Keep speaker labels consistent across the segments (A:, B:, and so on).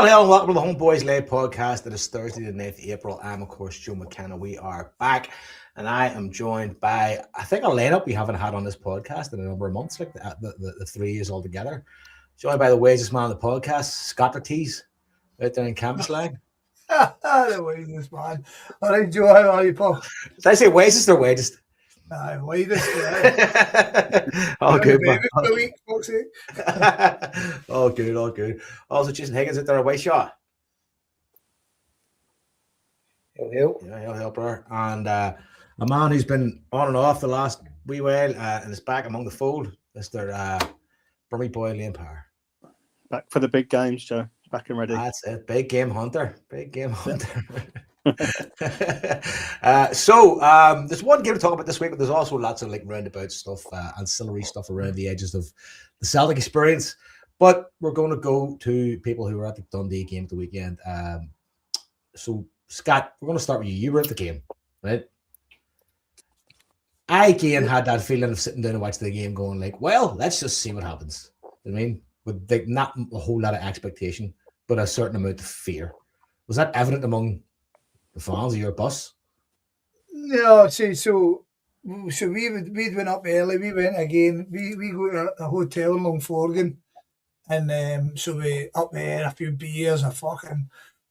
A: Hello, and welcome to the HomeBhoys Live podcast. It is Thursday, the 9th of April. I'm, of course, Joe McKenna. We are back, and I am joined by, I think, a lineup we haven't had on this podcast in a number of months, like the 3 years all together. Joined by the wages man of the podcast, Scott Ortiz, out there in Campus Line.
B: The wages man. All right, Joe, how are you, Paul?
A: Did I say wages or wages?
B: Wages.
A: All good, man. All good. Also, Jason Higgins out there, a white shot. Help her. And a man who's been on and off the last wee while and is back among the fold, Mr. Brummy Boy Liam Power.
C: Back for the big games, Joe. Back and ready.
A: That's it. Big game hunter. So there's one game to talk about this week, but there's also lots of like roundabout stuff, ancillary stuff around the edges of the Celtic experience. But we're going to go to people who were at the Dundee game at the weekend. So Scott, we're going to start with you. You were at the game, right? I again had that feeling of sitting down and watching the game going like, well, let's just see what happens. I mean, with like not a whole lot of expectation, but a certain amount of fear. Was that evident among the fans of your bus?
B: No, so we went up early. We went again. We go to a hotel in Longforgan, and so we up there, a few beers, a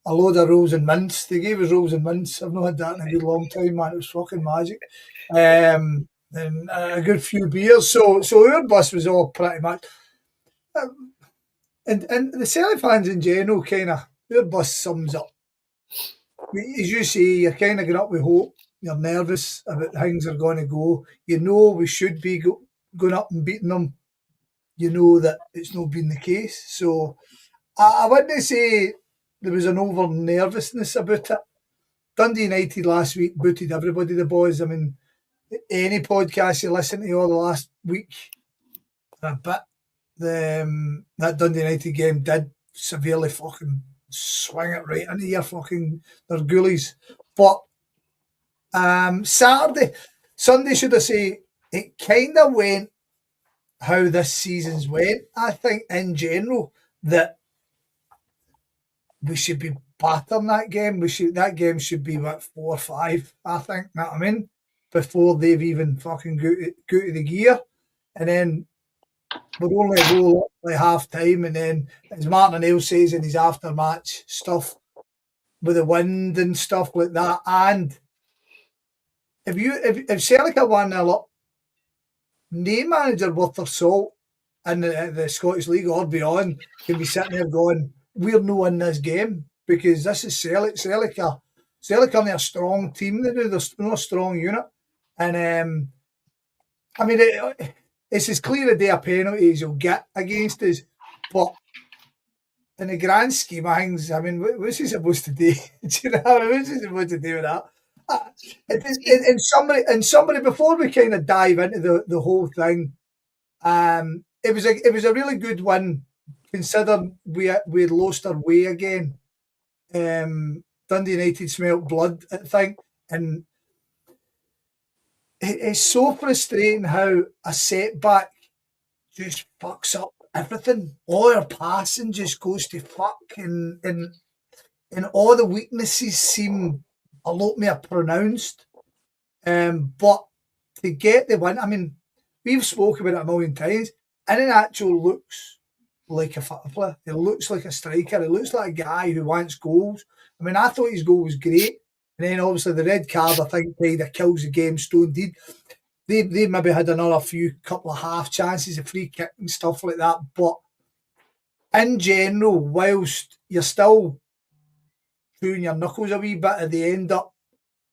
B: load of rolls and mints. They gave us rolls and mints. I've not had that in a good long time, man. It was fucking magic. And a good few beers. So our bus was all pretty much. And the Celtic fans in general, kind of, their bus sums up. As you say, you're kind of going up with hope. You're nervous about how things are going to go. You know we should be going up and beating them. You know that it's not been the case. So I wouldn't say there was an over nervousness about it. Dundee United last week booted everybody, the boys. I mean, any podcast you listen to all the last week, a bit. That Dundee United game did severely fucking swing it right into your fucking their ghoulies. But Sunday, should I say, it kind of went how this season's went. I think in general that we should be battering that game. That game should be what 4 or 5. I think. You know what I mean? Before they've even fucking go to the gear, and then. We're only a goal up by half time, and then as Martin O'Neill says in his after-match stuff with the wind and stuff like that. And if Celtic are 1-0 up, no manager worth their salt in the Scottish League or beyond can be sitting there going, we're no in this game because this is Celtic. Celtic are a strong team. They're not a strong unit, and I mean. It's as clear a day of penalty as you'll get against us. But in the grand scheme of things, I mean, what's he supposed to do? Do you know what's he supposed to do with that? And somebody, before we kind of dive into the whole thing, it was a really good win, considering we had lost our way again. Dundee United smelt blood, I think, and it's so frustrating how a setback just fucks up everything. All our passing just goes to fuck, and all the weaknesses seem a lot more pronounced. But to get the win, I mean, we've spoken about it a million times, and it actually looks like a football player. It looks like a striker. It looks like a guy who wants goals. I mean, I thought his goal was great. And then obviously the red card, I think, kind of kills the game. Stone did. They maybe had another couple of half chances, a free kick and stuff like that. But in general, whilst you're still chewing your knuckles a wee bit at the end up,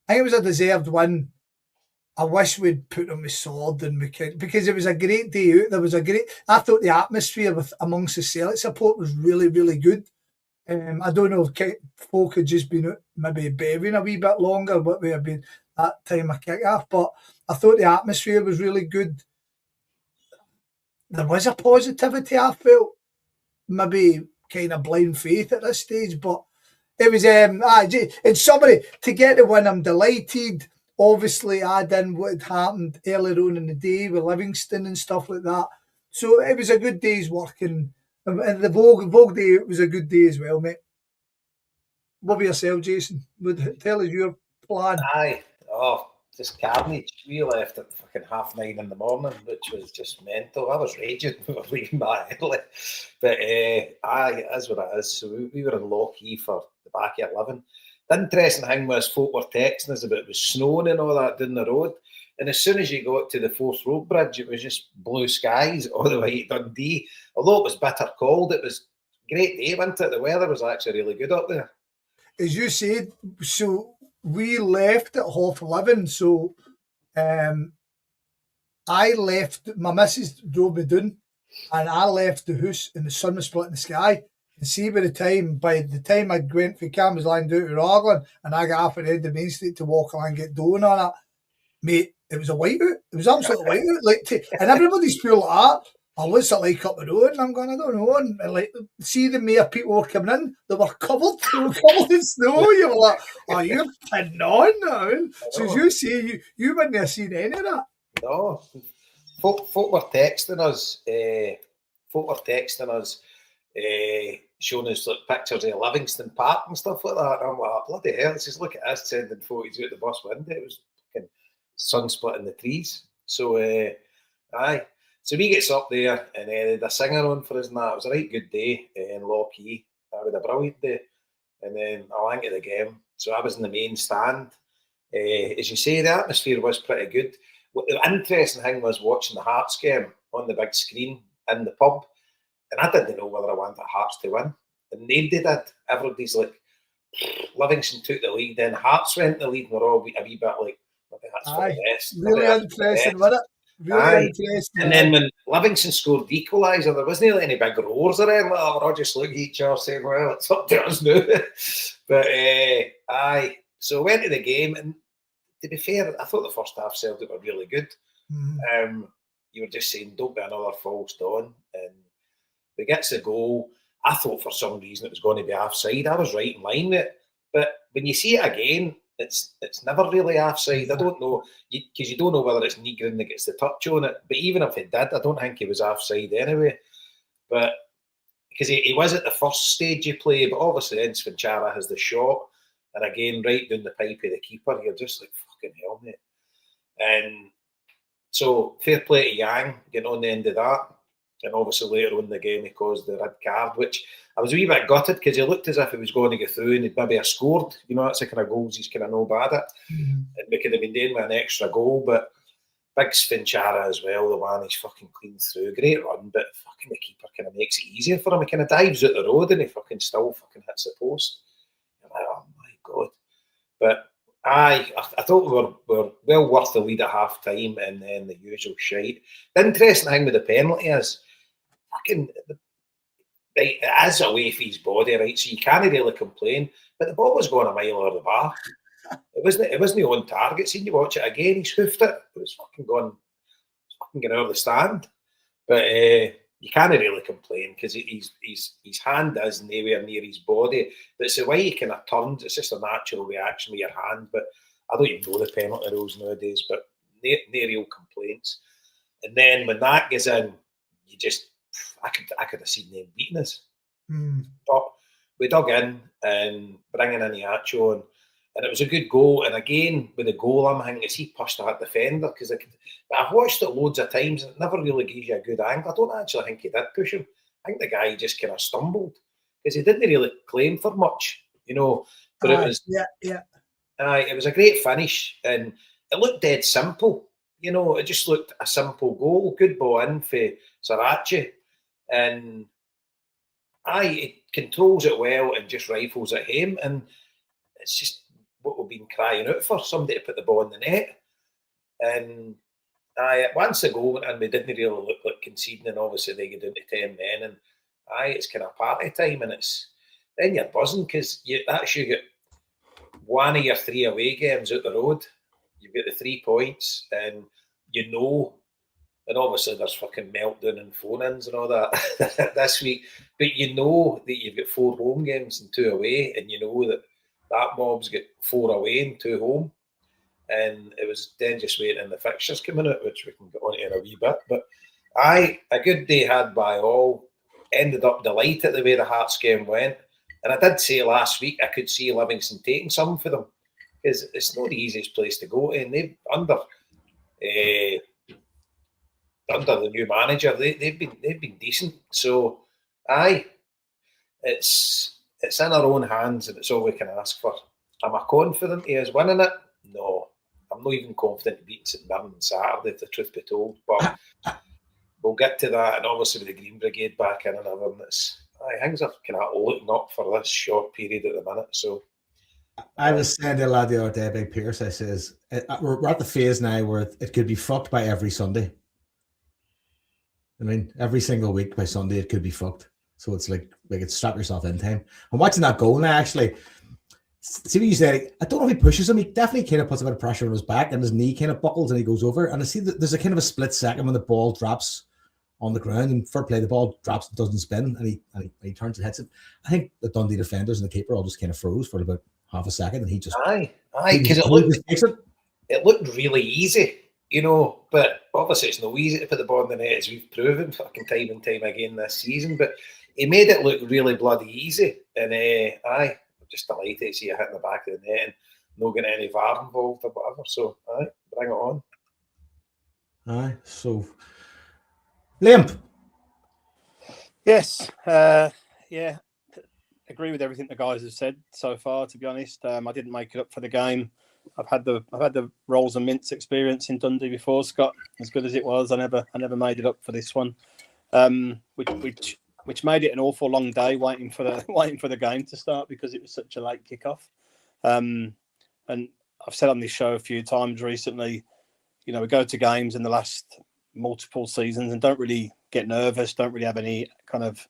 B: I think it was a deserved win. I wish we'd put them with sword and because it was a great day out. I thought the atmosphere amongst the Celtic support was really, really good. I don't know if folk had just been maybe bevying a wee bit longer, what we have been that time of kick-off, but I thought the atmosphere was really good. There was a positivity, I felt, maybe kind of blind faith at this stage, but it was, and somebody, to get the win, I'm delighted. Obviously, add in what had happened earlier on in the day with Livingston and stuff like that. So it was a good day's work, and the Vogue day, it was a good day as well, mate. What about yourself, Jason? Tell us your plan.
D: Aye. Oh, just carnage. We left at fucking 9:30 in the morning, which was just mental. I was raging. We were leaving that early. But aye, it is what it is. So we were in Lockheed for the back at 11. The interesting thing was folk were texting us about it was snowing and all that down the road. And as soon as you got to the Forth Road Bridge, it was just blue skies all the way to Dundee. Although it was bitter cold, it was a great day, wasn't it? The weather was actually really good up there.
B: As you said, so we left at 11:30. So I left, my missus drove me down, and I left the house and the sun was splitting the sky. And see, by the time I went for Campbell's Line down to Raglan, and I got off at the end of Main Street to walk along and get doing on it, mate, it was a whiteout. It was absolutely whiteout. And everybody's pure like that. Oh, what's it like up the road? And I'm going, I don't know. And like, see the mere people were coming in, they were covered in snow. You were like, oh, you're pinned on now. So as you say, you wouldn't have seen any of that.
D: No. Folk were texting us. Showing us like pictures of Livingston Park and stuff like that. And I'm like, bloody hell, let's just look at us sending photos out the bus window. It was fucking sun splitting the trees. So, aye. So we gets up there and they had a singer on for us and that. It was a right good day in Lockheed. I had a brilliant day. And then I went to the game. So I was in the main stand. As you say, the atmosphere was pretty good. The interesting thing was watching the Hearts game on the big screen in the pub. And I didn't know whether I wanted Hearts to win. And nobody did. Everybody's like, Livingston took the lead, then Hearts went the lead, and we're all a wee bit like, maybe that's for the best.
B: Really interesting, wasn't it? Really interesting.
D: And then when Livingston scored the equaliser, there wasn't really any big roars or anything. We're all just looking at each other saying, well, it's up to us now. But aye. So I went to the game, and to be fair, I thought the first half Celtic were really good.
B: Mm-hmm.
D: You were just saying, don't be another false dawn. And we gets the goal. I thought for some reason it was going to be offside. I was right in line with it. But when you see it again, it's never really offside. I don't know, because you don't know whether it's Negrin that gets the touch on it. But even if it did, I don't think he was offside anyway. But because he was at the first stage of play, but obviously then Svinchara has the shot. And again, right down the pipe of the keeper, you're just like, fucking hell, mate. And so fair play to Yang, getting on the end of that. And obviously later on in the game, he caused the red card, which I was a wee bit gutted because he looked as if he was going to go through and he'd maybe have scored. You know, that's the kind of goals he's kind of no bad at. Mm-hmm. And we could have been doing with an extra goal, but big Svinchara as well, the one he's fucking clean through. Great run, but fucking the keeper kind of makes it easier for him. He kind of dives out the road and he fucking still fucking hits the post. I'm like, oh my God. But I thought we were well worth the lead at half time and then the usual shite. The interesting thing with the penalty is fucking right, it is away from his body, right? So you can't really complain. But the ball was going a mile over the bar. It wasn't on target. See, you watch it again, he's hoofed it. It was fucking going out of the stand. But you can't really complain because his hand is nowhere near his body. But it's the way he kind of turns. It's just a natural reaction with your hand. But I don't even know the penalty rules nowadays. But no real complaints. And then when that goes in, you just I could have seen them beating us. But we dug in and bringing in Iacho and it was a good goal. And again, with the goal, I'm thinking, is he pushed that defender? Because but I've watched it loads of times and it never really gives you a good angle. I don't actually think he did push him. I think the guy just kind of stumbled because he didn't really claim for much, you know. But it was it was a great finish and it looked dead simple. You know, it just looked a simple goal. Good ball in for Sarachi. And he controls it well and just rifles at him. And it's just what we've been crying out for, somebody to put the ball in the net. And once the goal went in, we didn't really look like conceding, and obviously they get down to 10 men. And it's kind of party time, and then you're buzzing because you get one of your 3 away games out the road. You've got the 3 points, and you know. And obviously there's fucking meltdown and phone-ins and all that this week. But you know that you've got 4 home games and 2 away, and you know that mob's got 4 away and 2 home. And it was then just waiting on the fixtures coming out, which we can get on to in a wee bit. But a good day had by all. Ended up delighted the way the Hearts game went. And I did say last week I could see Livingston taking some for them, because it's not the easiest place to go to. And they've under the new manager, they've been decent. So it's in our own hands, and it's all we can ask for. Am I confident he is winning it? No. I'm not even confident he beats St Mirren on Saturday, if the truth be told. But we'll get to that. And obviously with the Green Brigade back in and everything, things are kind of looking up for this short period at the minute. So
A: I was saying to a lad the other day, Big Pierce, I says, we're at the phase now where it could be fucked by every Sunday. I mean, every single week by Sunday, it could be fucked. So it's like it's strap yourself in time. I'm watching that goal now, actually. See what you said. I don't know if he pushes him. He definitely kind of puts a bit of pressure on his back, and his knee kind of buckles, and he goes over. And I see that there's a kind of a split second when the ball drops on the ground, and fair play, the ball drops, doesn't spin, and he turns and hits it. I think the Dundee defenders and the keeper all just kind of froze for about half a second, and he just
D: because it looked really easy, but obviously it's no easy to put the ball in the net, as we've proven fucking time and time again this season. But he made it look really bloody easy, and I'm just delighted to see it hitting the back of the net and not getting any VAR involved or whatever. So bring it on.
A: So Liam.
C: Yes, yeah, agree with everything the guys have said so far. To be honest, I didn't make it up for the game. I've had the rolls and mints experience in Dundee before, Scott. As good as it was, I never made it up for this one, which made it an awful long day waiting for the game to start, because it was such a late kickoff. And I've said on this show a few times recently, we go to games in the last multiple seasons and don't really get nervous, don't really have any kind of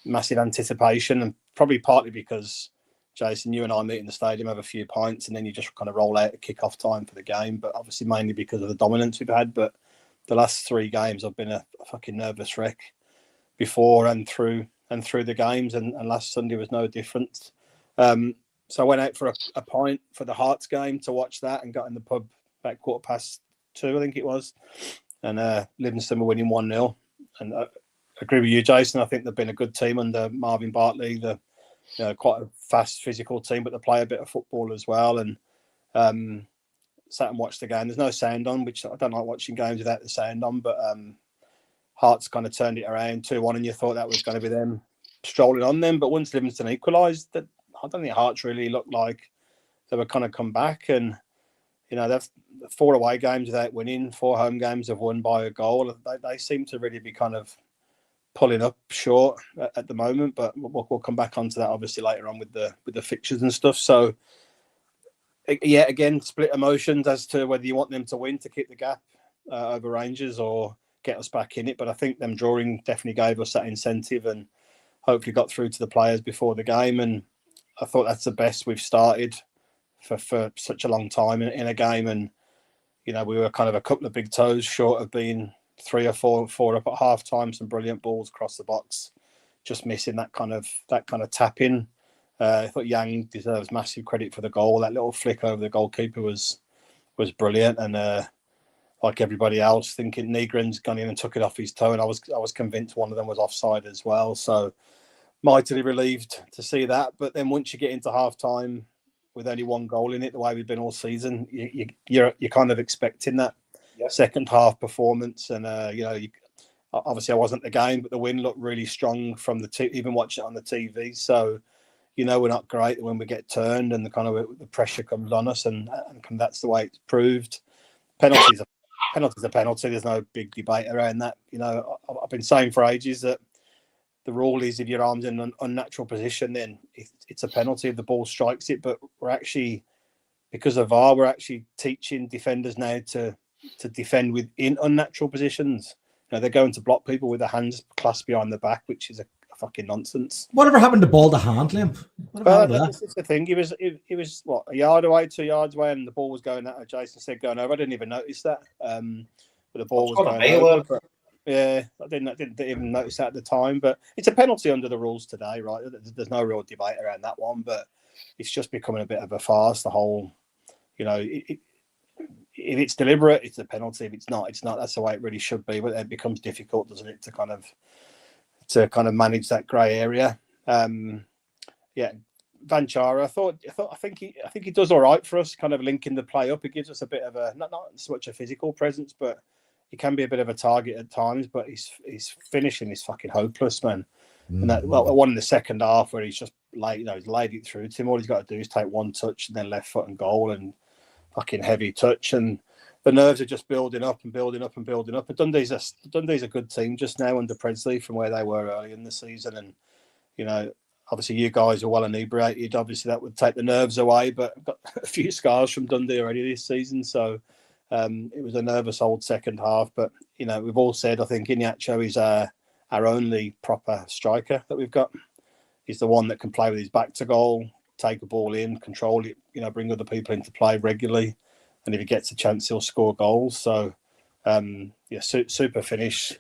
C: massive anticipation, and probably partly because, Jason, you and I meet in the stadium, have a few pints, and then you just kind of roll out at kick-off time for the game. But obviously mainly because of the dominance we've had. But the last 3 games, I've been a fucking nervous wreck before and through the games, and last Sunday was no different. So I went out for a pint for the Hearts game to watch that, and got in the pub about 2:15, I think it was. And Livingston were winning 1-0. And I agree with you, Jason. I think they've been a good team under Marvin Bartley. They're quite a fast, physical team, but they play a bit of football as well. And sat and watched the game. There's no sound on, which I don't like watching games without the sound on. But Hearts kind of turned it around 2-1, and you thought that was going to be them strolling on them. But once Livingston equalised, I don't think Hearts really looked like they were kind of come back. And they've 4 away games without winning, 4 home games have won by a goal. They seem to really be kind of pulling up short at the moment, but we'll come back onto that obviously later on with the fixtures and stuff. So yeah, again, split emotions as to whether you want them to win to keep the gap over Rangers or get us back in it. But I think them drawing definitely gave us that incentive and hopefully got through to the players before the game. And I thought that's the best we've started for such a long time in a game. And we were kind of a couple of big toes short of being 3 or 4 up at half time. Some brilliant balls across the box, just missing that kind of tap in. I thought Yang deserves massive credit for the goal. That little flick over the goalkeeper was brilliant. And like everybody else, thinking Negren's gone in and took it off his toe, and I was convinced one of them was offside as well. So mightily relieved to see that. But then once you get into half time with only 1 goal in it, the way we've been all season, you're kind of expecting that second half performance. And obviously I wasn't at the game, but the wind looked really strong from even watching it on the TV. So we're not great when we get turned and the pressure comes on us, and that's the way it's proved. Penalties are penalty. There's no big debate around that. I've been saying for ages that the rule is if your arm's in an unnatural position, then it's a penalty if the ball strikes it. But we're actually, because of VAR, we're actually teaching defenders now to defend within unnatural positions. They're going to block people with their hands clasped behind the back, which is a fucking nonsense.
A: Whatever happened to ball to hand, Liam?
C: That's the thing. He was what, a yard away, 2 yards away, and the ball was going that. Jason said going over. I didn't even notice that. But the ball was going over. But, yeah, I didn't even notice that at the time. But it's a penalty under the rules today, right? There's no real debate around that one. But it's just becoming a bit of a farce. The whole, if it's deliberate, it's a penalty. If it's not, it's not. That's the way it really should be. But it becomes difficult, doesn't it, to kind of manage that grey area. yeah, Van Chara, I think he does all right for us, kind of linking the play up. He gives us a bit of a not so much a physical presence, but he can be a bit of a target at times. But his finishing is fucking hopeless, man. And that one in the second half where he's just he's laid it through to him. All he's got to do is take one touch and then left foot and goal and fucking heavy touch, and the nerves are just building up and building up and building up. But Dundee's a good team just now under Presley from where they were early in the season, and obviously you guys are well inebriated. Obviously that would take the nerves away, but I've got a few scars from Dundee already this season, so it was a nervous old second half. But we've all said I think Iñárritu is our only proper striker that we've got. He's the one that can play with his back to goal, take a ball in, control it, bring other people into play regularly, and if he gets a chance, he'll score goals. So, super finish.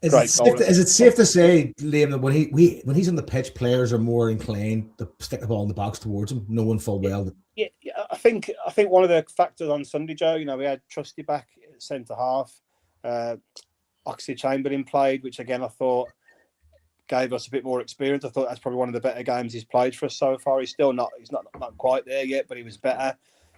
A: Is it safe to say, Liam, that when he's on the pitch, players are more inclined to stick the ball in the box towards him, knowing full well?
C: Yeah, I think one of the factors on Sunday, Joe, we had Trusty back at centre half. Oxlade-Chamberlain played, which again I thought gave us a bit more experience. I thought that's probably one of the better games he's played for us so far. He's not quite there yet, but he was better.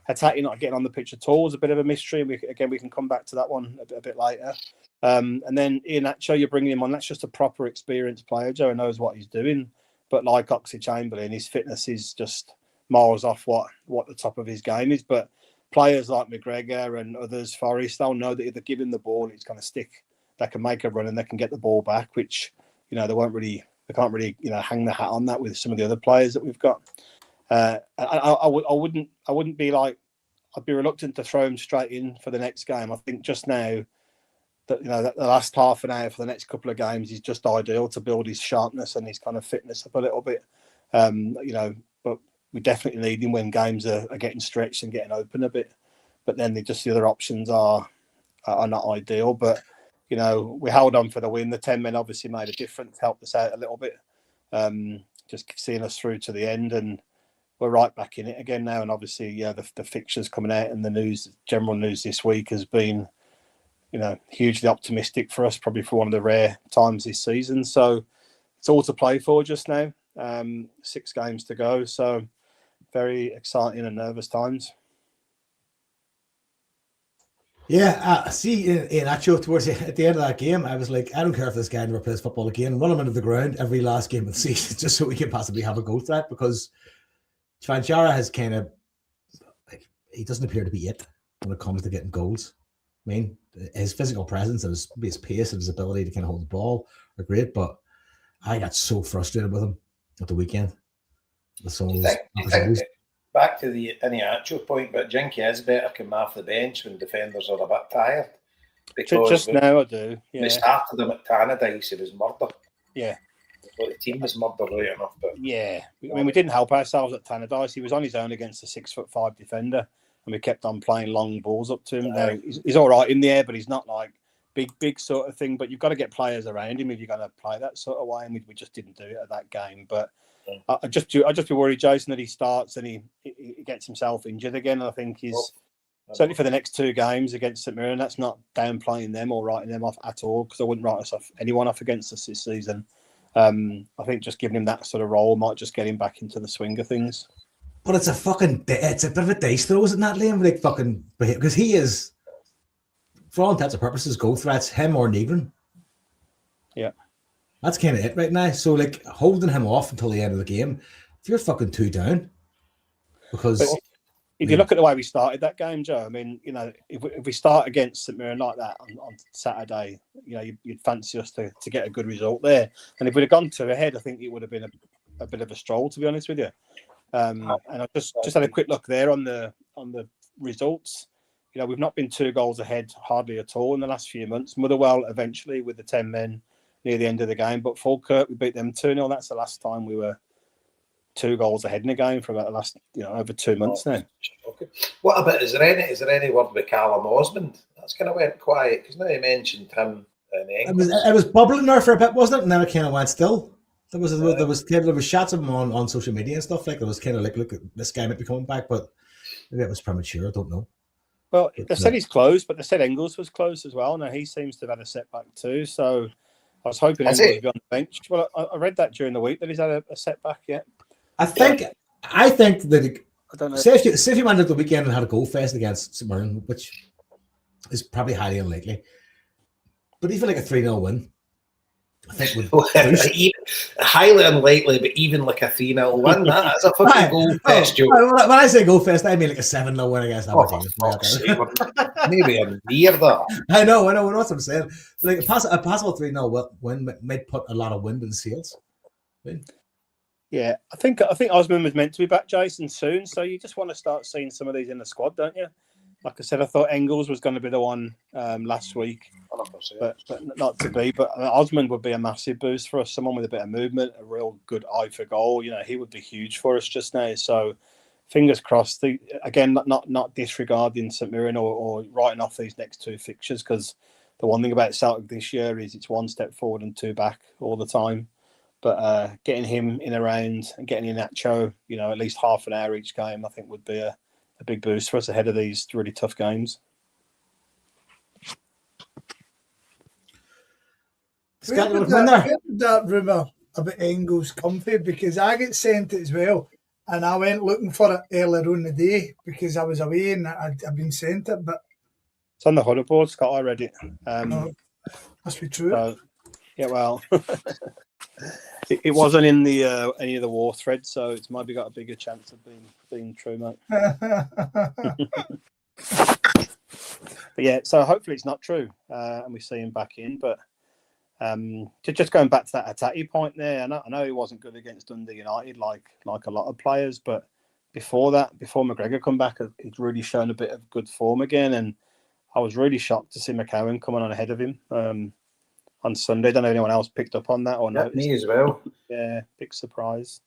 C: Hatate not getting on the pitch at all was a bit of a mystery. We can come back to that one a bit later. And then Iñárritu, you're bringing him on. That's just a proper experienced player, Joe, who knows what he's doing. But like Oxlade-Chamberlain, his fitness is just miles off what the top of his game is. But players like McGregor and others, Forrest, they'll know that if they give him the ball, it's going to stick. They can make a run and they can get the ball back, which they can't really hang the hat on that with some of the other players that we've got. I wouldn't be like, I'd be reluctant to throw him straight in for the next game. I think just now that the last half an hour for the next couple of games is just ideal to build his sharpness and his kind of fitness up a little bit. But we definitely need him when games are getting stretched and getting open a bit. But then the other options are not ideal. But we held on for the win. The 10 men obviously made a difference, helped us out a little bit, just seeing us through to the end, and we're right back in it again now. And obviously, the fixtures coming out and the general news this week has been, hugely optimistic for us, probably for one of the rare times this season. So it's all to play for just now. 6 games to go. So very exciting and nervous times.
A: Yeah, see, Iñárritu towards at the end of that game, I was like, I don't care if this guy never plays football again. Run him into the ground every last game of the season, just so we can possibly have a goal threat, because Van Chara has kind of, he doesn't appear to be it when it comes to getting goals. I mean, his physical presence and his pace and his ability to kind of hold the ball are great, but I got so frustrated with him at the weekend.
D: Back to the Iñárritu point, but Jinky is better come off the bench when defenders are a bit tired. Because
C: just now I do. Yeah.
D: We started him at Tannadice, it was murder.
C: Yeah.
D: Well, the team was murder right enough. But
C: yeah. I mean, we didn't help ourselves at Tannadice. He was on his own against a 6'5" defender, and we kept on playing long balls up to him. Now, he's all right in the air, but he's not like big sort of thing. But you've got to get players around him if you're going to play that sort of way, and we just didn't do it at that game. But I just be worried, Jason, that he starts and he gets himself injured again. And I think he's certainly for the next 2 games against St Mirren. That's not downplaying them or writing them off at all, because I wouldn't write anyone off against us this season. I think just giving him that sort of role might just get him back into the swing of things.
A: But it's a bit of a dice throw, isn't that, Liam? Like fucking, because he is, for all intents and purposes, goal threats, him or Negrin.
C: Yeah.
A: That's kind of it right now. So, like, holding him off until the end of the game, if you're fucking 2 down, because
C: if you look at the way we started that game, Joe, I mean, if we start against St Mirren like that on Saturday, you'd fancy us to get a good result there. And if we'd have gone 2 ahead, I think it would have been a bit of a stroll, to be honest with you. And I just had a quick look there on the results. We've not been 2 goals ahead hardly at all in the last few months. Motherwell eventually with the 10 men near the end of the game, but Falkirk, we beat them 2-0. That's the last time we were 2 goals ahead in a game for about the last, over 2 months now.
D: Okay. What about, is there any word with Callum Osmond? That's kind of went quiet, because now you mentioned him in England.
A: It was bubbling there for a bit, wasn't it? And then it kind of went still. There was shots of him on social media and stuff. Like, there was kind of like, look, this guy might be coming back, but maybe it was premature. I don't know.
C: Well, they said he's closed, but they said Engels was closed as well. Now he seems to have had a setback too. So I was hoping Engels would be on the bench. Well, I read that during the week that he's had a setback yet.
A: I think that
C: I don't know.
A: say if you went at the weekend and had a goal fest against St Mirren, which is probably highly unlikely, but even like a 3-0 win, I think would boost.
D: Highly unlikely, but even like a 3-0 win, that's a fucking goal fest, Joe.
A: When I say goal fest, I mean like a 7-0 win against Aberdeen.
D: For fuck's sake, maybe a near that.
A: I know what I'm saying. Like a possible 3-0 win might put a lot of wind in the sails.
C: Yeah, I think Osman was meant to be back, Jason, soon. So you just want to start seeing some of these in the squad, don't you? Like I said, I thought Engels was going to be the one last week,
D: 100%.
C: but not to be. But Osman would be a massive boost for us. Someone with a bit of movement, a real good eye for goal. You know, he would be huge for us just now. So fingers crossed. Again, not disregarding St Mirren or writing off these next two fixtures, because the one thing about Celtic this year is it's one step forward and two back all the time. But getting him in around and getting in that show, you know, at least half an hour each game, I think would be a big boost for us ahead of these really tough games.
B: Where did that rumour about Engels come from? Because I get sent it as well, and I went looking for it earlier on the day because I was away and I'd been sent it, but
C: it's on the huddle board, Scott. I read it.
B: Must be true.
C: Yeah, well, it wasn't in the any of the war threads, so it's maybe got a bigger chance of being true, mate. But yeah, so hopefully it's not true, and we see him back in. But just going back to that Hatate point there, I know he wasn't good against Dundee United, like a lot of players, but before McGregor come back, he's really shown a bit of good form again, and I was really shocked to see McCowan coming on ahead of him on Sunday. I don't know if anyone else picked up on that or not.
D: Me as well.
C: Yeah, big surprise.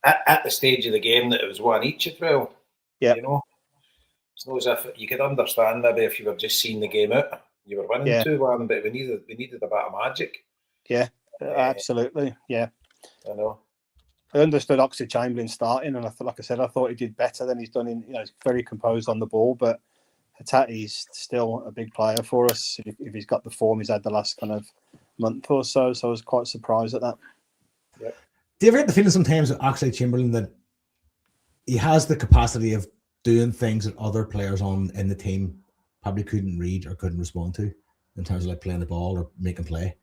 D: At the stage of the game that it was one each as well.
C: Yeah.
D: You know, it's not as if you could understand maybe if you were just seeing the game out. You were winning 2-1, but we needed a bit of magic.
C: Yeah, absolutely. Yeah.
D: I know.
C: I understood Oxlade-Chamberlain starting, and I thought he did better than he's done he's very composed on the ball, but Hatate's still a big player for us if he's got the form he's had the last kind of month or so. So I was quite surprised at that.
D: Yeah.
A: Do you ever get the feeling sometimes with Oxlade-Chamberlain that he has the capacity of doing things that other players in the team probably couldn't read or couldn't respond to in terms of like playing the ball or making play?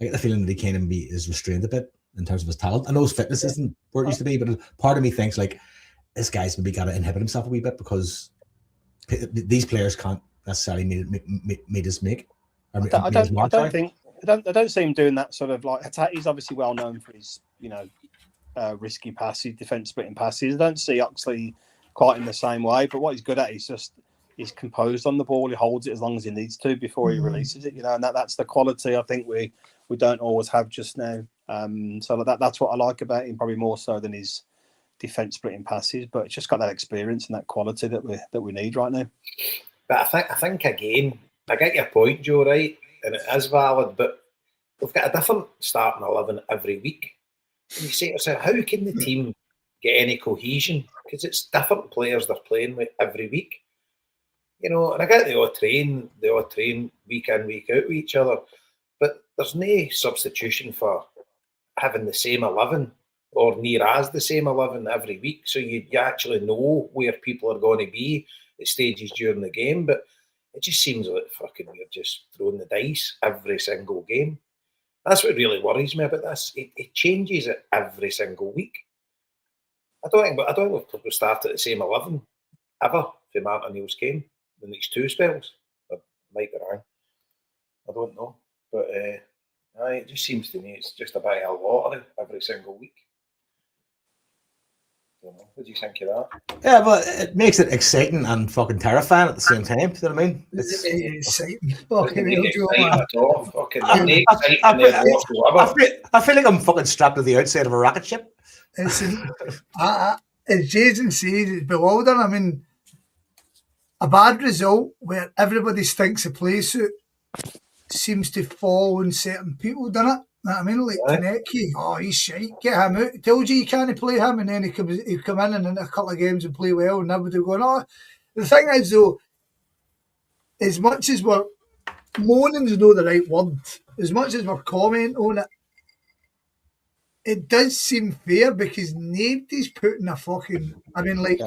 A: I get the feeling that he kind of is restrained a bit in terms of his talent. I know his fitness isn't where it used to be, but part of me thinks like this guy's maybe got to inhibit himself a wee bit because these players can't necessarily meet his make. I
C: don't see him doing that sort of like Hatate's obviously well known for his risky passes, defense splitting passes. I don't see Oxley quite in the same way, but what he's good at is just he's composed on the ball. He holds it as long as he needs to before he releases it. And that's the quality I think we don't always have just now. So that's what I like about him, probably more so than his defense splitting passes. But it's just got that experience and that quality that we need right now.
D: But I think again, I get your point, Joe, right? And it is valid, but we've got a different starting 11 every week. And you say to yourself, how can the team get any cohesion? Because it's different players they're playing with every week. And I get they all train week in, week out with each other, but there's no substitution for having the same 11 or near as the same 11 every week. So you actually know where people are going to be at stages during the game, but it just seems like fucking you're just throwing the dice every single game. That's what really worries me about this. It changes it every single week. I don't think we'll start at the same 11 ever for Martin O'Neill's game the next two spells. I might be wrong. I don't know. But it just seems to me it's just a bit of a lottery every single week. I don't know. What do you think of that?
A: Yeah, but it makes it exciting and fucking terrifying at the same time. Do you know what I mean?
B: It's exciting.
A: I feel like I'm fucking strapped to the outside of a rocket ship.
B: As Jason says, it's bewildering. I mean, a bad result where everybody stinks a play suit seems to fall on certain people, doesn't it? You know what I mean? Like Kaneki, he's shite, get him out. He told you can't play him, and then he'll come in and in a couple of games and play well, and everybody going, The thing is, though, as much as we're moaning's not the right word, as much as we're commenting on it, it does seem fair because nobody's putting a fucking. I mean, like,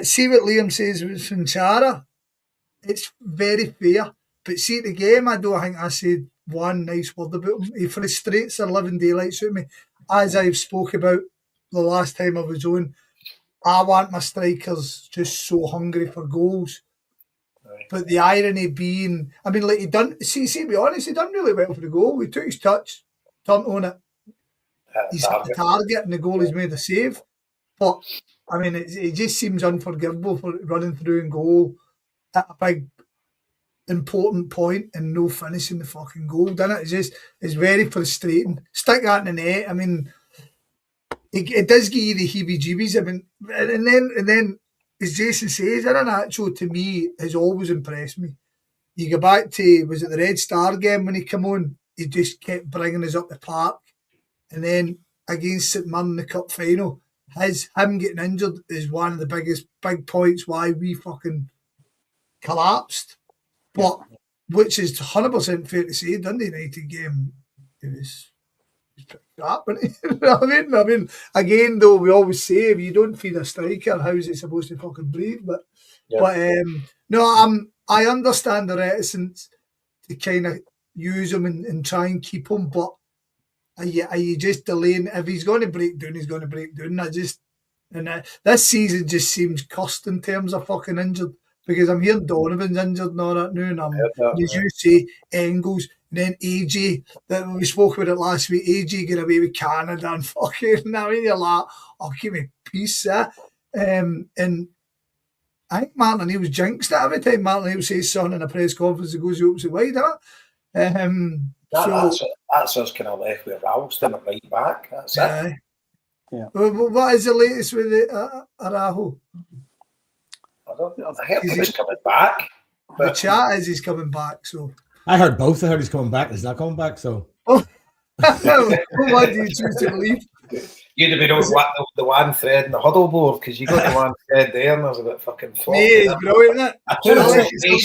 B: see what Liam says with Finchara. It's very fair, but see at the game, I don't think I said one nice word about him. He frustrates the living daylights out of me, as I've spoke about the last time I was on. I want my strikers just so hungry for goals.
D: Right.
B: But the irony being, I mean, like he done. See, to be honest, he done really well for the goal. He took his touch, turned on it. He's hit the target, and the goalie's made a save. But I mean, it just seems unforgivable for running through and goal at a big important point and no finishing the fucking goal, doesn't it? It's very frustrating. Stick that in the net. I mean, it does give you the heebie-jeebies. I mean, and then as Jason says, Iheanacho to me has always impressed me. You go back to, was it the Red Star game when he came on? He just kept bringing us up the park. And then against St Mirren in the cup final, him getting injured is one of the big points why we fucking collapsed. But which is 100% fair to say, Dundee United game, it was pretty crap, wasn't it? You know what I mean, again though, we always say if you don't feed a striker, how is it supposed to fucking breathe? But no, I understand the reticence to kind of use him and try and keep him, but are you just delaying? If he's going to break down, he's going to break down. This season just seems cursed in terms of fucking injured, because I'm hearing Donovan's injured and all that now, and as you say, Engels, and then AJ, that we spoke about it last week, AJ get away with Canada and fucking, I mean, you're like, oh, give me peace, and I think Martin O'Neill's jinxed it every time Martin O'Neill says something in a press conference that goes the opposite way, doesn't it?
D: That's us kind of left with Ralston at right back. That's it.
C: Yeah.
B: What is the latest with Araujo?
D: I heard he's coming back.
B: The chat is he's coming back. So
A: I heard both. I heard he's coming back. He's not coming back. So
B: what do you choose to believe?
D: You'd have been on the one thread in the huddle board, because you got the one thread there and there's about fucking 40.
B: Yeah, it's brilliant, isn't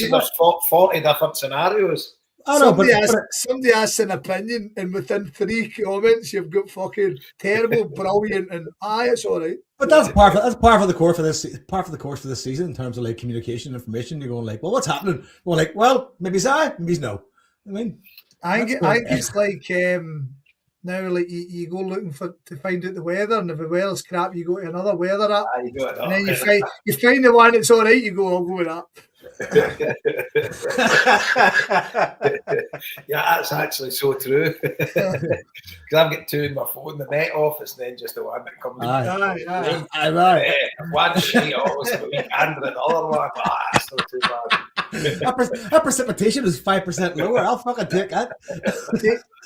B: it?
D: There's 40 different scenarios.
B: Somebody asks an opinion, and within 3 comments, you've got fucking terrible, brilliant, and it's all right.
A: But that's part of the course for this season in terms of like communication information. You're going like, well, what's happening? Well, like, well, maybe it's aye, maybe it's no. I mean,
B: I think it's like now, like you go looking to find out the weather, and if the weather's crap, you go to another weather app, and then you find the one that's all right. You go, I'll go with that.
D: Yeah, that's actually so true. Because I've got 2 in my phone, the Met Office, and then just the one that comes
A: Aye.
D: one sheet always a week, and the other one. That's not too bad.
A: That precipitation is 5% lower. I'll fucking take that.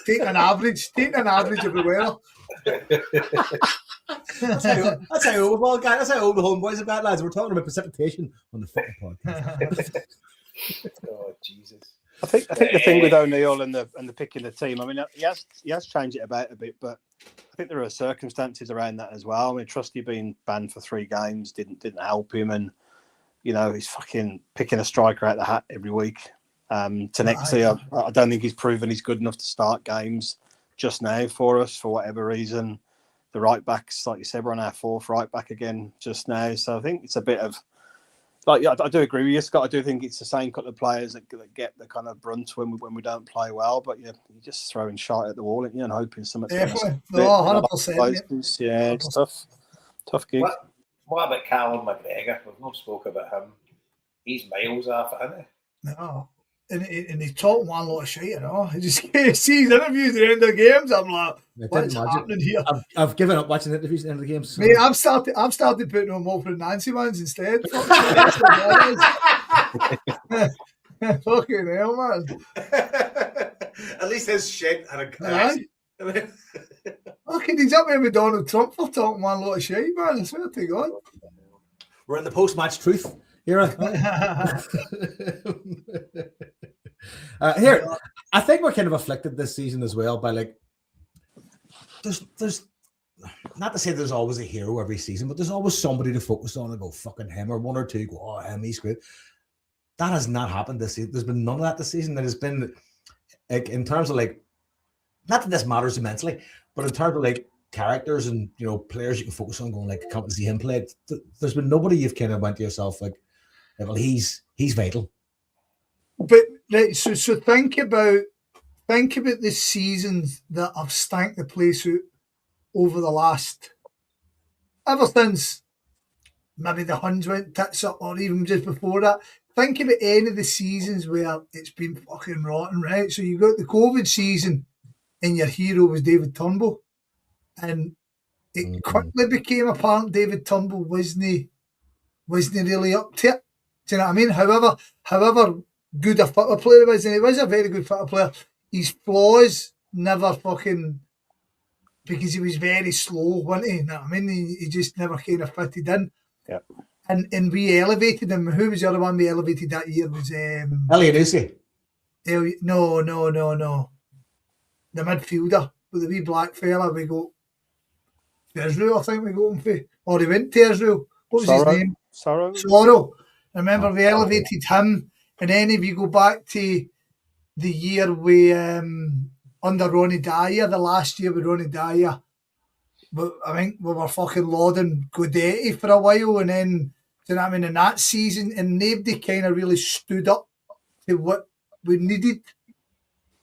B: Take an average everywhere.
A: That's how old the HomeBhoys are bad, lads. We're talking about precipitation on the fucking podcast.
D: Oh Jesus!
C: I think the thing with O'Neill and the picking the team, I mean, he has changed it about a bit, but I think there are circumstances around that as well. I mean, Trusty being banned for 3 games didn't help him, and you know he's fucking picking a striker out the hat every week. Tenexi, I don't think he's proven he's good enough to start games just now for us for whatever reason. The right backs, like you said, we're on our 4th right back again just now. So I think it's a bit of, like, I do agree with you, Scott. I do think it's the same couple of players that get the kind of brunt when we don't play well. But you're just throwing shot at the wall, and hoping something's
B: definitely. No, 100%.
C: Yeah, it's tough gig.
D: What about Callum McGregor? We've not spoke about him. He's miles off it, isn't he?
B: No. And he talked one lot of shit, I just see his interviews at the end of the games. I'm like, what's happening here?
A: I've given up watching interviews at the end of the games. So.
B: Mate, I've started putting on Walford and Nancy ones instead. Fucking hell, man.
A: At least his shit had a
B: guy. Fucking, he's up there with Donald Trump for talking one lot of shit, man. I swear to God.
A: We're in the post-match truth era. Here, I think we're kind of afflicted this season as well by like there's not to say there's always a hero every season, but there's always somebody to focus on and go fucking him, or 1 or 2 go, oh, him, he's great. That has not happened this season. There's been none of that this season. There has been like in terms of like, not that this matters immensely, but in terms of like characters and players you can focus on, going like, I can't see him play. There's been nobody you've kind of went to yourself like, well, he's vital.
B: But right, so think about the seasons that have stank the place out over the last, ever since maybe the Huns went tits up, or even just before that. Think about any of the seasons where it's been fucking rotten, right? So you got the COVID season, and your hero was David Turnbull, and it quickly became apparent David Turnbull wasn't really up to it. Do you know what I mean? However good a football player he was, and he was a very good football player, his flaws never fucking, because he was very slow, wasn't he? You know what I mean? He just never kind of fitted in.
C: Yeah.
B: And we elevated him. Who was the other one we elevated that year? Was
A: Elliot.
B: No. The midfielder with the wee black fella. We got Israel, I think we got him for. Or he went to Israel. What was his name? Sorrow. Remember, we elevated him. And then if you go back to the year we under Ronnie Dyer, the last year with Ronnie Dyer, but I think we were fucking lauding Godetti for a while, and then, do you know what I mean, in that season, and nobody kind of really stood up to what we needed.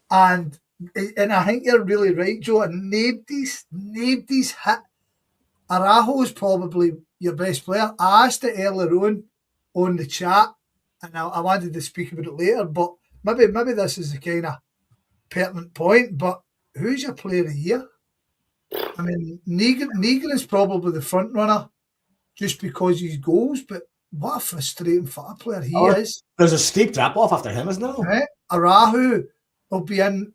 B: And I think you're really right, Joe, and nobody's hit. Araujo's probably your best player. I asked it earlier on the chat, and I wanted to speak about it later, but maybe this is the kind of pertinent point, but who's your player of the year? I mean, Negan is probably the front runner just because he's goals, but what a frustrating football player he is.
A: There's a steep drop off after him, isn't there?
B: Right? Araujo will be in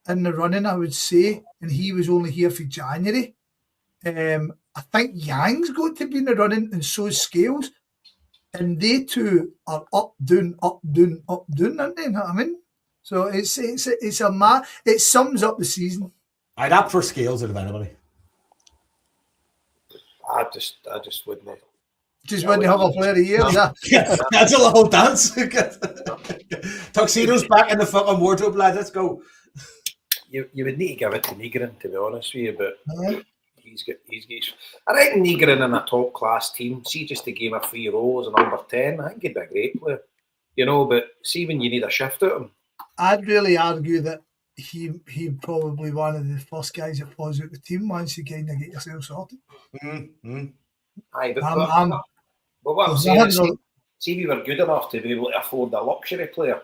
B: the running, I would say, and he was only here for January. I think Yang's got to be in the running, and so is Scales, and they two are up, down, aren't they? You know what I mean? So it sums up the season.
A: I'd opt for Scales out of anybody.
D: I just wouldn't.
B: Just wouldn't have a player of the year.
A: Yeah, that's a little dance. Tuxedo's back in the fucking wardrobe, lads. Let's go.
D: You would need to give it to Negrin, to be honest with you, but he's got. I reckon Negrin in a top class team. See, just to give him a free role as a number 10, I think he'd be a great player. But see, when you need a shift at him,
B: I'd really argue that he probably one of the first guys that falls out the team once you kind of get yourself sorted.
D: Mm-hmm. Aye, but what I'm saying is, see, if we were good enough to be able to afford a luxury player,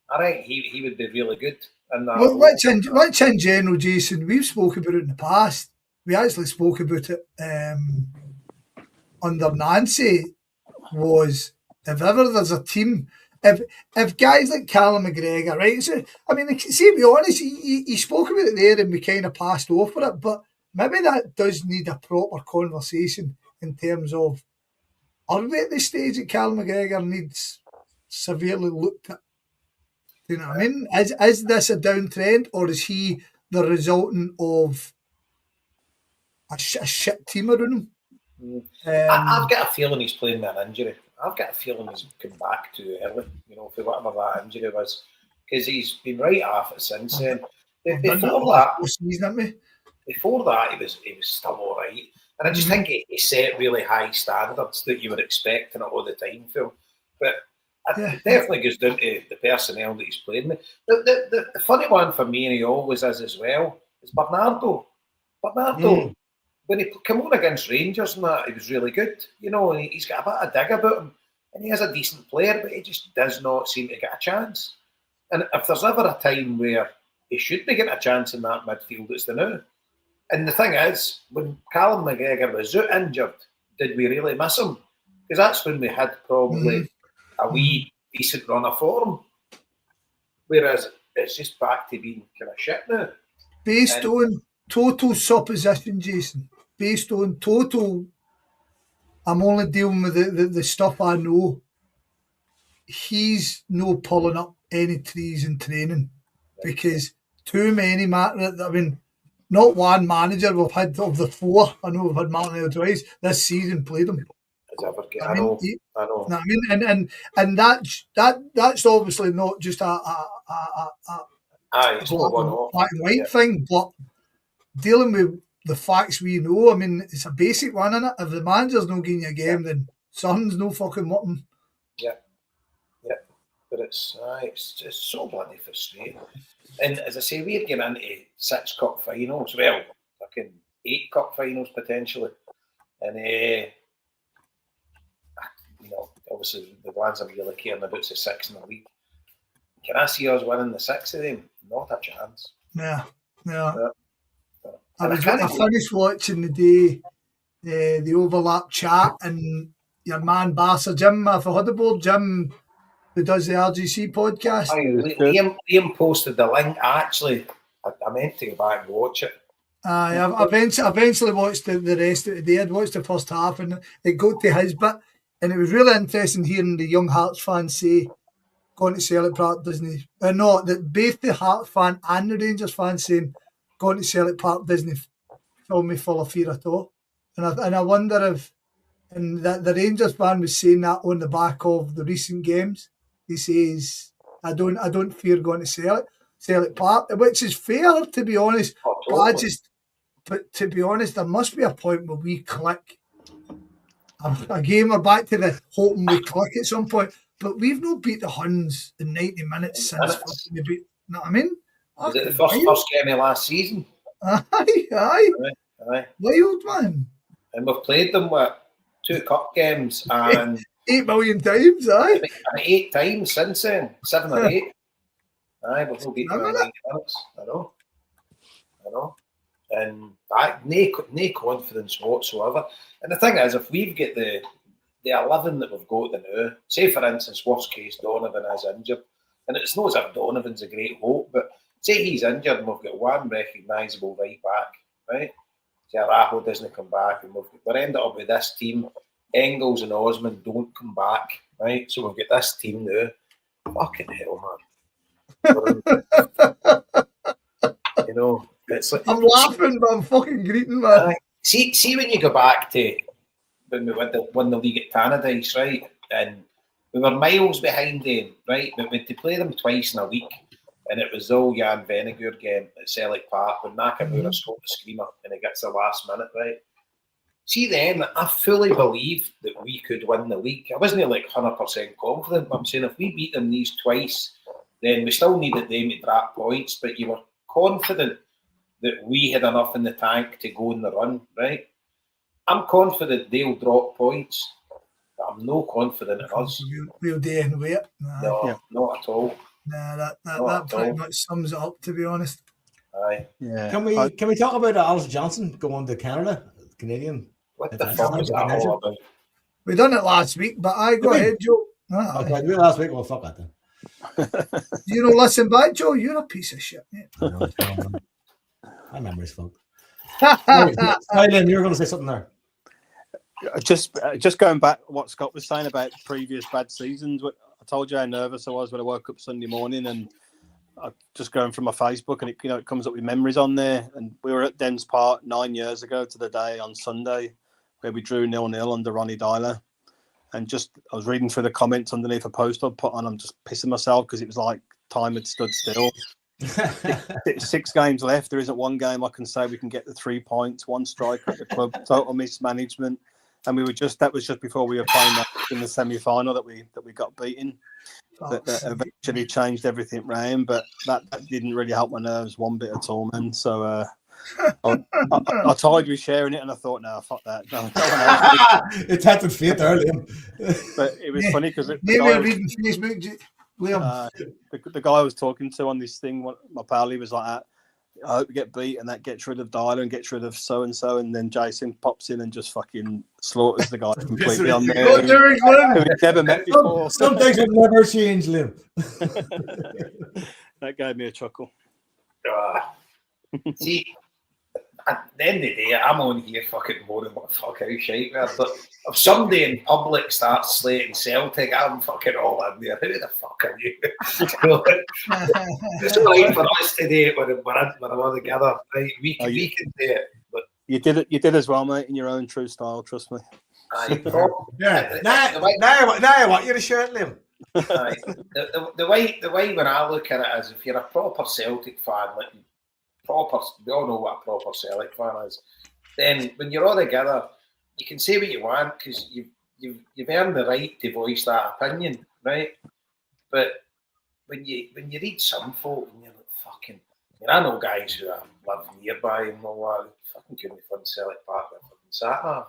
D: I think he would be really good.
B: Well, which in general, Jason, we've spoken about it in the past. We actually spoke about it under Nancy, was if ever there's a team, if guys like Callum McGregor, right? So, I mean, see, to be honest, he spoke about it there and we kind of passed over it, but maybe that does need a proper conversation in terms of, are we at the stage that Callum McGregor needs severely looked at? Do you know what I mean? Is this a downtrend, or is he the resultant of a shit team around him?
D: I've got a feeling he's playing with an injury. I've got a feeling he's come back too early, for whatever that injury was, because he's been right off it since then. Before that, he was still all right, and I just think he set really high standards that you were expecting it all the time, Phil. But it definitely goes down to the personnel that he's playing with. The funny one for me, and he always is as well, is Bernardo. When he came on against Rangers and that, he was really good, and he's got a bit of dig about him, and he is a decent player, but he just does not seem to get a chance. And if there's ever a time where he should be getting a chance in that midfield, it's the now. And the thing is, when Callum McGregor was out injured, did we really miss him? Because that's when we had probably a wee decent run of form. Whereas it's just back to being kind of shit now.
B: Based on total supposition, Jason. Based on total, I'm only dealing with the stuff I know. He's no pulling up any trees in training because too many not one manager we've had of the four. I know we've had Martin twice this season played him.
D: I know.
B: I mean, and that's obviously not just a
D: it's not one off.
B: black and white thing, but dealing with the facts we know. I mean, it's a basic one, innit? If the manager's not getting you a game, then something's no fucking working.
D: Yeah. But it's just so bloody frustrating. And as I say, we're getting into 6 cup finals. Well, fucking 8 cup finals potentially. And obviously the ones I'm really caring about is the 6 in the league. Can I see us winning the 6 of them? Not a chance.
B: Yeah.
D: And
B: I finished watching the day the overlap chat, and your man Barca Jim, I've heard about Jim, who does the RGC podcast.
D: Liam posted the link. Actually, I meant to go back and watch it.
B: I eventually watched the rest of the day. I'd watched the first half, and it got to his bit, and it was really interesting hearing the young Hearts fans say going to Celtic Park doesn't. That both the Hearts fan and the Rangers fans saying going to Celtic Park doesn't fill me full of fear at all. And I wonder if, and that the Rangers fan was saying that on the back of the recent games. He says, I don't fear going to Celtic Park, which is fair, to be honest.
D: Totally.
B: But to be honest, there must be a point where we click. Again, we're back to the hoping we click at some point. But we've not beat the Huns in 90 minutes since we beat. You know what I mean?
D: Was it the first game of last season?
B: Aye. Wild, man.
D: And we've played them with 2 cup games and
B: 8 million times, aye.
D: 8 times since then, 7 or 8. Aye, we've not beaten them in 90 minutes. I know. And no confidence whatsoever. And the thing is, if we've got the 11 that we've got now, say for instance, worst case, Donovan is injured, and it's not as if Donovan's a great hope, but say he's injured and we've got one recognisable right back, right? Say Arajo doesn't come back, and we're ending up with this team. Engels and Osman don't come back, right? So we've got this team now. Fucking hell, man. It's like,
B: I'm laughing, but I'm fucking greeting, man.
D: See when you go back to when we won the league at Tannadice, right? And we were miles behind them, right? But we had to play them twice in a week. And it was the old Jan Vennegoor game at Celtic Park when Nakamura scored the screamer and it gets the last minute, right? See then, I fully believed that we could win the league. I wasn't like 100% confident, but I'm saying if we beat them these twice, then we still needed them to drop points, but you were confident that we had enough in the tank to go on the run, right? I'm confident they'll drop points, but I'm no confident in us.
B: We'll do and wait.
D: No, not at all.
B: Nah, that pretty much sums it up, to be honest.
D: Aye.
A: Yeah. Can we talk about Alice Johnson going to Canada, Canadian?
D: What the fuck is that all about?
B: We done it last week, but go ahead, Joe.
A: Okay, we did it last week. Well, fuck that then.
B: You don't listen back, Joe? You're a piece of shit, mate.
A: My memory's fucked. Liam, you were going to say something there.
C: Just going back what Scott was saying about previous bad seasons. I told you how nervous I was when I woke up Sunday morning, and I just going through my Facebook, and it comes up with memories on there. And we were at Dens Park 9 years ago to the day on Sunday, where we drew 0-0 under Ronnie Dyler. And I was reading through the comments underneath a post I put on. I'm just pissing myself because it was like time had stood still. 6 games left. There isn't one game I can say we can get the 3 points, 1 strike at the club, total mismanagement. And that was just before we were playing in the semi-final that we got beaten. That eventually changed everything round, but that didn't really help my nerves one bit at all, man. So I tried with sharing it, and I thought, no, fuck that. No
A: it's had to fit early.
C: But it was funny because
B: maybe reading Facebook, Liam.
C: The guy I was talking to on this thing, my pal, he was like, I hope we get beat and that gets rid of Dyler and gets rid of so and so, and then Jason pops in and just fucking slaughters the guy completely on there. Who we'd never met before.
A: Some things have never changed, Liam.
C: That gave me a chuckle.
D: See, at the end of the day, I'm on here fucking moaning what the fuck how shite we are. But if somebody in public starts slating Celtic, I'm fucking all in there. Who the fuck are you? It's all right for us today when we're all together. Right? We can do it. But
C: you did as well, mate, in your own true style, trust me.
A: Yeah. Now I want you to share it, Liam.
D: The way when I look at it is if you're a proper Celtic fan, like proper, we all know what a proper Celtic fan is. Then when you're all together, you can say what you want because you've earned the right to voice that opinion, right? But when you read some folk and you're like, fucking, I know guys who live nearby and all that, fucking couldn't fund Celtic Park with fucking sat nav.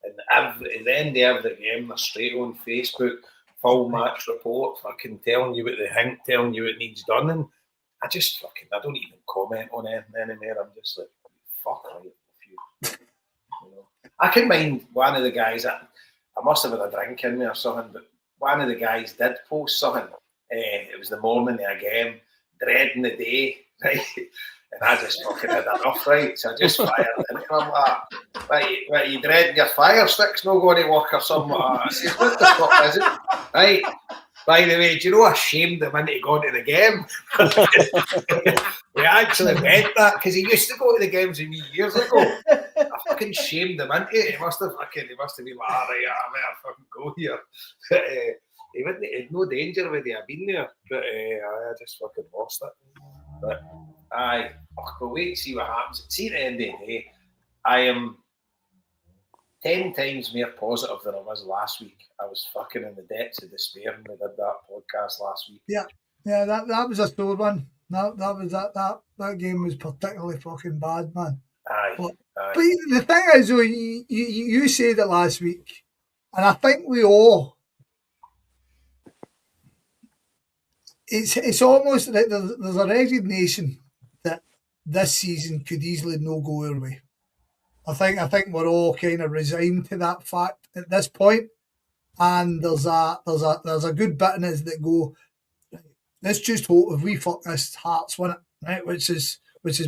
D: And at the end of every game, they're straight on Facebook, full match report, fucking telling you what they think, telling you what needs done. And I don't even comment on anything anymore. I'm just like, fuck right with you. I can mind one of the guys, I must have had a drink in me or something, but one of the guys did post something. It was the morning of a game, dreading the day, right? And I just fucking had enough, right? So I just fired into him like, right, you dreading your fire stick's not going to work or something like that. I says, what the fuck is it? Right? By the way, do you know I shamed him into going to the game? We actually went that because he used to go to the games with me years ago. I fucking shamed him into it. He must have been like, all right, I better fucking go here. He wouldn't, he'd no danger with it. I've been there, but I just fucking lost it. But we'll wait to see what happens. See, at the end of the day, I am 10 times more positive than I was last week. I was fucking in the depths of despair when we did that podcast last week.
B: Yeah, that was a sore one. That game was particularly fucking bad, man. But the thing is, though, you said it last week, and I think we all. It's almost like there's a resignation that this season could easily no go our way. I think we're all kind of resigned to that fact at this point, and there's a good bit in us that go, let's just hope if we fuck this, Hearts win it, right? Which is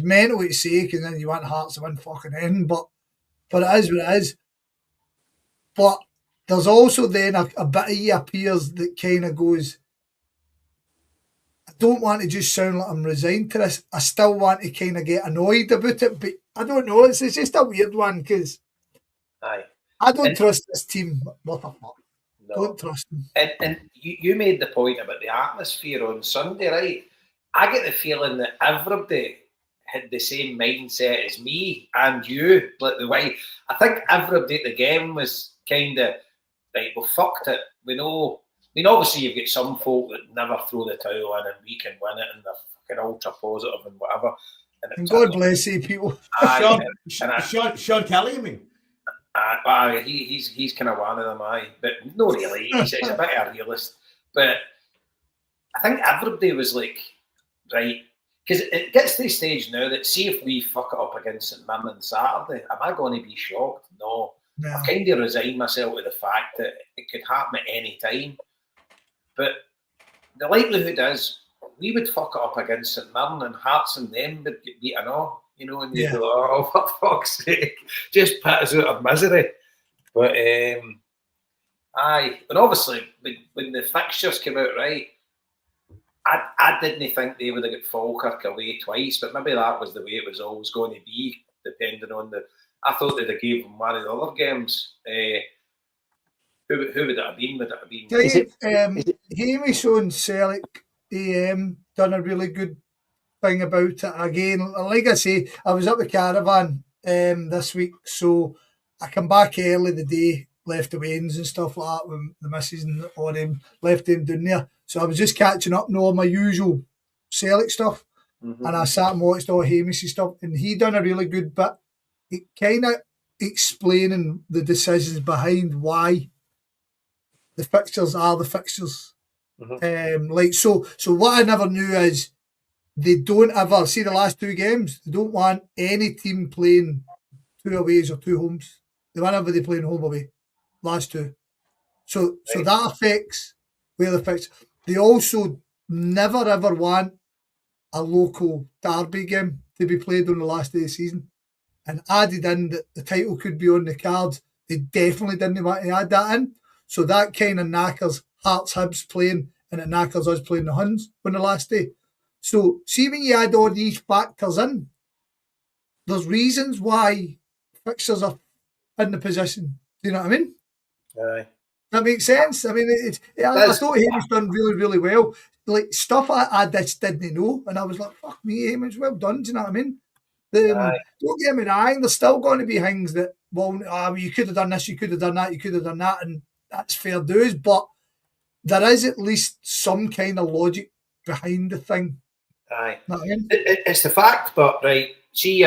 B: mental to say, because then you want Hearts to win fucking end, but it is what it is. But there's also then a bit of you appears that kind of goes, I don't want to just sound like I'm resigned to this. I still want to kind of get annoyed about it, but I don't know. It's just a weird one because I don't trust this team. What the fuck? No. Don't trust them.
D: And you made the point about the atmosphere on Sunday, right? I get the feeling that everybody had the same mindset as me and you. Like the way I think everybody at the game was kind of right. Well, fucked it. We know. I mean, obviously, you've got some folk that never throw the towel in and we can win it and they're fucking ultra positive and whatever.
B: And God bless you, people.
A: Sean Kelly, I mean.
D: He's kind of one of them, but no, really. He's a bit of a realist. But I think everybody was like, right, because it gets to the stage now that see if we fuck it up against St Mirren on Saturday, am I going to be shocked? No. I've kind of resigned myself to the fact that it could happen at any time. But the likelihood is we would fuck it up against St Mirren and Hearts and them would get beaten off, and you go, oh, for fuck's sake, just put us out of misery. But, and obviously, when the fixtures came out, right, I didn't think they would have got Falkirk away twice, but maybe that was the way it was always going to be, depending on I thought they'd have gave them one of the other games. Who would it have been? Would it have been?
B: Hamish on Celtic AM done a really good thing about it. Again, like I say, I was up the caravan this week, so I come back early the day, left the wains and stuff like that when the missus and all them left them down there. So I was just catching up on all my usual Celtic stuff, and I sat and watched all Hamish's stuff, and he done a really good bit. It kind of explaining the decisions behind why the fixtures are the fixtures. So what I never knew is they don't ever see the last two games. They don't want any team playing two aways or two homes. They want everybody playing home away. Last two. So that affects where the fixtures. They also never ever want a local derby game to be played on the last day of the season. And added in that the title could be on the cards. They definitely didn't want to add that in. So that kind of knackers Hearts Hibs playing, and it knackers us playing the Huns on the last day. So see when you add all these factors in, there's reasons why fixtures are in the position. Do you know what I mean?
D: Aye.
B: That makes sense. I mean, I thought Hamish done really, really well. Like stuff I just didn't know, and I was like, "Fuck me, Hamish, well done." Do you know what I mean?
D: Aye.
B: Don't get me wrong, there's still going to be things that, well, you could have done this, you could have done that, you could have done that, and that's fair dues, but there is at least some kind of logic behind the thing.
D: Aye.
B: Know what I mean?
D: It's the fact, but right, see,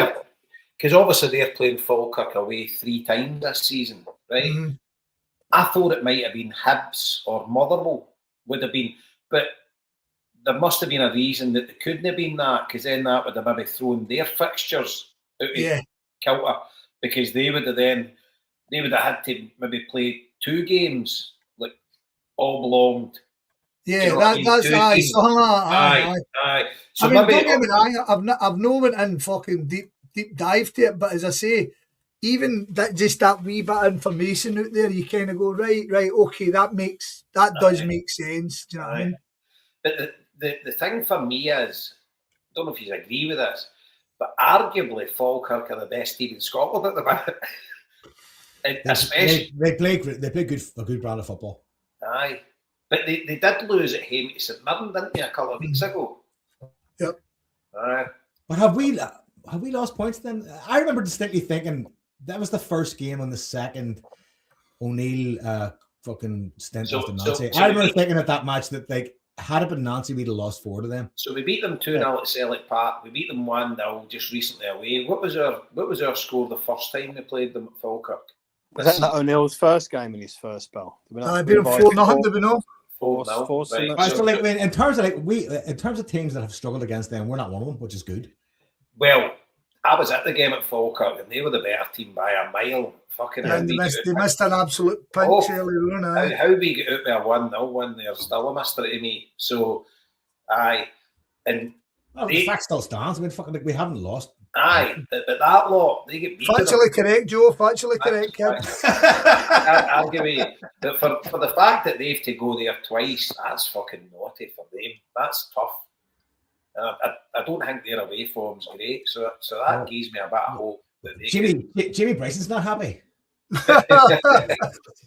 D: because obviously they're playing Falkirk away 3 times this season, right?
B: Mm-hmm.
D: I thought it might have been Hibs or Motherwell would have been, but there must have been a reason that it couldn't have been that, because then that would have maybe thrown their fixtures out of kilter, because they would have had to maybe play 2 games, like all belonged.
B: Yeah,
D: you know what I
B: that's
D: mean?
B: aye. So,
D: Aye. So
B: I mean,
D: maybe
B: don't get me wrong, I've no went in fucking deep dive to it, but as I say, even that wee bit of information out there, you kind of go, right, okay, that does make sense. Do you know what I mean?
D: But the thing for me is, I don't know if you agree with this, but arguably Falkirk are the best team in Scotland at the minute. Especially
A: they play a good brand of football.
D: Aye. But they did lose at home to St Mirren, didn't they, a couple of weeks ago?
B: Yep.
D: Aye.
A: But have we lost points then? I remember distinctly thinking that was the first game on the second O'Neill fucking stint after Nancy. I remember thinking at that match that, like, had it been Nancy, we'd have lost 4 to them.
D: So we beat them 2-0 at Celtic Park. We beat them 1-0 just recently away. What was our score the first time they played them at Falkirk?
C: Was that O'Neill's first game in his first spell?
B: I beat them 4-0, did we know?
D: 4-0.
A: Right. So, like, in terms of teams that have struggled against them, we're not one of them, which is good.
D: Well, I was at the game at Falkirk and they were the better team by a mile. Fucking
B: and they missed an absolute pinch earlier on.
D: How we get out there 1-0 when they're still a mystery to me. So, aye. And
A: the fact still stands. I mean, fucking, like, we haven't lost.
D: Aye, but that lot, they get beat.
B: Factually correct, Joe. Factually correct, Kim.
D: I'll give you. But for the fact that they have to go there twice, that's fucking naughty for them. That's tough. I don't think their away form's great, so that gives me a bit of hope. That
A: Jimmy Bryson's not happy.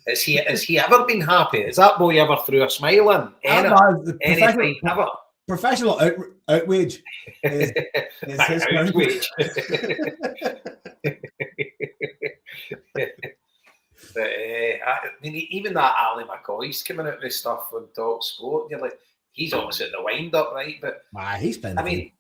D: Has he ever been happy? Has that boy ever threw a smile in? Any ever?
A: Professional outrage is his
D: outrage. But I mean, even that Ali McCoy's coming out with stuff on Talk Sport. You're like, he's obviously at the wind up, right? But
A: he's been.
D: I mean,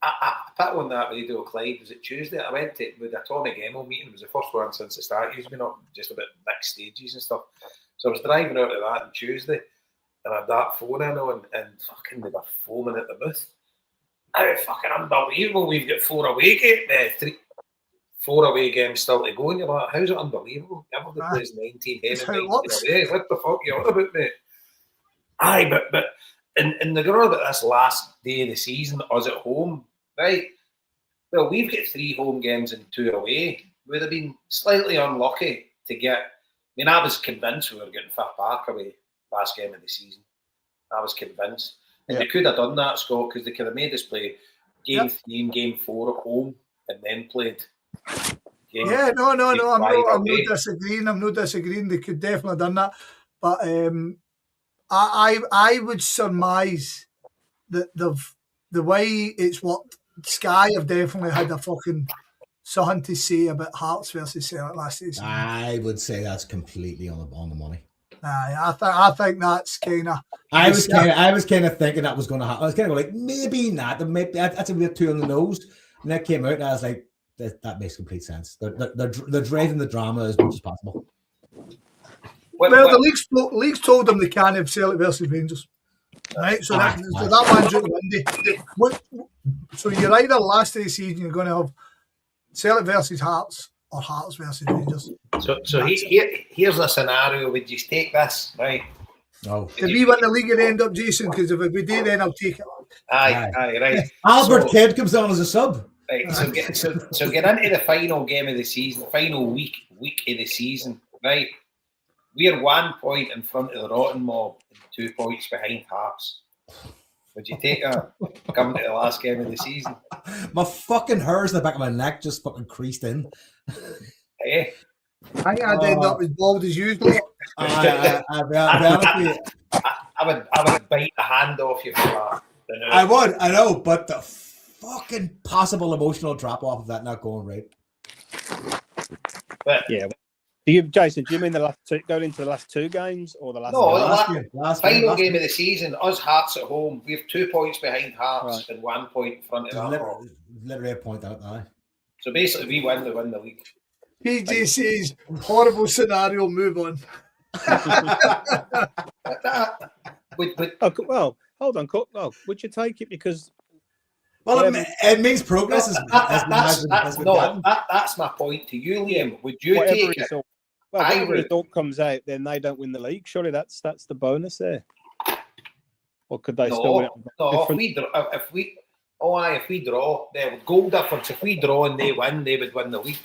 D: I put on that radio, Clyde. Was it Tuesday? I went to with a Tommy Gemmell meeting. It was the first one since the start. He's been up just a bit next stages and stuff. So I was driving out of that on Tuesday. And I had that phone in on, and fucking they were foaming at the booth. It's fucking unbelievable. We've got 4 away games still to go. And you're like, how's it unbelievable? Everybody plays 19 away. What the fuck are you on about, mate? Aye, but and they're going on about this last day of the season, us at home, right? Well, we've got 3 home games and 2 away. We'd have been slightly unlucky to get. I mean, I was convinced we were getting Fifth Park away. Last game of the season, I was convinced, and they could have done that, Scott, because they could have made us play game 3 and game 4 at home, and then played.
B: No. I'm not disagreeing. I'm not disagreeing. They could definitely have done that, but I would surmise that the way it's worked, Sky have definitely had a fucking something to say about Hearts versus Celtic last season.
A: I would say that's completely on the money.
B: I think that's kind of.
A: I was kind of thinking that was going to happen. I was kind of like, maybe not. That's a bit too on the nose. And that came out, and I was like, that makes complete sense. They're driving the drama as much as possible.
B: Well, the league's told them they can't have Celtic versus Rangers, right? So that one's out the window. So you're either last of the season you're going to have Celtic versus Hearts or Hearts versus Rangers.
D: So here's a scenario. Would you take this, right?
A: Oh.
B: If we win the league at the end up, Jason, because if we do, then I'll take it.
D: Aye, right.
A: Albert Kidd comes on as a sub.
D: Right, so get into the final game of the season, final week of the season, right? We're 1 point in front of the Rotten Mob and 2 points behind Hearts. Would you take that coming to the last game of the season?
A: My fucking hairs in the back of my neck just fucking creased in.
D: Hey.
B: I think I'd end up as bald as usual.
D: I would bite the hand off you for that.
A: I would, I know, but the fucking possible emotional drop off of that not going right.
D: But
C: Yeah. Jason, do you mean the last two, going into the last 2 games or the last?
D: no,
A: Last
D: final game
A: game.
D: of the season, us Hearts at home, we have 2 points behind Hearts and 1 point in front of that.
A: Literally a point out now.
D: So basically, we win the league.
B: PJ says, horrible scenario, move on.
C: Well, hold on, Cook. Oh, would you take it because?
A: Well, it means progress
D: That's my point to you, Liam. Would you take it?
C: Whatever result comes out, then they don't win the league. Surely that's the bonus there. Or could they still win it?
D: No, if we draw, the goal difference. If we draw and they win, they would win the league.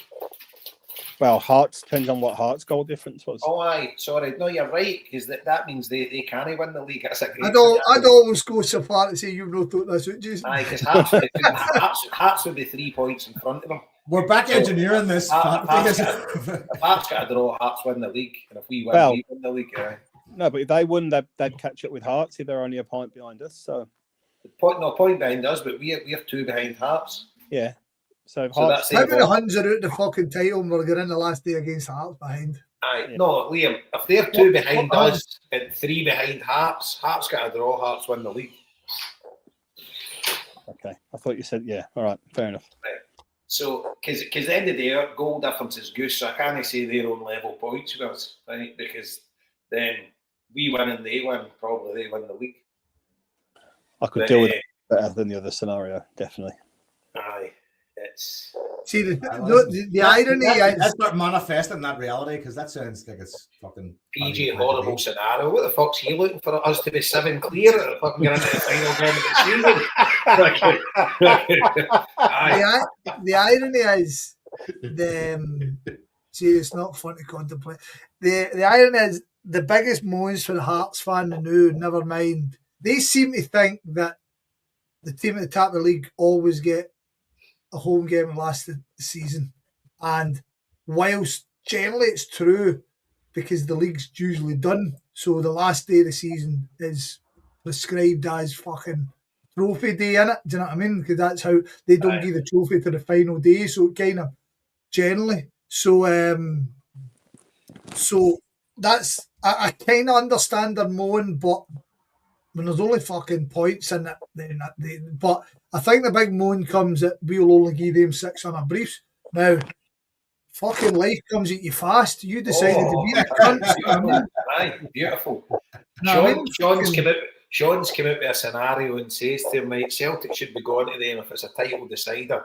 C: Well, Hearts depends on what Hearts' goal difference was.
D: Sorry. No, you're right, because that means they can't win the league. That's a great
B: I'd always go so far to say you've not thought this out, Jason.
D: Aye, because Hearts would be 3 points in front of them.
A: We're back engineering this.
D: If Hearts got a draw, Hearts win the league, and if we win, we win the league.
C: No, but if they won, they'd catch up with Hearts if they're only a point behind us. So
D: point behind us, but we have 2 behind Hearts.
C: Yeah. So
B: Hearts. How many Huns are out the fucking title and we're getting the last day against Hearts behind?
D: Aye, yeah. No, Liam, if they're 2 behind us and 3 behind Hearts got a draw, Hearts win the league.
C: Okay, I thought you said, yeah, all right, fair enough.
D: Right. So, because at the end of the day, our goal difference is goose, so I can't say they're on level points with us, right? Because then we win and they win, probably they win the league.
C: I could deal with it better than the other scenario, definitely.
D: Aye. It's
B: see the irony.
A: Let's start manifesting that reality because that sounds like it's fucking
D: PJ horrible scenario. What the fuck's he looking for us to be 7 clear at the fucking into the final game of the season?
B: The irony is see, it's not fun to contemplate. The irony is the biggest moans for the Hearts fan and who never mind. They seem to think that the team at the top of the league always get a home game last the season, and whilst generally it's true because the league's usually done, so the last day of the season is prescribed as fucking trophy day, innit? Do you know what I mean? Because that's how they don't give the trophy to the final day, so kind of generally. So that's I kind of understand their moan, but when there's only fucking points in it, but I think the big moan comes that we'll only give them 6 on our briefs. Now, fucking life comes at you fast. You decided to be a cunt.
D: Aye, beautiful.
B: No,
D: Sean's come out with a scenario and says to him, right, Celtic should be going to them if it's a title decider.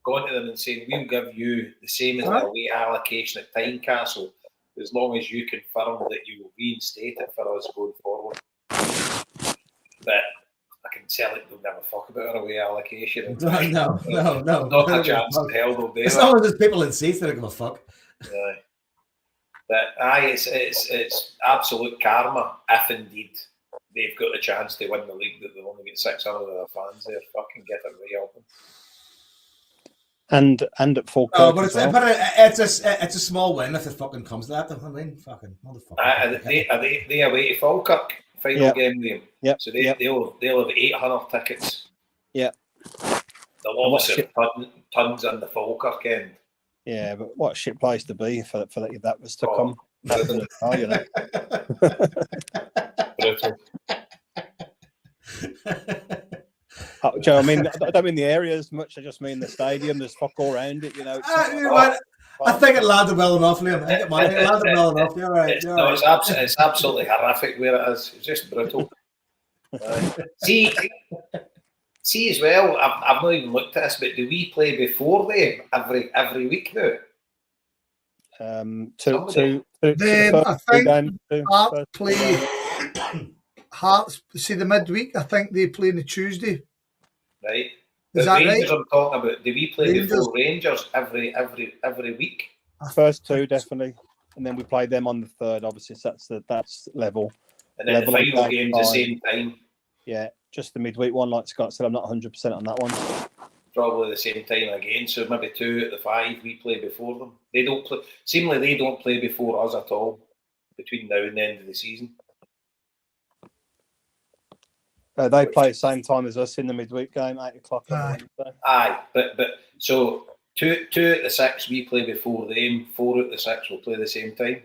D: Going to them and saying, we'll give you the same as the away allocation at Tynecastle as long as you confirm that you will reinstate it for us going forward. But I can tell it don't give a fuck about our away allocation.
A: No.
D: Not a chance in hell they'll do
A: as long as there's people in seats that don't give a fuck.
D: Aye. But it's absolute karma if indeed they've got a chance to win the league that they'll only get 600 of their fans there. Fucking get it way open.
C: And at full court.
A: But it's a small win if it fucking comes to that. I mean, fucking motherfucker.
D: Are they away to Falkirk? Final game game.
C: Yep.
D: So they'll have 800 tickets.
C: Yeah.
D: They'll obviously have tons on the Falkirk end.
C: Yeah, but what a shit place to be if that was to come. You know. Joe, I mean, I don't mean the area as much. I just mean the stadium. There's fuck all around it, you know.
A: I think it landed well enough, Liam. I think it landed well enough. You're right.
D: It's absolutely horrific where it is. It's just brutal. See as well. I've not even looked at this, but do we play before them every week now?
B: I think Hearts play. Hearts see the midweek. I think they play on the Tuesday.
D: Right.
B: Is that
D: Rangers
B: right?
D: I'm talking about. Do we play before Rangers every week?
C: First 2 definitely, and then we play them on the 3rd. Obviously, so that's level.
D: And then the final game's the same time.
C: Yeah, just the midweek one, like Scott said. I'm not 100% on that one.
D: Probably the same time again. So maybe 2 out of the 5 we play before them. They don't play. Seemingly they don't play before us at all between now and the end of the season.
C: They play the same time as us in the midweek game, 8 o'clock on Wednesday.
D: Aye, but so two out of 6 we play before them, 4 out of 6 will play the same time.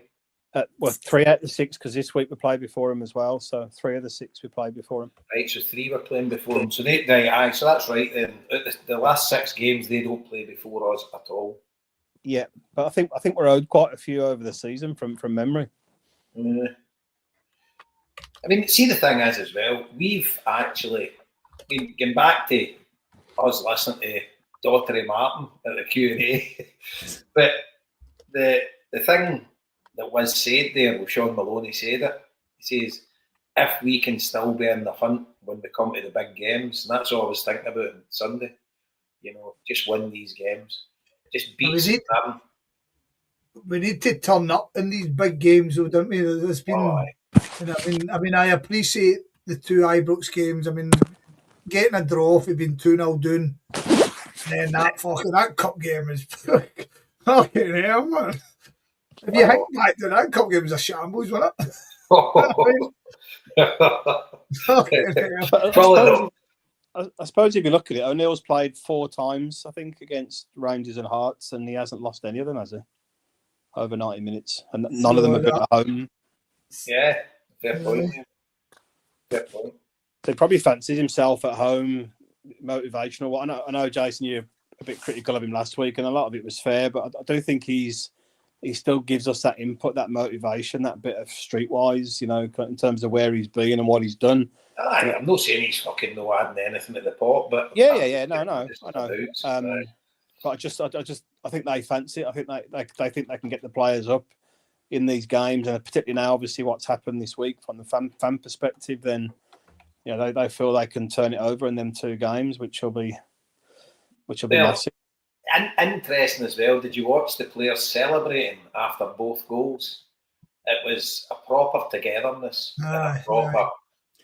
C: Well, 3 out of 6 because this week we played before them as well. So 3 of the 6 we played before them.
D: Right, so 3 were playing before them. So aye, so that's right. Then the last 6 games they don't play before us at all.
C: Yeah, but I think we're owed quite a few over the season from memory.
D: I mean, see, the thing is as well, we've actually been back to us listening to Daughtry Martin at the Q&A. But the thing that was said there, well, Sean Maloney said it, he says, if we can still be in the hunt when we come to the big games, and that's all I was thinking about on Sunday, just win these games. Just beat them.
B: We need to turn up in these big games, though, don't we? There's been, I mean, I appreciate the 2 Ibrox games. I mean, getting a draw if we've been 2-0 down, and that cup game is fucking hell, man. If you think back to that cup game, was a shambles, wasn't it?
C: I suppose if you look at it, O'Neill's played 4 times, I think, against Rangers and Hearts, and he hasn't lost any of them, has he? Over 90 minutes, and none of them have been at home.
D: Yeah, fair point. Fair point.
C: So he probably fancies himself at home, motivational. I know, Jason, you're a bit critical of him last week, and a lot of it was fair, but I do think he still gives us that input, that motivation, that bit of streetwise, in terms of where he's been and what he's done.
D: Aye, I'm not saying he's fucking no adding anything to the pot, but
C: no, I know. But I think they fancy it. I think they think they can get the players up in these games, and particularly now, obviously, what's happened this week from the fan perspective, then they feel they can turn it over in them 2 games, which will be massive.
D: And interesting as well. Did you watch the players celebrating after both goals? It was a proper togetherness, and a proper.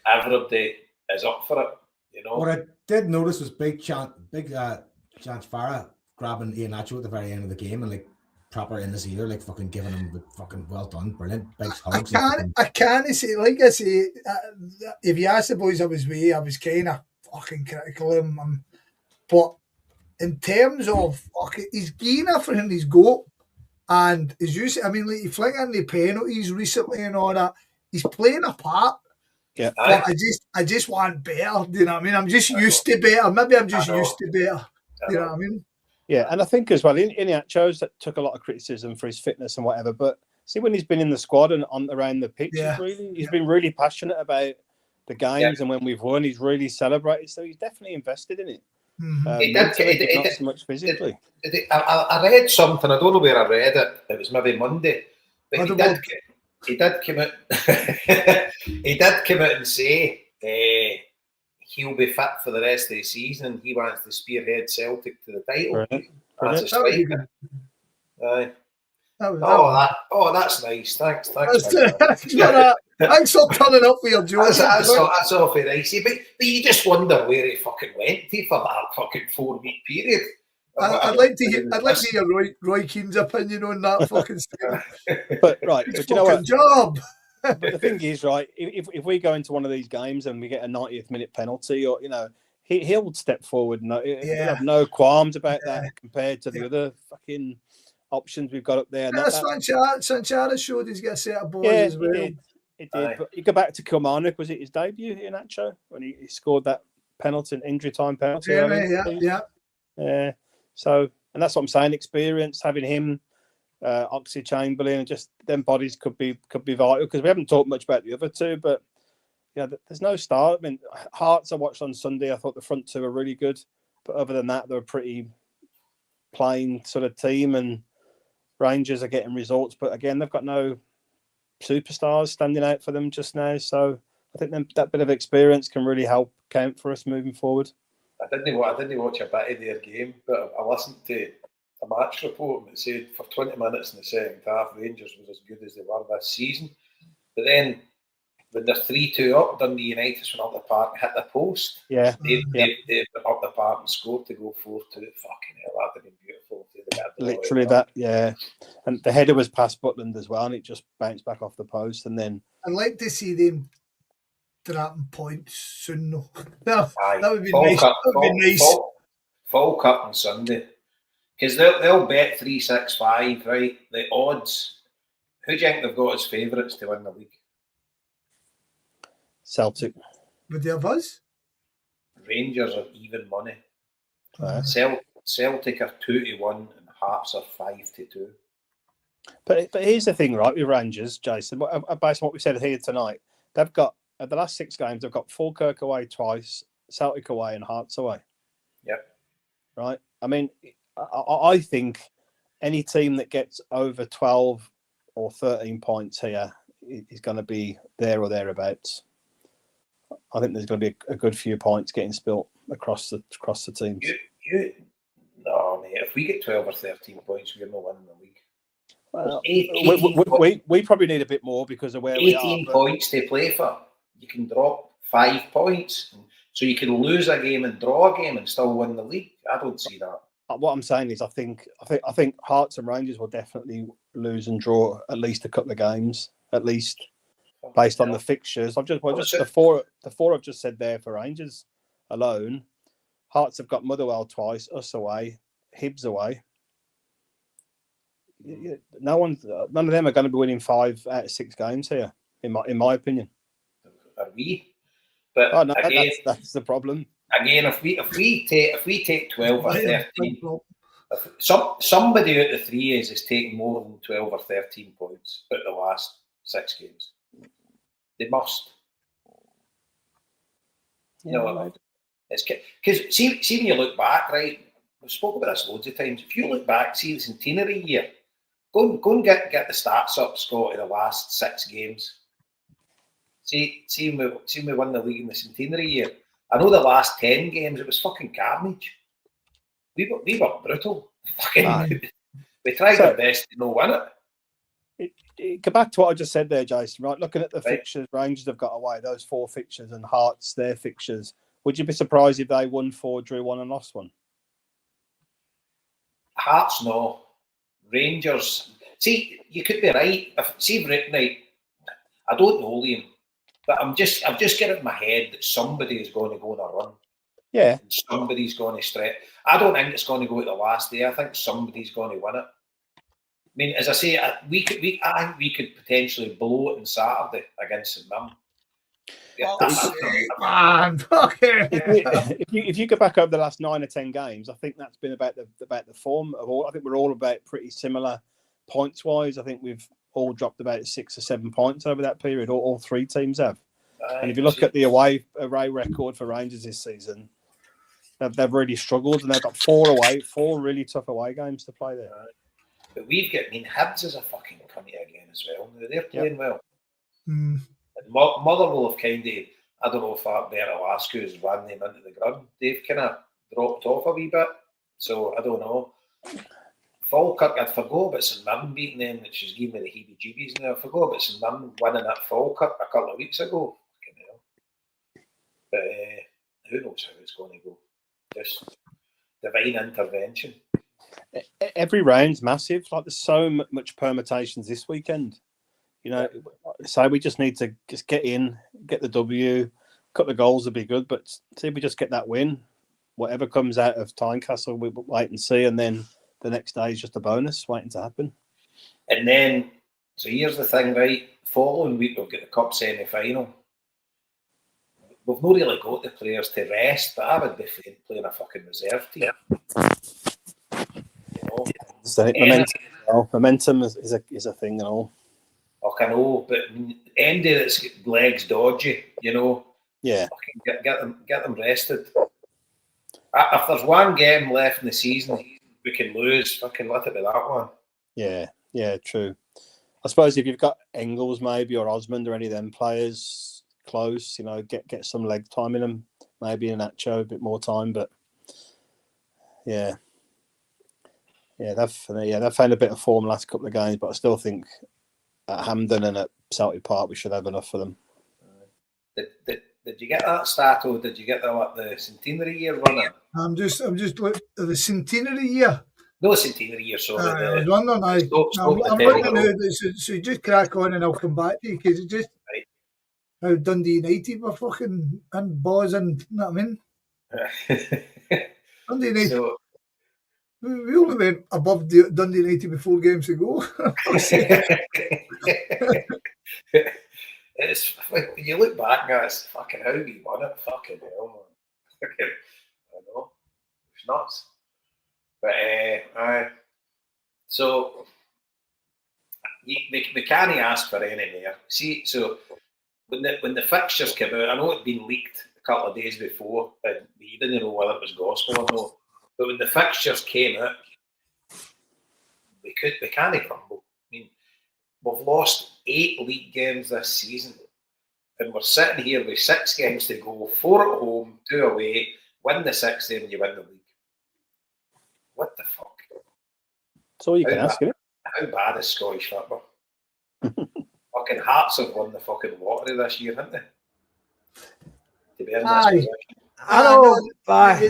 D: Everybody is up for it,
A: What I did notice was big Chance Farah grabbing Iheanacho at the very end of the game and like proper in his ear, like fucking giving him the fucking well done, brilliant, big hugs.
B: I can't say, like I say, if you ask the boys I was with, I was kind of fucking critical of him. But in terms of, he's getting everything he's got. And as you say, I mean, like, he flinging the penalties recently and all that, he's playing a part.
C: Yeah.
B: But I just want better, do you know what I mean? I'm just used to better. Maybe I'm just used to better. You know what I mean?
C: Yeah, and I think as well, Iheanacho that took a lot of criticism for his fitness and whatever, but see when he's been in the squad and on around the pitch, he's been really passionate about the games, and when we've won, he's really celebrated. So he's definitely invested in it.
D: Mm-hmm.
C: Not so much physically.
D: I read something. I don't know where I read it. It was maybe Monday, but he did come out. He did come out and say he'll be fit for the rest of the season, and he wants to spearhead Celtic to the title. That's a striker. Aye. That's nice. Thanks.
B: Thanks for turning up for your joke.
D: That's awfully nice. But you just wonder where he fucking went to for that fucking 4-week period.
B: I'd like to hear Roy Keane's opinion on that fucking statement.
C: But you know what?
B: Job.
C: But the thing is, right, if we go into one of these games and we get a 90th minute penalty, or he'll step forward. He'll have no qualms about that compared to the other fucking options we've got up there.
B: Sanchara showed he's got a set of balls as well.
C: It did. But you go back to Kilmarnock, was it his debut in Nacho when he scored that penalty, injury time penalty? Yeah. So, and that's what I'm saying. Experience, having him, Oxley Chamberlain, and just them bodies could be vital, because we haven't talked much about the other 2, but there's no start. I mean, Hearts I watched on Sunday. I thought the front 2 were really good, but other than that, they're a pretty plain sort of team. And Rangers are getting results, but again, they've got no superstars standing out for them just now. So I think that bit of experience can really help count for us moving forward.
D: I didn't watch a bit of their game, but I listened to a match report that said for 20 minutes in the second half, Rangers was as good as they were this season. But then when they're 3-2 up, Dundee United went up the park and hit the post.
C: Yeah.
D: They went up the park and scored to go 4-2. Fucking hell, that would have been beautiful.
C: Literally that, yeah. And the header was past Butland as well, and it just bounced back off the post. And then
B: I'd like to see them dropping points soon, though. That would be
D: Fall
B: nice.
D: Cup,
B: That would be nice.
D: Fall Cup on Sunday. Because they'll bet 3-6-5, right? The odds. Who do you think they've got as favourites to win the league?
C: Celtic.
B: Would you have us?
D: Rangers are even money.
C: Right.
D: Celtic are 2-1 and Hearts are 5-2.
C: But here's the thing, right, with Rangers, Jason, based on what we said here tonight, they've got, at the last 6 games, they've got Falkirk away twice, Celtic away and Hearts away.
D: Yep.
C: Right? I mean, I think any team that gets over 12 or 13 points here is going to be there or thereabouts. I think there's going to be a good few points getting spilt across the teams.
D: No, mate, if we get 12 or 13 points, we're not winning the league.
C: Well,
D: 18
C: we probably need a bit more because of where we are.
D: 18 points to play for. You can drop 5 points. So you can lose a game and draw a game and still win the league. I don't see that.
C: What I'm saying is I think Hearts and Rangers will definitely lose and draw at least a couple of games, at least based on the fixtures. The four I've just said there for Rangers alone. Hearts have got Motherwell twice, us away, Hibs away. None of them are going to be winning 5 out of 6 games here, in my opinion.
D: Are we? But
C: no,
D: again,
C: that's the problem.
D: Again, if we take 12 or 13, somebody out of the 3 is taking more than 12 or 13 points out the last 6 games. They must.
C: Yeah,
D: no, it's because see when you look back, right? We've spoken about this loads of times. If you look back, see the centenary year, go and get the stats up, Scott, of the last 6 games. See we won the league in the centenary year. I know the last 10 games, it was fucking carnage. We were brutal. We tried our best to not win it.
C: Go back to what I just said there, Jason, right? Looking at the fixtures Rangers have got away, those 4 fixtures, and Hearts, their fixtures. Would you be surprised if they won 4, drew 1 and lost 1?
D: Hearts, no. Rangers. See, you could be right. Right, I don't know, Liam. But I've just got it in my head that somebody is going to go on a run.
C: Yeah.
D: And somebody's going to stretch. I don't think it's going to go at the last day. I think somebody's going to win it. I mean, as I say, I think we could potentially blow it on Saturday against St Mirren.
B: Man,
C: if you go back over the last 9 or 10 games, I think that's been about the form of all. I think we're all about pretty similar points wise. I think we've all dropped about 6 or 7 points over that period. All 3 teams have. And if you look at the away record for Rangers this season, they've really struggled, and they've got 4 really tough away games to play there.
D: But Hibs is a fucking cunty again as well. They're playing well.
B: Mm.
D: And Motherwell have kind of, I don't know if that Bertalascu has ran them into the ground. They've kind of dropped off a wee bit. So I don't know. Falkirk, I'd forgot about St Mirren beating them, which is giving me the heebie-jeebies now. I forgot about St Mirren winning at Falkirk a couple of weeks ago. But who knows how it's going to go. Just divine intervention.
C: Every round's massive. Like, there's so much permutations this weekend. You know, so we just need to just get in, get the W. A couple of goals would be good, but see if we just get that win. Whatever comes out of Tynecastle, we wait and see, and then the next day is just a bonus waiting to happen.
D: And then, so here's the thing, right? Following week, we've got the Cup semi-final. We've not really got the players to rest, but I would be playing a fucking reserve team. You know?
C: So momentum is a thing and all.
D: I know, but Andy that's got legs dodgy, you know.
C: Yeah.
D: Fucking get them rested. If there's one game left in the season we can lose, fucking let it be that one.
C: Yeah, true. I suppose if you've got Engels maybe or Osmond or any of them players close, you know, get some leg time in them, maybe in Nacho a bit more time, but they've found a bit of form last couple of games, but I still think at Hampden and at Celtic Park we should have enough for them.
D: Did you get that stat, or did you get the centenary year running?
B: I'm just looking at the centenary year.
D: No, centenary year, sorry.
B: I was wondering now. I'm looking at it, so just crack on and I'll come back to you, because it just... how Dundee United were fucking and boys, and you know what I mean? Dundee United,
D: So
B: we only went above Dundee United with 4 games to go.
D: it's when you look back now, it's fucking how we won it. Fucking hell, man. Fucking, I know. It's nuts. But so we can't ask for any more. See, so when the fixtures came out, I know it'd been leaked a couple of days before, and we didn't know whether it was gospel or not. But when the fixtures came out, we can't crumble. I mean, we've lost 8 league games this season, and we're sitting here with 6 games to go, 4 at home, 2 away, win the 6th game and you win the league. What the fuck?
C: That's all you can ask, isn't it?
D: How bad is Scottish football? Fucking Hearts have won the fucking lottery this year, haven't they? To be in this position.
A: I know.
B: But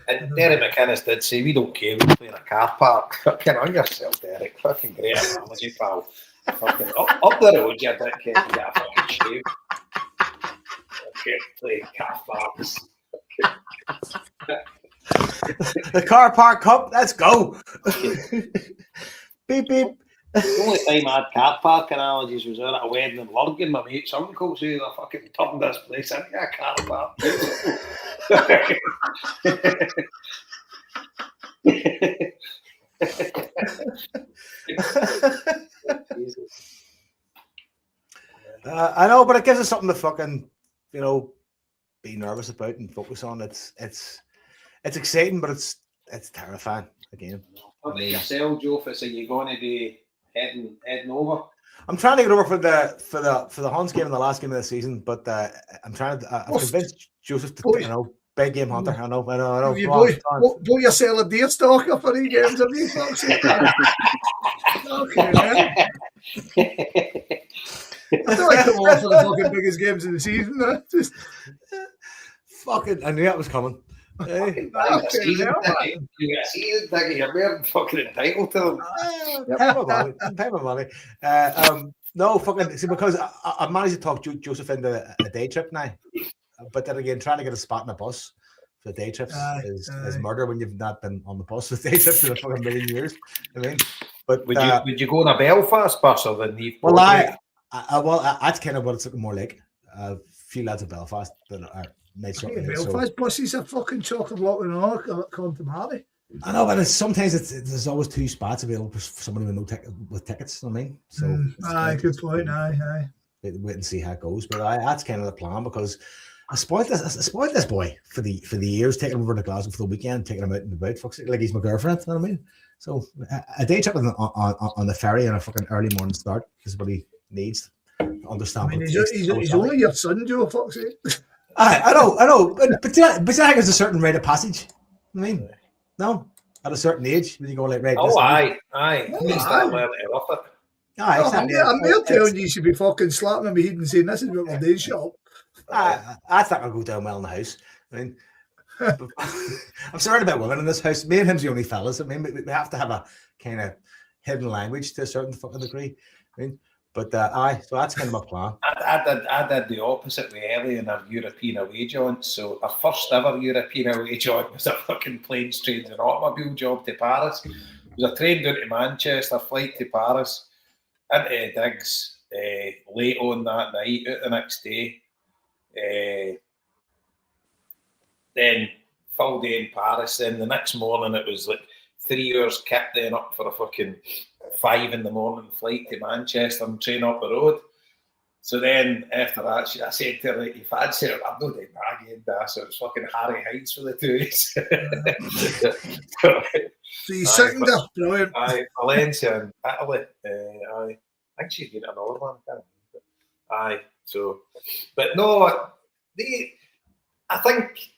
D: And Derek McInnes did say, we don't care, we play in a car park. Fucking on yourself, Derek. Fucking great analogy, pal. Fucking up the road, you dickhead, you get a fucking shave. Fucking play car parks.
A: The car park cup, let's go. Beep, beep.
D: The only time I had car park analogies was out at a wedding in Lurgan. My mate's uncle said, I fucking turned this place into a car park.
A: I know, but it gives us something to fucking, be nervous about and focus on. It's exciting, but it's terrifying again.
D: What about yourself, Joe? Are you going to be heading over?
A: I'm trying to get over for the Huns game in the last game of the season, but I'm trying to. I've convinced Joseph to, big game hunter. I know.
B: You blow yourself a deer stalker for 3 games, have you? Okay, man. I don't like them all for the fucking biggest games of the season. Just
A: fucking, I knew that was coming.
D: You're fucking entitled to them.
A: Pay my money. No, fucking, see, because I managed to talk Joseph into a day trip now. But then again, trying to get a spot in a bus for day trips is murder when you've not been on the bus for day trips in a fucking million years. I mean, but
D: would you go on a Belfast bus or the Neve?
A: Well, that's kind of what it's looking more like. A few lads of Belfast that are nice.
B: Belfast buses are fucking chocolate block and all, according to Marty.
A: I know, but sometimes there's always 2 spots available for somebody with tickets. I mean, so
B: good point. Aye.
A: Wait and see how it goes. But that's kind of the plan, because I spoiled this boy for the years, taking him over to Glasgow for the weekend, taking him out and about, like he's my girlfriend. You know what I mean? So a day trip on the ferry and a fucking early morning start is what he needs to understand.
B: I mean, he's only your son, Joe. Fuck's sake.
A: I know, but I think there's a certain rite of passage. I mean, no, at a certain age when you go like right.
D: Oh, aye. You start learning to rough it.
A: Aye, exactly.
B: I'm there telling you should be fucking slapping him in the head and saying this is what my day shop.
A: I think I'll go down well in the house. I mean, I'm surrounded by women in this house. Me and him's the only fellas. I mean, we have to have a kind of hidden language to a certain fucking degree. I mean, but so that's kind of my plan.
D: I did the opposite with Ellie in our European away jaunts. So our first ever European away jaunt was a fucking planes, trains and automobile job to Paris. It was a train down to Manchester, flight to Paris, into digs, late on that night, out the next day. Then full day in Paris. Then the next morning it was like 3 hours kit, then up for a fucking 5 a.m. flight to Manchester and train up the road. So then after that, I said to her, like, you fancy it? I'm not doing that again, so it was fucking Harry Hines for the 2 weeks.
B: So you sitting there, brilliant.
D: Valencia and Italy. I think she's getting another one. But no, I think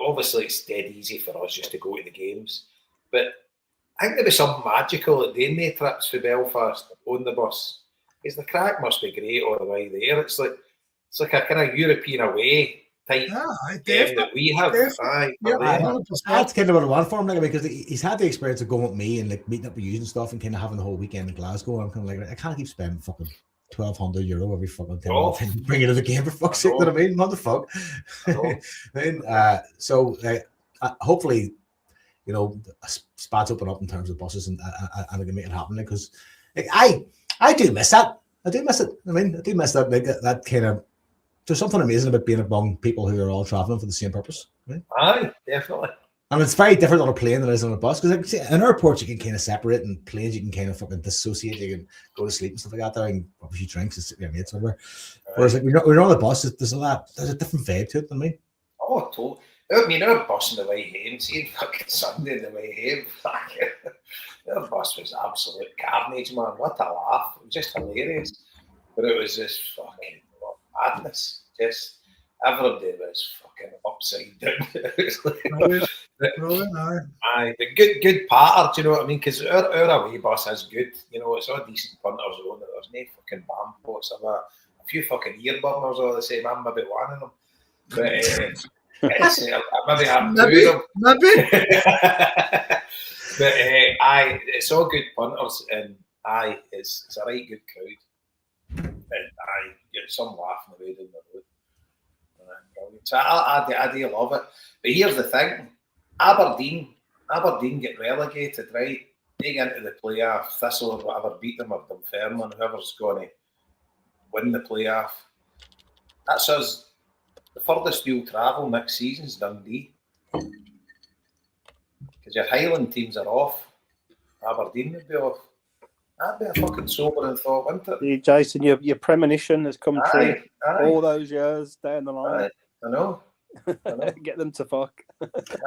D: obviously it's dead easy for us just to go to the games, but I think there was something magical at doing the trips for Belfast on the bus, because the crack must be great all the way there. It's like a kind of European away type
B: Aye,
D: game that we have.
B: definitely.
D: Aye,
B: Yeah,
D: aye.
B: 100%.
A: That's kind of what I want for him, like, because he's had the experience of going with me and like meeting up with you and stuff, and kind of having the whole weekend in Glasgow. I'm kind of like, I can't keep spending fucking €1,200 every fucking time.
D: Oh.
A: Bring it to the game for fuck's sake. You know what I mean? What the fuck? Hopefully, you know, spots open up in terms of buses and I can make it happen, because like, I do miss that. I do miss it. I mean, I do miss that. Like, that kind of. There's something amazing about being among people who are all traveling for the same purpose, right?
D: Aye, definitely.
A: And it's very different on a plane than it is on a bus, because like, in airports you can kind of separate, and planes you can kind of fucking dissociate. You can go to sleep and stuff like that there, and have a few drinks and sit with your mates somewhere. Whereas like we're on the bus, there's a different vibe to it than me.
D: Oh, totally. I mean, our bus on the way home, seeing fucking Sunday on the way home, our bus was absolute carnage, man. What a laugh. It was just hilarious. But it was just fucking madness. Just everybody was fucking upside down. It was like, aye, the good patter, do you know what I mean? Because our away bus is good. You know, it's all decent punters on it. There's no fucking bambots. I've a few fucking ear burners all the same. I'm maybe one of them. But maybe I'm two of them.
B: Maybe.
D: But aye, it's all good punters, and aye, it's a right good crowd. And aye, get some laughing away down the road. So I do love it. But here's the thing: Aberdeen get relegated, right? They get into the playoff. Thistle or whatever beat them, or Dunfermline, whoever's going to win the playoff. That's us. The furthest we'll travel next season's Dundee. Because your Highland teams are off. Aberdeen would be off. That'd be a fucking sobering thought, wouldn't it?
C: Yeah, Jason, your premonition has come true.
D: Aye.
C: All those years down the line.
D: Aye. I know.
C: Get them to fuck.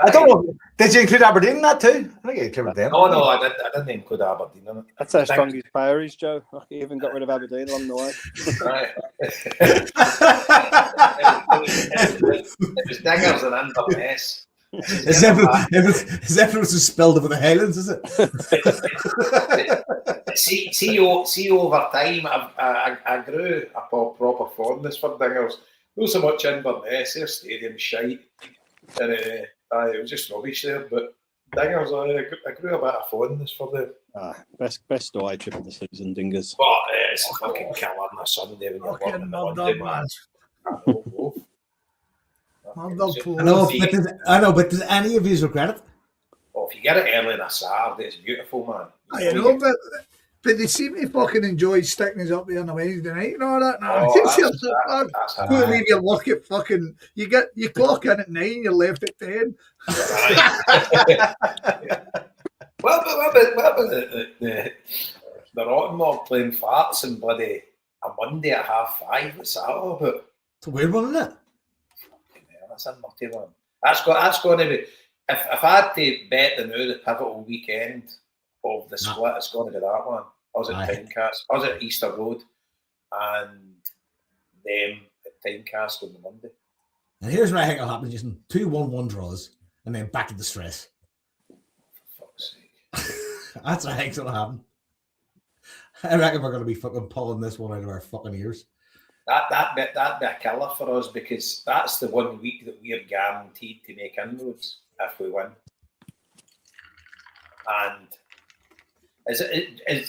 A: I don't know. Did you include Aberdeen in that too? I think you included them.
D: Oh no, I didn't include Aberdeen in it.
C: That's how strong his power is, Joe. He even got rid of Aberdeen along the way.
D: Right. It was Dingers and Inverness.
A: As if it was spilled over the Highlands, is it?
D: See, over time, I grew a proper fondness for Dingers. Not so much Inverness, their stadium shite, and it was just rubbish there. But Dingers, I grew a bit of fondness for them.
C: Best away trip of the season, Dingers.
D: But it's a fucking killer on a Sunday when you're working on Monday, man.
A: I know, but does any of you regret it?
D: Oh, if you get it early on a Saturday, it's beautiful, man.
B: I know, but they seem to fucking enjoy sticking us up there on a Wednesday night and all that. Go leave your work at fucking. You clock in at 9, you're left at 10.
D: What about the Rotten Mob playing farts and bloody a Monday at 5:30? What's that all about?
A: It's a weird one, isn't it?
D: That's a nutty one. That's going to be. If I had to bet the pivotal weekend of the split, it's going to be that one. I was at Tynecastle. I was at Easter Road, and them at Tynecastle on the Monday.
A: And here's what I think will happen, Jason: 2 1-1 draws, and then back to the stress.
D: For fuck's sake!
A: That's what I think's gonna happen. I reckon we're gonna be fucking pulling this one out of our fucking ears.
D: That'd be a killer for us, because that's the 1 week that we're guaranteed to make inroads if we win. And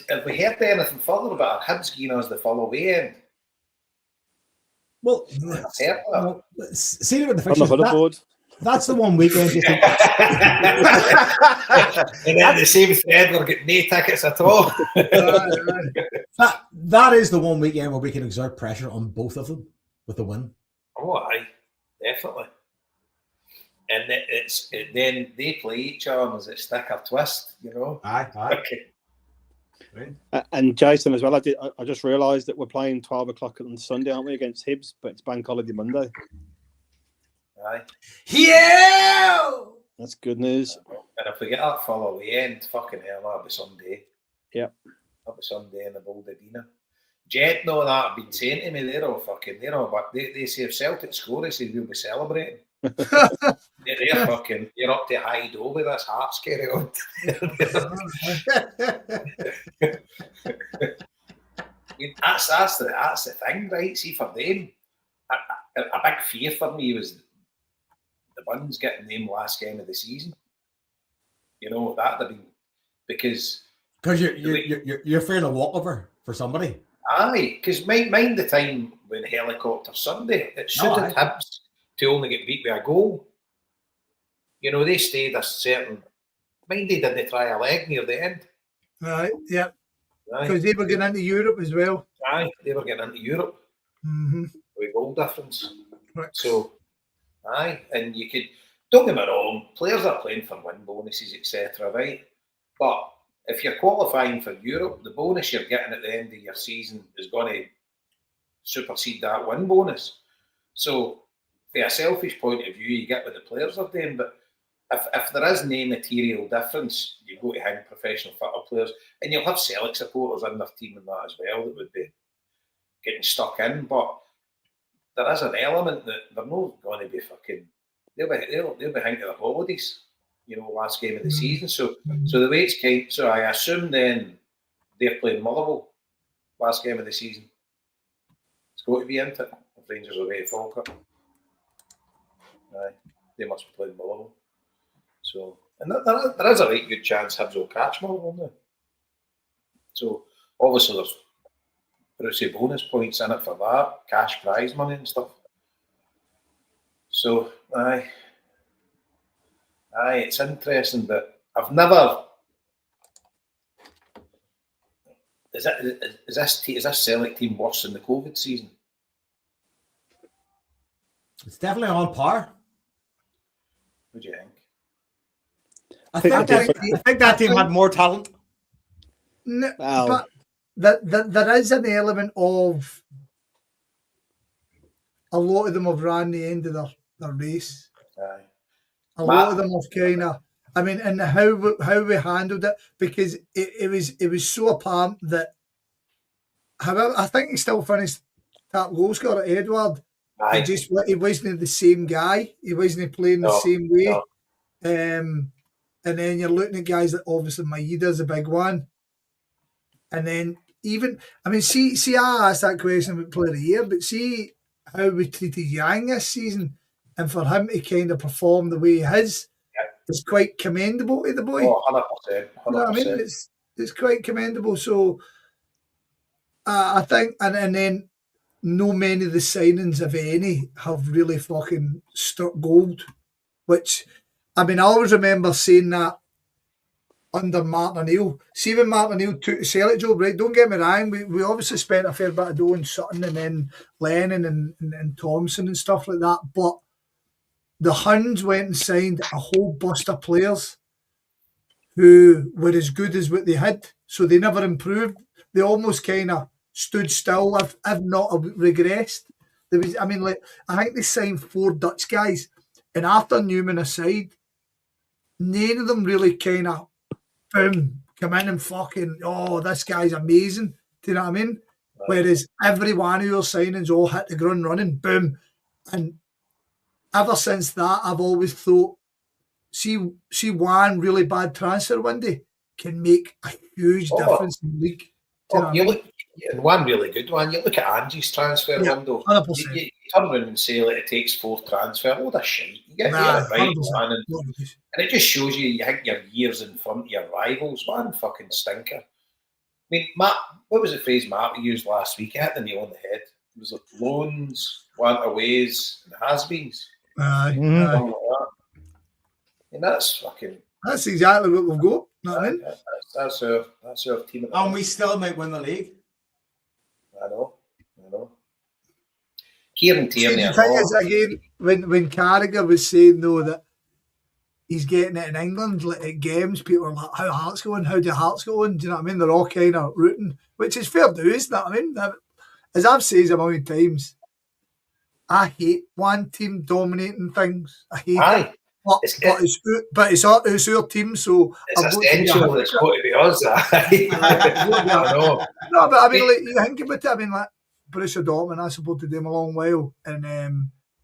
D: have we heard anything further about Hibs giving us the full away end?
A: Well, see what the fixtures. That's the one weekend.
D: And then the same thread, we're getting no tickets at all.
A: That is the one weekend where we can exert pressure on both of them with a win.
D: Oh, aye, definitely. And then they play each other as a stick or twist, you know.
A: Aye.
D: Okay.
C: Right. And Jason as well. I just realised that we're playing 12 o'clock on Sunday, aren't we, against Hibs? But it's Bank Holiday Monday.
D: Aye.
A: Yeah.
C: That's good news.
D: And if we get that full away end, fucking hell, that'll be Sunday.
C: Yep.
D: That'll be Sunday in the Baldadina. Jet, no, that have been saying to me, but they say if Celtic score, they say we'll be celebrating. They're fucking, you're up to high dough with this heart scary on. I mean, that's the thing, right? See, for them, a big fear for me was the Buns getting named last game of the season. You know, that'd have been because
A: you're fearing a walkover for somebody.
D: Aye, because mind the time when Helicopter Sunday, it suited Hibs to only get beat by a goal. You know, they stayed a certain. Mind they didn't try a leg near the end.
B: Right, yeah. Because they were getting into Europe as well.
D: Aye, they were getting into Europe with goal difference.
B: Right.
D: So, aye, and you could, don't get me wrong, players are playing for win bonuses, etc., right? But if you're qualifying for Europe, the bonus you're getting at the end of your season is going to supersede that win bonus. So, from a selfish point of view, you get what the players are doing, but if there is no material difference, you go to hang professional football players, and you'll have Celtic supporters in their team and that as well that would be getting stuck in. But there is an element that they're not going to be fucking. They'll be hanging their holidays, you know, last game of the season. So the way it's kind. So I assume then they're playing Motherwell last game of the season. It's got to be into it. If Rangers are away at Falkirk, aye, they must be playing Motherwell. So, and there is a right good chance Hibs will catch Motherwell now. So, obviously there's Brucey bonus points in it for that, cash prize money and stuff. So, aye, it's interesting, but I've never. Is this Celtic team worse than the COVID season?
A: It's definitely on par.
D: What do you think?
A: I think that team had more talent.
B: No, but there is an element of a lot of them have ran the end of their race.
D: Aye.
B: A lot of them have kind of, I mean, and how we handled it, because it was so apparent that, however, I think he still finished top goal scorer, Edward.
D: Aye.
B: He wasn't the same guy. He wasn't playing the same way.
D: No.
B: And then you're looking at guys that obviously Maeda's a big one. And then even, I mean, see, I asked that question about player of the year, but see how we treated Yang this season, and for him to kind of perform the way he has, it's quite commendable to the boy.
D: Oh, 100%. 100%.
B: You know what I mean? It's quite commendable. So I think, and then no many of the signings, if any, have really fucking struck gold, which, I mean, I always remember saying that under Martin O'Neill. See, when Martin O'Neill took the Celtic job, right? Don't get me wrong, we obviously spent a fair bit of dough on Sutton and then Lennon and Thompson and stuff like that, but the Huns went and signed a whole bust of players who were as good as what they had, so they never improved. They almost kind of stood still, if not regressed. There was, I mean, like, I think they signed 4 Dutch guys, and after Newman aside, none of them really kind of, boom, come in and fucking, oh, this guy's amazing. Do you know what I mean? Right. Whereas every one of your signings all hit the ground running, boom. And ever since that, I've always thought, see one really bad transfer window can make a huge difference in the league.
D: And one really good one, you look at Angie's transfer window,
B: 100%.
D: You turn around and say like, it takes 4 transfer, load of shit. You get it right, man, and it just shows you think you're years in front of your rivals. One fucking stinker. I mean, Matt, what was the phrase Matt used last week? It hit the nail on the head. It was like loans, want-aways, and has-beens. And that's
B: exactly what we've got. Know what I mean?
D: That's our team.
A: And we still might win the league.
D: I know. Kieran Tierney.
B: The thing is, again, when Carragher was saying though that he's getting it in England, like at games, people are like, "How Hearts going? How do Hearts go on?" Do you know what I mean? They're all kind of rooting, which is fair to do, isn't it? I mean, as I've said a million times, I hate one team dominating things. I hate it. But it's our team, so
D: it's essential. It's got to be us. I know.
B: No, but I mean, like, you think about it. I mean, like Borussia Dortmund, I supported them a long while, and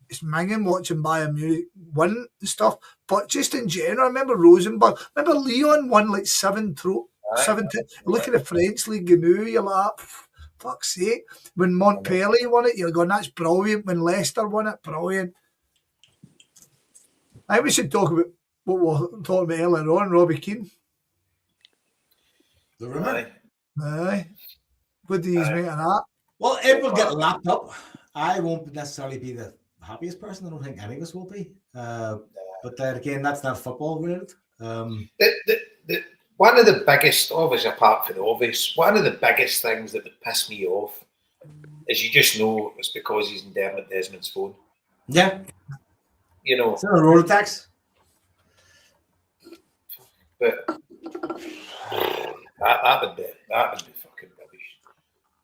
B: it's minging watching Bayern Munich win and stuff. But just in general, I remember Rosenborg. Remember Lyon won like 7. Look at the French league, you know, you're like, fuck's sake. When Montpellier won it, you're going, that's brilliant. When Leicester won it, brilliant. I think we should talk about what we were talking about earlier on, Robbie Keane.
A: The rumour?
B: Aye. What do you make of that?
A: Well, it will get lapped up. I won't necessarily be the happiest person. I don't think any of us will be. But then again, that's not football related.
D: One of the biggest, obviously apart from the obvious, one of the biggest things that would piss me off is you just know it's because he's in Dermot Desmond's phone.
A: Yeah.
D: You know.
A: It's not a road attacks.
D: But that would be fucking rubbish.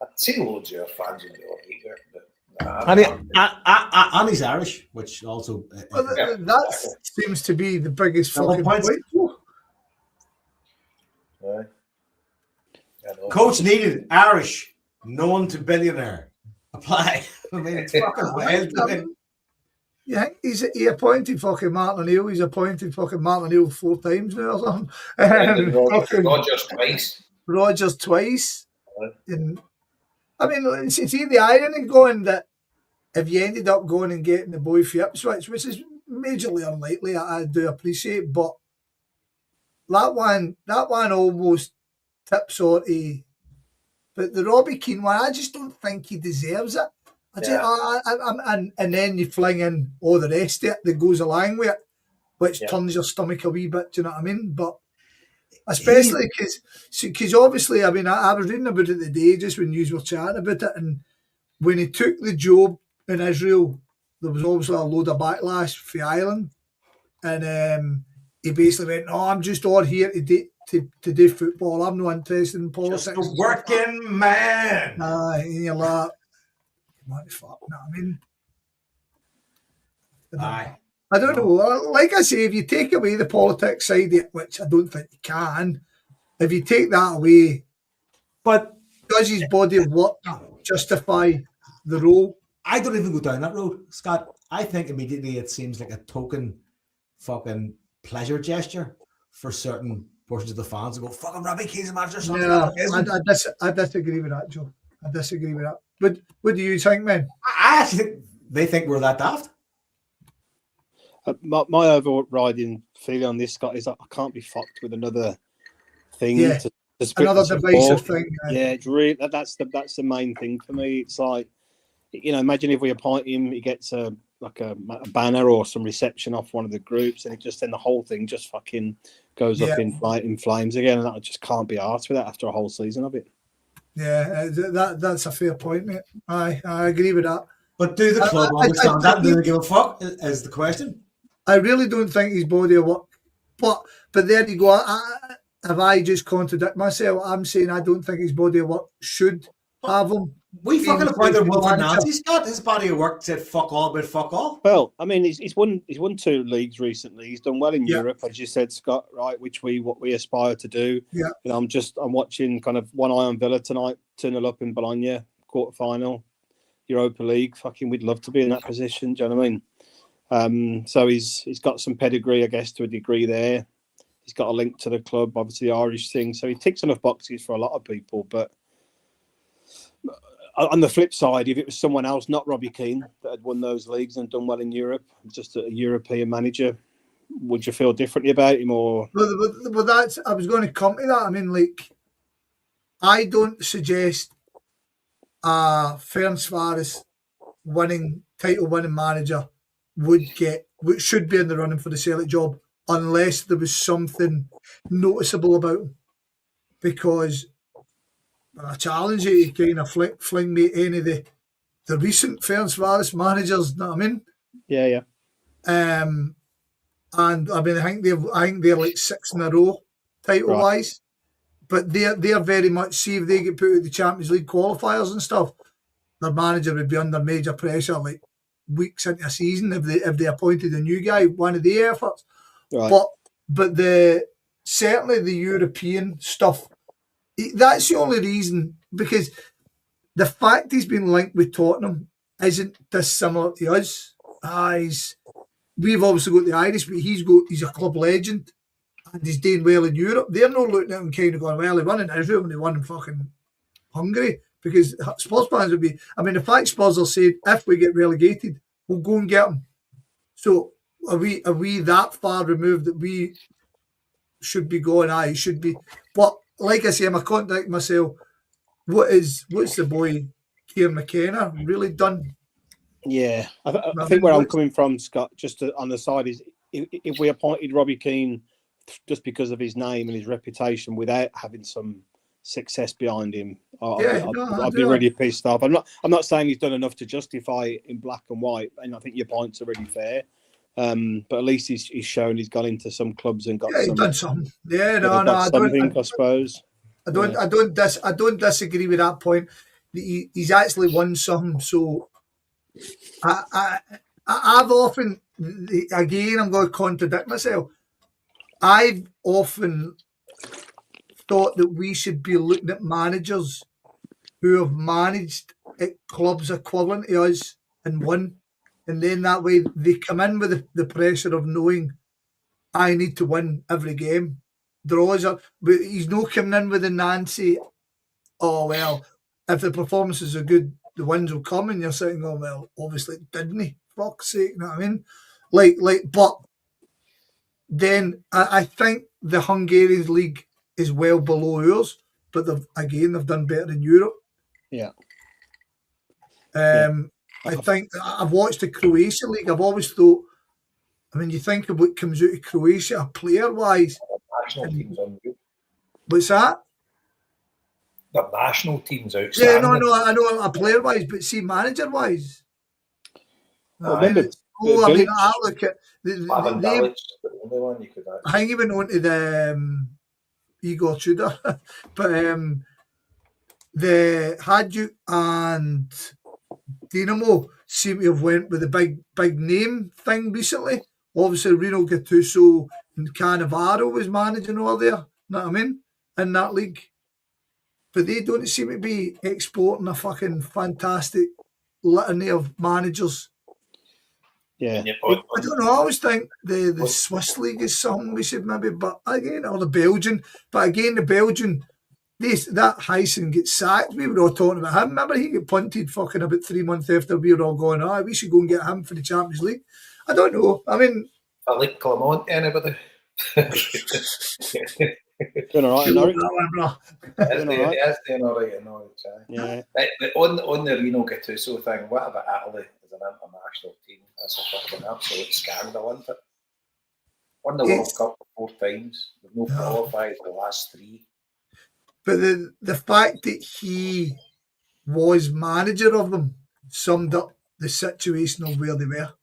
D: I'd see loads of your fans in the hate it, but
A: and he's Irish, which also
B: that seems to be the biggest fucking point.
D: Right.
A: Coach needed Irish, known to billionaire. Apply. I mean, it's fucking wild.
B: Yeah, he appointed fucking Martin O'Neill. He's appointed fucking Martin O'Neill 4 times now or something. Rogers twice. And, I mean, see the irony going that if you ended up going and getting the boy for Ipswich, which is majorly unlikely, I do appreciate, but that one almost tips onto. But the Robbie Keane one, I just don't think he deserves it. And then you fling in all the rest of it that goes along with it, which turns your stomach a wee bit. Do you know what I mean? But especially because obviously, I mean, I was reading about it today just when you were chatting about it, and when he took the job in Israel, there was obviously a load of backlash for Ireland, and he basically went, "No, I'm just all here to do football. I'm not interested in politics."
A: Just a working man.
B: And you're like, what the fuck? You know what I mean? I don't know. Like I say, if you take away the politics side of it, which I don't think you can, if you take that away,
A: but
B: does his body of work justify the role?
A: I don't even go down that road, Scott. I think immediately it seems like a token fucking pleasure gesture for certain portions of the fans to go, fucking Robbie Keane's a manager.
B: Yeah, I disagree with that, Joe. I disagree with that. But what do you think, man?
A: I actually think they think we're that daft.
C: My overriding feeling on this, Scott, is that I can't be fucked with another thing.
B: Yeah,
C: to
B: another divisive thing.
C: Yeah, it's really that's the main thing for me. It's like, you know, imagine if we appoint him, he gets a banner or some reception off one of the groups, and then the whole thing just fucking goes up in flames again, and I just can't be arsed with that after a whole season of it.
B: Yeah, that's a fair point, mate. I agree with that.
A: But do the club understand that? Do they give a fuck? Is the question.
B: I really don't think his body of work. But there you go. Have I just contradict myself? I'm saying I don't think his body of work should have him.
A: We fucking appointed Wilfred Nancy, Scott. His body of work said fuck all, but fuck all.
C: Well, I mean, he's won 2 leagues recently. He's done well in Europe, as you said, Scott. Right, what we aspire to do.
B: Yeah.
C: You know, I'm watching kind of one eye on Villa tonight, 2-0 up in Bologna, quarterfinal, Europa League. Fucking, we'd love to be in that position. Do you know what I mean? So he's got some pedigree, I guess, to a degree there. He's got a link to the club, obviously the Irish thing. So he ticks enough boxes for a lot of people, but. On the flip side, if it was someone else, not Robbie Keane, that had won those leagues and done well in Europe, just a European manager, would you feel differently about him? Or
B: well, that's I was going to come to that. I mean, like, I don't suggest Ferencváros title winning manager should be in the running for the Celtic job unless there was something noticeable about him, because. I challenge you to kind of fling me any of the recent Ferencváros managers. You know what I mean?
C: Yeah.
B: And I mean, I think they're like 6 in a row title wise, but they're very much, see if they get put out the Champions League qualifiers and stuff, their manager would be under major pressure like weeks into a season if they appointed a new guy, one of the efforts.
C: Right.
B: But certainly the European stuff. That's the only reason, because the fact he's been linked with Tottenham isn't dissimilar to us. We've obviously got the Irish, but he's a club legend and he's doing well in Europe. They're not looking at him kind of going, well, he won in Israel and he won in fucking Hungary, because Spurs fans would be. I mean, the fact Spurs are saying if we get relegated, we'll go and get them. So are we that far removed that we should be going? Aye, should be. But like I say, I'm a contradict myself. What's the boy Kieran McKenna really done?
C: Yeah, I think where I'm coming from, Scott, just on the side is if we appointed Robbie Keane just because of his name and his reputation without having some success behind him, I'd be really pissed off. I'm not saying he's done enough to justify it in black and white, and I think your points are really fair. But at least he's shown he's gone into some clubs and got some.
B: Done something. Yeah,
C: I suppose.
B: I don't disagree with that point. He's actually won something. So I've often, again, I'm going to contradict myself. I've often thought that we should be looking at managers who have managed at clubs equivalent to us and won. And then that way they come in with the pressure of knowing I need to win every game. Draws up, but he's not coming in with the Nancy. Oh well, if the performances are good, the wins will come, and you're saying, oh well, obviously didn't he? Fuck's sake, you know what I mean? Like, but then I think the Hungarian league is well below ours, but they've done better in Europe.
C: Yeah.
B: I think I've watched the Croatia league. I've always thought, I mean, you think of what comes out of Croatia player-wise.
D: National team's unreal.
B: What's that?
D: The national team's outstanding.
B: Yeah, I know a player-wise, but see, manager-wise.
C: I
B: mean, I look at the only
D: one you could
B: I think he went on to the Igor Tudor, but the Hajduk and Dinamo seem to have went with the big name thing recently. Obviously, Reno Gattuso and Cannavaro was managing over there, you know what I mean, in that league. But they don't seem to be exporting a fucking fantastic litany of managers.
C: Yeah.
B: I don't know, I always think the Swiss league is something we should maybe, but again, or the Belgian. But again, the Belgian, that Heisen gets sacked. We were all talking about him. Remember, he got punted fucking about 3 months after we were all going, we should go and get him for the Champions League. I don't know. I mean,
D: I like Clement, anybody?
C: Doing all right in Norwich.
D: Doing all right in Norwich.
C: Yeah.
D: But on the Reno Gattuso thing, what about Italy as an international team? That's a fucking absolute scandal, isn't it? Won the World Cup 4 times. We've no qualified the last 3.
B: But the fact that he was manager of them summed up the situation of where they were.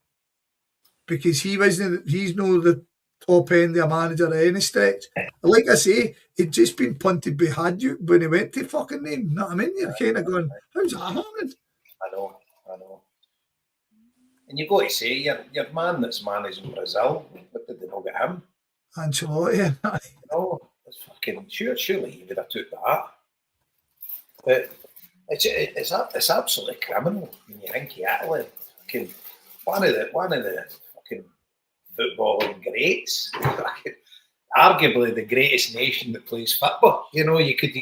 B: Because he's no the top end of a manager at any stretch. Like I say, he'd just been punted by Hajduk when he went to fucking name. You know what I mean? You're kind of going, how's that happening?
D: I know. And you've got to say, your man that's managing Brazil, what did they not get him?
B: Ancelotti.
D: It's fucking surely you would have took that. But it's absolutely criminal when you think of Italy. Fucking one of the fucking footballing greats. Arguably the greatest nation that plays football. You could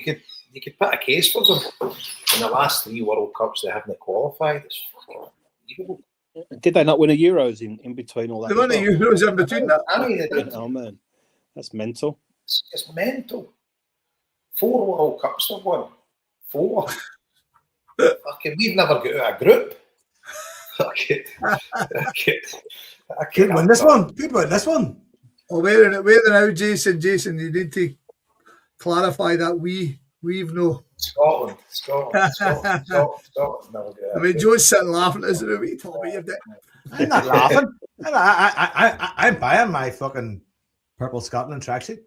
D: put a case for them. In the last 3 World Cups they haven't qualified. It's fucking unbelievable.
C: Did they not win a Euros in between all that?
B: They won a Euros in between that.
C: Oh man, that's mental.
D: It's mental. 4 World Cups they've won. 4. Fucking, we've never got out of a group.
A: Good win this one. Good win this one.
B: Oh, where now, Jason? Jason, you need to clarify that we've no.
D: Scotland never got out.
B: I mean, Joe's sitting laughing at us. What are you talking about?
A: I'm not laughing. I'm buying my fucking purple Scotland tracksuit.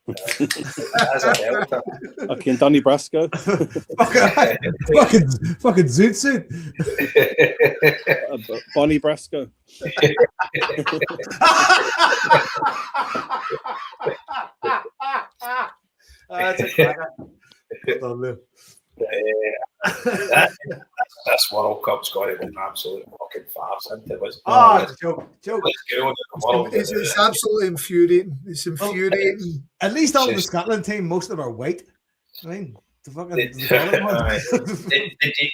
D: As a delta.
C: Fucking Donny Brasco.
A: fucking zoot suit.
C: Bonnie Brasco.
A: That's a cracker.
D: This World Cup's got to be an absolute fucking farce, isn't it?
A: It's a joke.
B: It's absolutely infuriating. It's infuriating.
A: At least on the Scotland team, most of them are white. I mean, The fucking
D: Did,
A: the toilet one.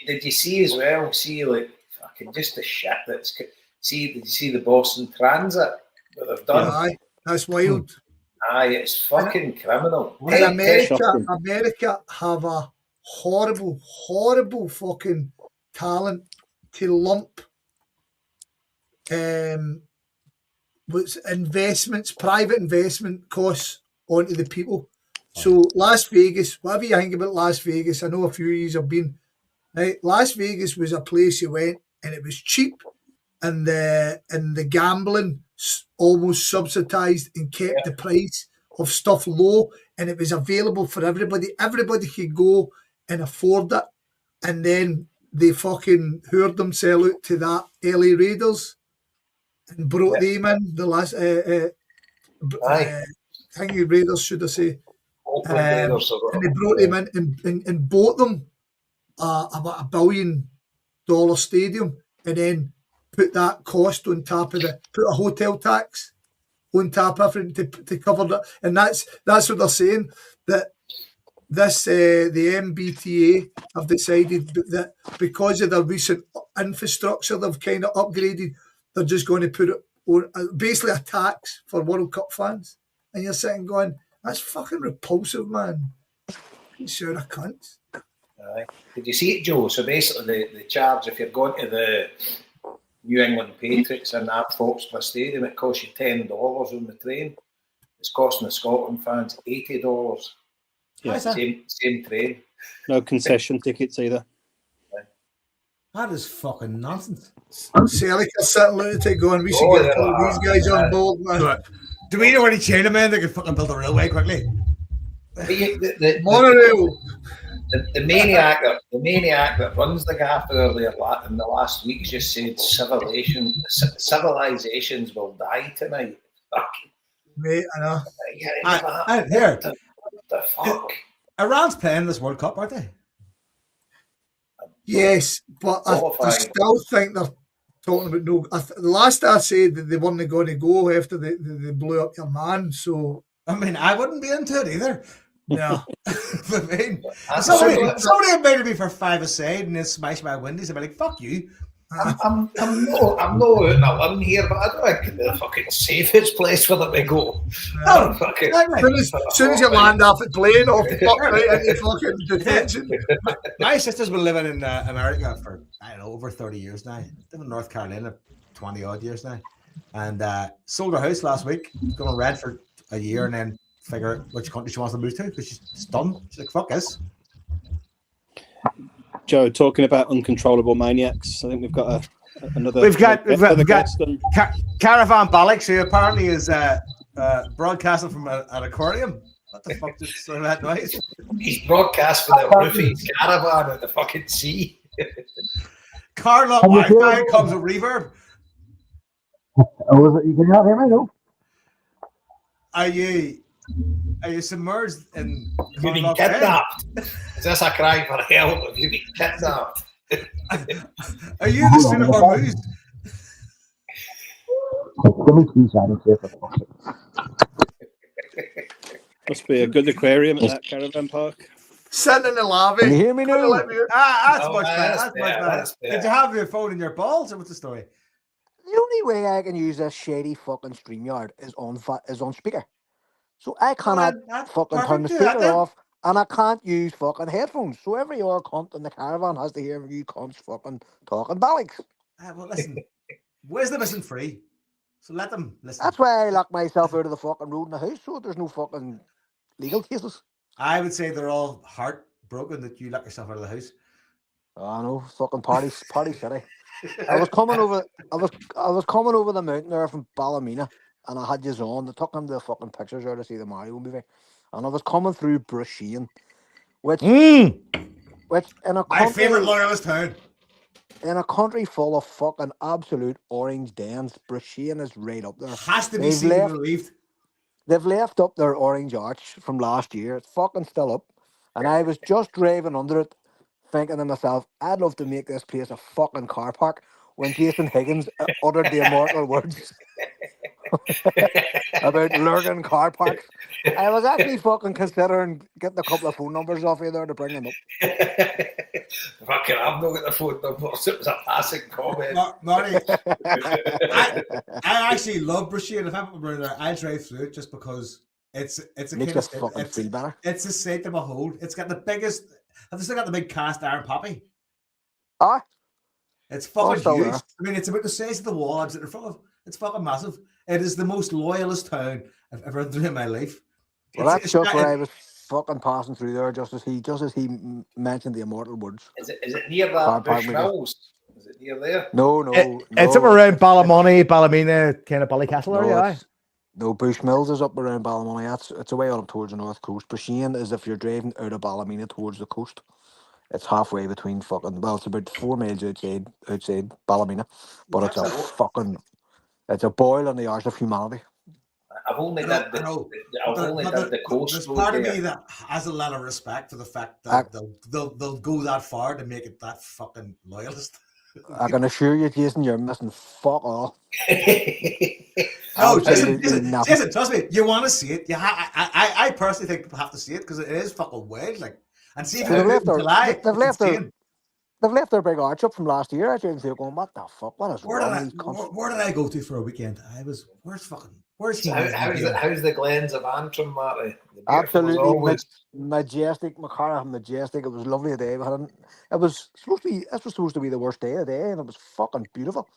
D: did you see as well? See, like, fucking just the shit that's. See, did you see the Boston Transit that they've done?
B: Aye, that's wild.
D: Aye, it's fucking criminal.
B: Because
C: Shocking.
B: America have a horrible fucking talent to lump what's investments, private investment costs onto the people. So Las Vegas, whatever you think about Las Vegas, I know a few of you have been. Right, Las Vegas was a place you went and it was cheap, and the gambling almost subsidized and kept the price of stuff low, and it was available for everybody. Everybody could go and afford it, and then they fucking heard themselves out to that LA Raiders and brought them in. The last, I think the Raiders should I say, and they brought them in and bought them about $1 billion stadium, and then put that cost on top of put a hotel tax on top of it to cover that. And that's what they're saying, that this the MBTA have decided that because of the recent infrastructure they've kind of upgraded, they're just going to put it on basically a tax for World Cup fans. And you're sitting going, that's fucking repulsive, man. You sure a cunt.
D: Did you see it, Joe? So basically, the charge, if you're going to the New England Patriots in that Foxborough Stadium, it costs you $10 on the train. It's costing the Scotland fans $80.
C: Yeah,
D: same train.
C: No concession tickets either.
A: That is fucking nonsense.
B: Selick is sitting lunatic going, we should get all these guys on board, man.
A: Do we know any Chinamen that can fucking build a railway quickly?
B: Monorail.
D: The maniac that runs the gaff earlier in the last week just said civilizations will die tonight. Fuck.
B: Mate, I know.
A: Here.
D: The fuck?
A: Iran's playing this World Cup, aren't they?
B: Yes, but I still think they're talking about no. The last I said that they weren't going to go after they blew up your man. So
A: I mean, I wouldn't be into it either.
B: Yeah.
A: I mean, somebody invited me for 5 aside and then smashed my windows. I'd be like, fuck you.
D: I'm not out in a limb here, but I don't think it's the fucking safest place for them to go.
B: As soon as you land off the plane, off the fuck right into fucking detention.
A: My sister's been living in America for, I don't know, over 30 years now. Living in North Carolina 20 odd years now. And sold her house last week, going to rent for a year and then figure out which country she wants to move to because she's done. She's like, fuck this.
C: Joe, talking about uncontrollable maniacs, I think we've got another.
A: We've got Caravan Balix, who apparently is broadcasting from an aquarium. What the fuck is that noise?
D: He's broadcast from the Roofies caravan at the fucking sea.
A: Carlock Wi-Fi comes with reverb.
E: Oh, is it? You can not hear me, no?
A: Are you submerged in?
D: Have you been kidnapped? Is this a cry for help? Have you been kidnapped?
A: Are you the son of Hormuz?
E: Give me 2 seconds here for
C: Must be a good aquarium at that caravan park.
B: Sitting in the lobby.
E: Can you hear me now?
A: That's much better. That's much better. Did you have your phone in your balls, or what's the story?
E: The only way I can use this shady fucking StreamYard is on speaker. So I cannot fucking turn the speaker off, and I can't use fucking headphones. So every other cunt in the caravan has to hear you cunts fucking talking Balix.
A: Well, listen, wisdom isn't free, so let them listen.
E: That's why I lock myself out of the fucking road in the house, so there's no fucking legal cases.
A: I would say they're all heartbroken that you lock yourself out of the house.
E: I know, fucking party city. I was coming over the mountain there from Ballymena, and I had you on. They took him the fucking pictures there to see the Mario movie, and I was coming through Brusheen, which in a country,
A: my favorite loyalist town.
E: In a country full of fucking absolute orange dens, Brusheen is right up there.
A: Has to be seen and believed.
E: They've left up their orange arch from last year. It's fucking still up, and I was just driving under it, thinking to myself, I'd love to make this place a fucking car park, when Jason Higgins uttered the immortal words. about lurking car parks. I was actually fucking considering getting a couple of phone numbers off you there to bring them up.
D: Fucking, I've not got the phone numbers. It was a passing comment.
A: Marty, I actually love Brashear. If I'm around there, I drive through it just because it's a
E: Makes
A: kind
E: you
A: of
E: fucking feel better.
A: it's a sight to behold. It's got the biggest. Have they still got the big cast iron poppy?
E: Ah,
A: It's fucking
E: still
A: huge.
E: there.
A: I mean, it's about the size of the wall I'm sitting in front of. It's fucking massive. It is the most loyalist town I've ever been through in my life.
E: Well, that's just where I was fucking passing through there, just as he mentioned the immortal words.
D: Is it near
E: Car
D: that
E: park
D: Bushmills? Is it near there?
E: No,
A: It's up around Ballymoney, Ballymena, kind of Ballycastle area. Aye.
E: No, Bushmills is up around Ballymoney. It's away up towards the north coast. Brashear is if you're driving out of Ballymena towards the coast. It's halfway between it's about 4 miles outside Ballymena, but it's a boil on the arse of humanity.
D: I've only
A: I
D: did
A: know.
D: the coast
A: There's
D: road
A: part of
D: there.
A: me that has a lot of respect for the fact that they'll go that far to make it that fucking loyalist.
E: I can assure you, Jason, you're missing fuck all.
A: No,
E: Absolutely nothing.
A: Jason, trust me. You want to see it? I personally think people have to see it because it is fucking wild. Like, and see if
E: So
A: you do it in July.
E: They've left their big arch up from last year. I think they're going, what the fuck? What is wrong with these cunts?
A: Where did I go to for a weekend? Where's he?
D: How's the Glens of Antrim, Marty?
E: Absolutely majestic, Macara, majestic. It was a lovely day. It was supposed to be the worst day of the day, and it was fucking beautiful.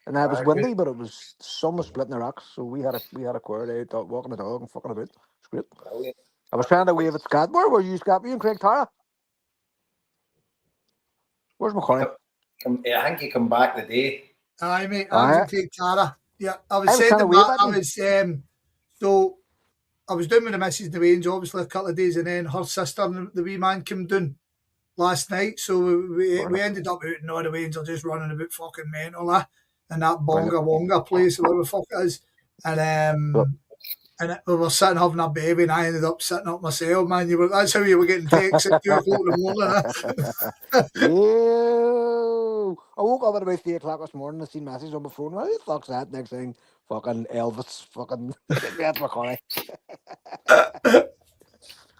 E: And it was windy, but the sun was splitting the rocks, so we had a queer day walking the dog and fucking about. It's great.
D: Brilliant.
E: I was trying to wave at Scott. Where were you, Scott? Were you and Craig Tara? Where's McCoy?
D: I think he come back today.
B: Aye, mate. I was Craig Tara. Yeah, I was saying so I was down with the missus the range obviously a couple of days, and then her sister and the wee man came down last night. So we ended up out in all the range, just running about fucking mental in that Bonga Wonga place, whatever the fuck it is. And we were sitting having a baby, and I ended up sitting up myself, man. That's how you were getting texts at 2 o'clock in the
E: morning. I woke up at about 3 o'clock this morning and seen messages on my phone. What the fuck's that? Next thing, fucking Elvis, fucking that's McCoy.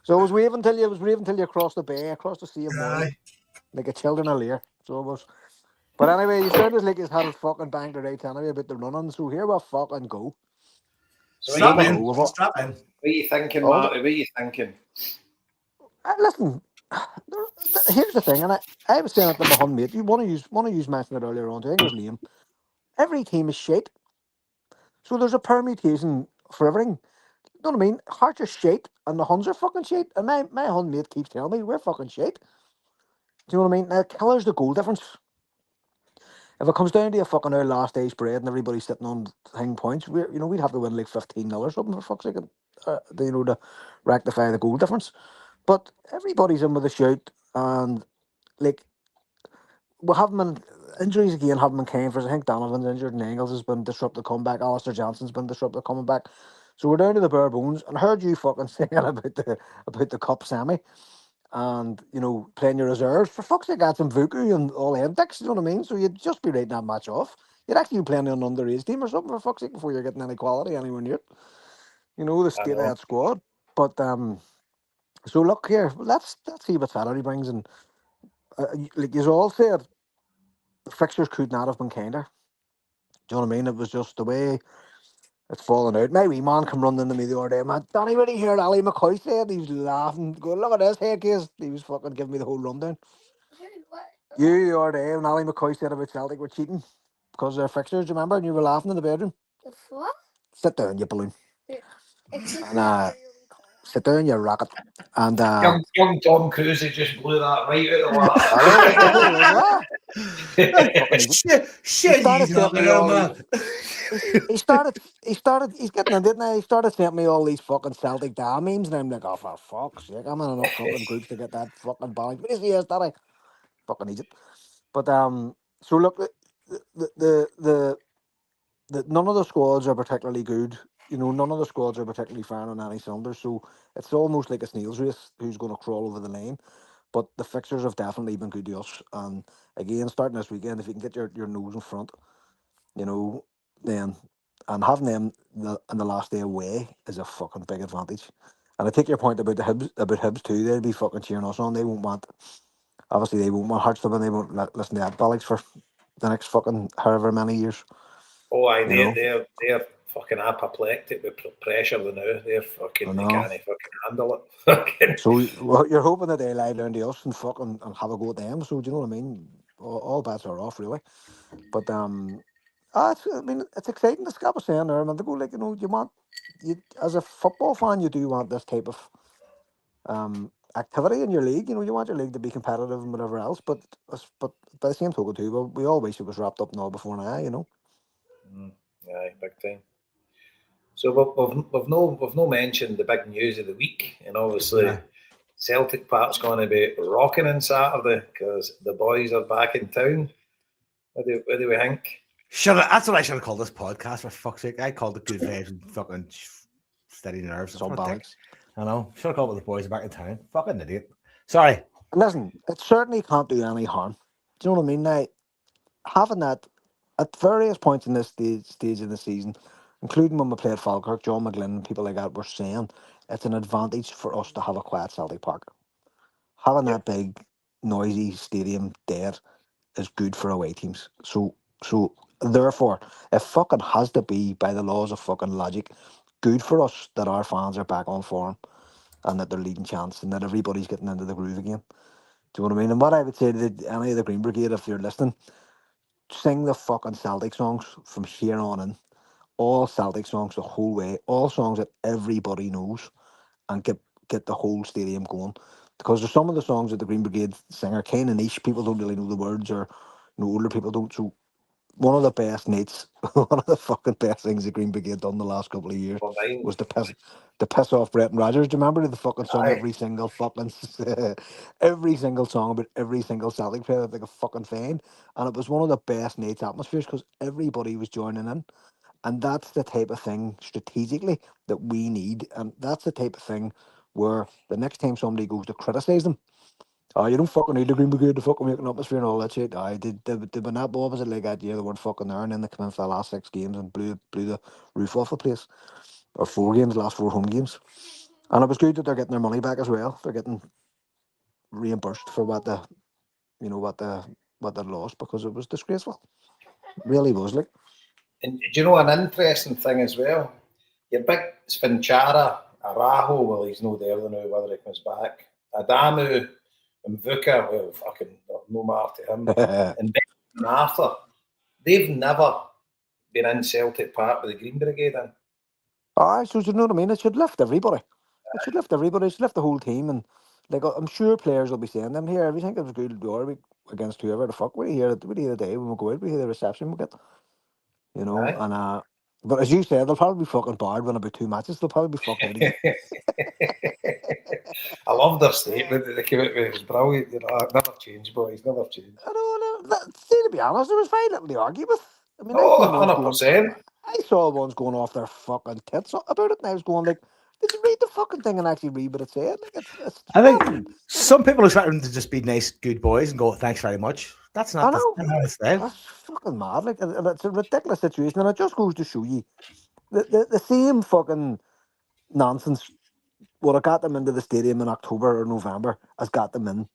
E: So I was waving till you crossed the bay, across the sea of morning, like a children of Lear. So it was. But anyway, you sounded like he's had his fucking bang to right anyway about the running. So here we fucking go.
D: So
A: Strap in.
D: What are you thinking, Marty? What are you thinking?
E: Listen, here's the thing, and I was saying it to my home mate. One of you mentioned it earlier on. I think it was Liam. Every team is shit, so there's a permutation for everything. You know what I mean? Hearts are shit, and the Huns are fucking shit. And my home mate keeps telling me we're fucking shit. Do you know what I mean? Now, killer's the goal difference. If it comes down to a fucking our last day's bread and everybody's sitting on points, we'd have to win like 15-0 or something for fuck's sake, to rectify the goal difference. But everybody's in with a shout, and like we haven't been injuries again. Haven't been came for. I think Donovan's injured, and Engels has been disrupted coming back. Alistair Johnson's been disrupted coming back. So we're down to the bare bones. And I heard you fucking saying about the cup semi. And playing your reserves, for fuck's sake, got some Vuku and all them dicks, you know what I mean? So you'd just be writing that match off. You'd actually be playing an underage team or something, for fuck's sake, before you're getting any quality anywhere near it. The state of that squad. But so look here, let's see what Saturday brings. And like you all said, the fixtures could not have been kinder. Do you know what I mean? It was just the way it's falling out. My wee man come running into me the other day, man. Don't even hear Ali McCoy said. He was laughing, going, look at this head case. He was fucking giving me the whole rundown. You the other day, when Ali McCoy said about Celtic were cheating because of their fixtures, do you remember? And you were laughing in the bedroom. What? Sit down, you balloon. And sit down, you rocket. And
D: young Tom Cruise just blew that right out of the water.
E: He's getting in, didn't he? He started sending me all these fucking Celtic damn memes, and I'm like, oh, for fuck's sake, I'm in enough fucking groups to get that fucking balance. But yes, that I fucking Egypt. But so look, the none of the squads are particularly good. None of the squads are particularly firing on any cylinders. So it's almost like a snail's race who's going to crawl over the lane. But the fixtures have definitely been good to us. And again, starting this weekend, if you can get your nose in front, then and having them in the last day away is a fucking big advantage. And I take your point about about Hibs too. They'll be fucking cheering us on. They won't want, obviously, they won't want Hearts to win. They won't listen to that bollocks for the next fucking however many years.
D: Oh, aye,
E: You know?
D: they're fucking apoplectic with pressure now. They're
E: I
D: fucking, they
E: know.
D: can't fucking handle it. Fucking.
E: So you're hoping that they lie down to us and fucking and have a go at them. So do you know what I mean? All bets are off, really. But I mean, it's exciting. As Scott was saying there a minute ago, like, you know, you as a football fan, you do want this type of activity in your league. You know, you want your league to be competitive and whatever else. But by the same token too, well, we all wish it was wrapped up now before now. You know.
D: Aye, big time. So we've no mentioned the big news of the week, and obviously
A: Yeah.
D: Celtic Park's going to be rocking on Saturday because the boys are back in town. What do we think?
A: That's what I should have called this podcast, for fuck's sake. I called it Good Vibes and fucking Steady Nerves.
E: It's all
A: What a dick.
E: balance.
A: I know. Should have called it The Boys Are Back in Town. Fucking idiot. Sorry.
E: Listen, it certainly can't do any harm. Do you know what I mean? Now, having that at various points in this stage of the season, including when we played Falkirk, John McGlynn and people like that were saying it's an advantage for us to have a quiet Celtic Park. Having that big, noisy stadium dead is good for away teams. So therefore, it fucking has to be, by the laws of fucking logic, good for us that our fans are back on form and that they're leading chance and that everybody's getting into the groove again. Do you know what I mean? And what I would say to any of the Green Brigade, if you're listening, sing the fucking Celtic songs from here on in. All Celtic songs the whole way. All songs that everybody knows, and get the whole stadium going. Because there's some of the songs that the Green Brigade sing are kind of niche. People don't really know the words, or older people don't. So one of the best nights, one of the fucking best things the Green Brigade done the last couple of years
D: Well, mine.
E: was to piss off Brett and Rogers. Do you remember the fucking song
D: Aye.
E: every single fucking every single song about every single Celtic player that they could fucking find, and it was one of the best nights atmospheres because everybody was joining in, and that's the type of thing strategically that we need, and that's the type of thing where the next time somebody goes to criticise them. Oh, you don't fucking need the Green Brigade to fucking make an atmosphere and all that shit. I did when that what was it like that year? They weren't fucking there, and then they come in for the last 6 games and blew the roof off the place. Or 4 games, last 4 home games. And it was good that they're getting their money back as well. They're getting reimbursed for what they lost, because it was disgraceful. It really was, like.
D: And do you know an interesting thing as well? Your big Svinchara, Araho, well, he's no there now, whether he comes back. Adamu and Vuka, well, fucking no matter to him. And Ben and Arthur, they've never been in Celtic Park with the Green Brigade in.
E: Alright, so you know what I mean? It should lift everybody. It should lift everybody. It should lift the whole team. And like, I'm sure players will be saying them here. Every time it was good door against whoever the fuck we hear the day when we go out, we hear the reception we get. You know,
D: Aye.
E: and but as you said, they'll probably be fucking barred when about 2 matches. They'll probably be fucking out again.
D: I love their statement that they came out with. It was brilliant. You know, never change, boys. Never change.
E: I don't know. See, to be honest, there was very little to argue with. I mean,
D: Oh, 100%.
E: I saw ones going off their fucking tits about it, and I was going like, did you read the fucking thing and actually read what it said? Like, it's
A: I think
E: fucking-
A: some people expect them to just be nice, good boys and go, thanks very much. That's
E: I
A: not
E: know.
A: the style.
E: That's fucking mad. Like, and it's a ridiculous situation, and it just goes to show you the same fucking nonsense would have got them into the stadium in October or November as got them in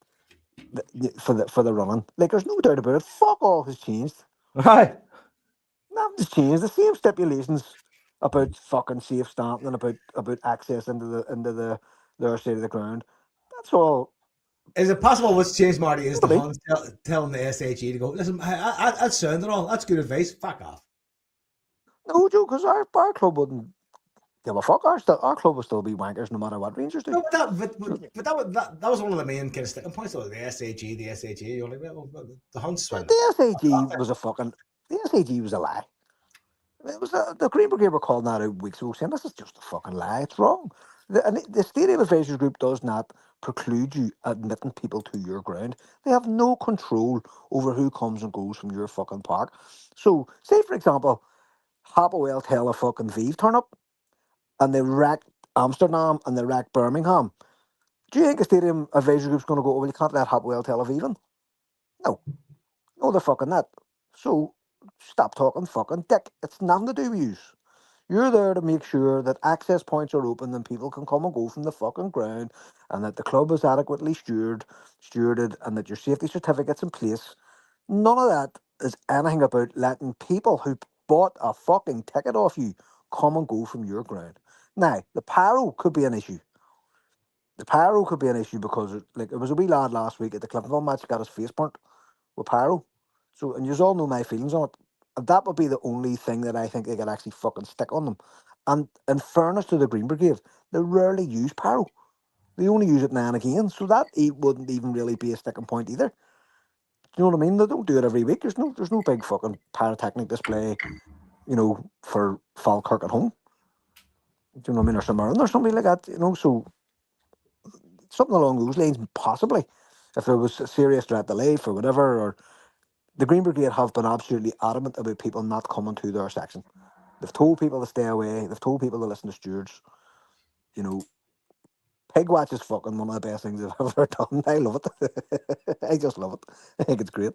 E: for the running. Like, there's no doubt about it. Fuck all has changed.
A: Right.
E: Nothing's changed. The same stipulations about fucking safe stamping and about access into the their side of the ground. That's all.
A: Is it possible what's changed, Marty, is the
E: Maybe.
A: Huns telling the SHE to go, listen, that's sound and all. That's good advice. Fuck off.
E: No, Joe, because our club wouldn't give a fuck. Our club would still be wankers no matter what Rangers do.
A: No, but that was one of the main kind of sticking points. Though, the SHE. You're like, well, the Huns swing.
E: The SAG was the SAG was a lie. It was the Green Brigade were calling that out weeks ago, saying this is just a fucking lie. It's wrong. The Stadium Advisors Group does not preclude you admitting people to your ground. They have no control over who comes and goes from your fucking park. So, say for example, Hapoel tell a fucking Vive turn up, and they wreck Amsterdam and they wreck Birmingham. Do you think the Stadium Advisory Group's going to go, well, you can't let Hapoel Tel Aviv in? No, they're fucking not. So, stop talking fucking dick. It's nothing to do with you. You're there to make sure that access points are open and people can come and go from the fucking ground, and that the club is adequately stewarded, and that your safety certificate's in place. None of that is anything about letting people who bought a fucking ticket off you come and go from your ground. Now, the pyro could be an issue. The pyro could be an issue because, like, it was a wee lad last week at the Cliftonville match got his face burnt with pyro. So, and you all know my feelings on it. And that would be the only thing that I think they could actually fucking stick on them. And in fairness to the Green Brigade, they rarely use pyro. They only use it now and again. So that wouldn't even really be a sticking point either. Do you know what I mean? They don't do it every week. There's no big fucking pyrotechnic display, you know, for Falkirk at home. Do you know what I mean? Or Summerlin or something like that, you know. So something along those lines, possibly. If there was a serious threat to life or whatever, or the Green Brigade have been absolutely adamant about people not coming to their section. They've told people to stay away. They've told people to listen to stewards. You know, pig watch is fucking one of the best things I've ever done. I love it. I just love it. I think it's great.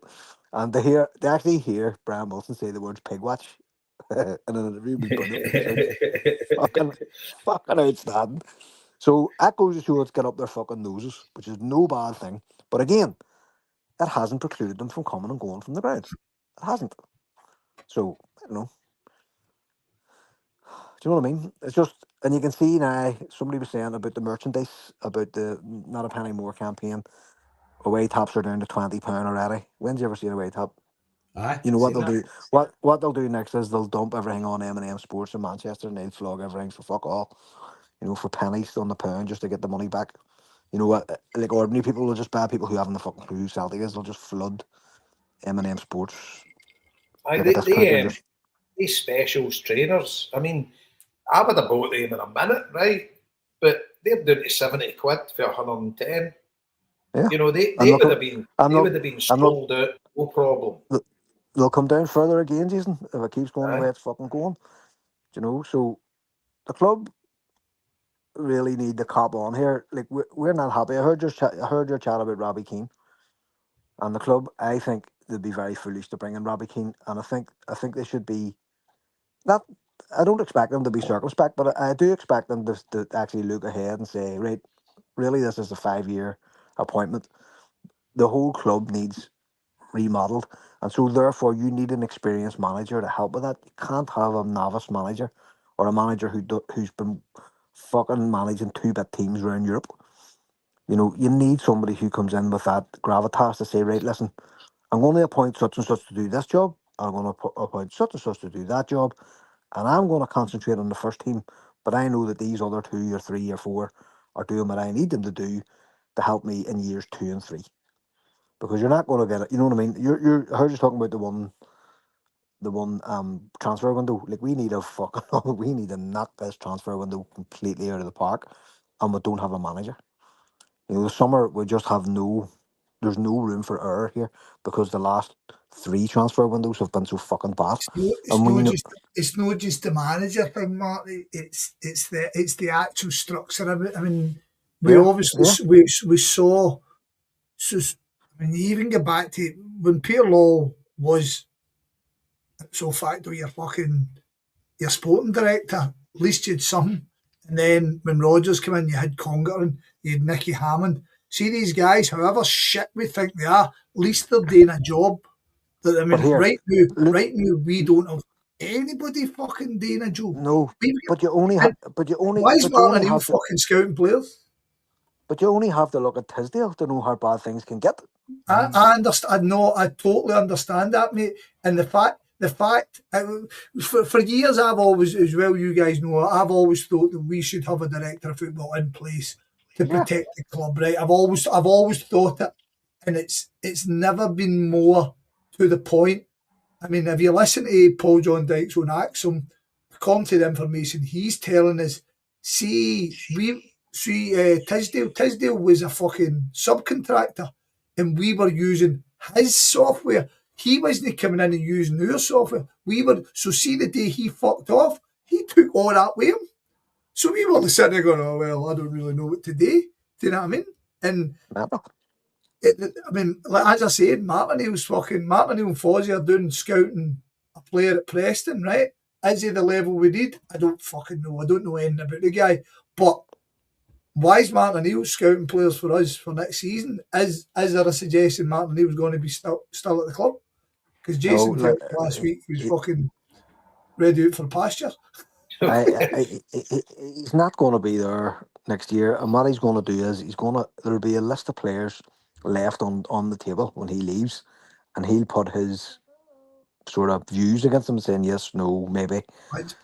E: And they actually hear Brian Wilson say the words pig watch in an interview was brilliant. Fucking outstanding. So that goes to show it's got up their fucking noses, which is no bad thing. But again, it hasn't precluded them from coming and going from the ground. It hasn't. So, I don't know. Do you know what I mean? It's just, and you can see now, somebody was saying about the merchandise, about the Not a Penny More campaign. Away tops are down to £20 already. When's you ever seen a away top?
A: Aye,
E: You know what
A: seen
E: they'll
A: that.
E: do? What they'll do next is they'll dump everything on M&M Sports in Manchester, and they'll flog everything for fuck all. You know, for pennies on the pound just to get the money back. You know what? Like ordinary people will just buy. People who haven't the fucking clue who Celtic is, they'll just flood M&M Sports
D: Aye,
E: like a discount and just.
D: these specials trainers, I mean, I would have bought them in a minute, right? But they're down to 70 quid for 110.
E: Yeah.
D: You know, they
E: And
D: would have been
E: and
D: they would have been sold out, no problem.
E: they'll come down further again, Jason, if it keeps going the
D: Aye.
E: way it's fucking going. You know, so the club really need to cop on here. Like we're not happy. I heard your chat about Robbie Keane and the club. I think they'd be very foolish to bring in Robbie Keane, and I think they should be not. I don't expect them to be circumspect, but I do expect them to actually look ahead and say, right, really, this is a 5-year appointment. The whole club needs remodeled, and so therefore you need an experienced manager to help with that. You can't have a novice manager or a manager who's been fucking managing two-bit teams around Europe. You know, you need somebody who comes in with that gravitas to say, right, listen, I'm going to appoint such and such to do this job. I'm going to appoint such and such to do that job, and I'm going to concentrate on the first team. But I know that these other 2 or 3 or 4 are doing what I need them to do to help me in years 2 and 3. Because you're not going to get it. You know what I mean? I heard you talking about the one transfer window. Like we need we need to knock this transfer window completely out of the park, and we don't have a manager. You know, the summer we just have there's no room for error here because the last 3 transfer windows have been so fucking bad.
B: It's not just the manager thing, Mark. It's the actual structure of it. I mean, we saw. So, I mean, you even go back to when Peter Law was so facto your sporting director, at least you had some. And then when Rodgers came in, you had Conger and you had Nicky Hammond. See these guys, however shit we think they are, at least they're doing a job. That I mean, right now we don't have anybody fucking doing a job.
E: No, but you only
B: why is Martin O'Neill fucking scouting players?
E: But you only have to look at Tisdale to know how bad things can get.
B: I understand. No, I totally understand that, mate. And the fact, for years, I've always, as well, you guys know, I've always thought that we should have a director of football in place to protect the club. Right? I've always thought it, and it's never been more to the point. I mean, if you listen to Paul John Dyke's own Axum, according to the information he's telling us, Tisdale was a fucking subcontractor, and we were using his software. He wasn't coming in and using our software. So see the day he fucked off, he took all that with him. So we were sitting there going, oh, well, I don't really know what to do. Do you know what I mean? And I mean, like, as I said, Martin O'Neill and Fozzie are doing scouting a player at Preston, right? Is he the level we need? I don't fucking know. I don't know anything about the guy. But why is Martin O'Neill scouting players for us for next season? Is there a suggestion Martin O'Neill's going to be still at the club? Because Jason
E: No,
B: felt last week he was fucking ready out for pasture.
E: He's not going to be there next year. And what he's going to do is there'll be a list of players left on the table when he leaves, and he'll put his sort of views against them, saying yes, no, maybe,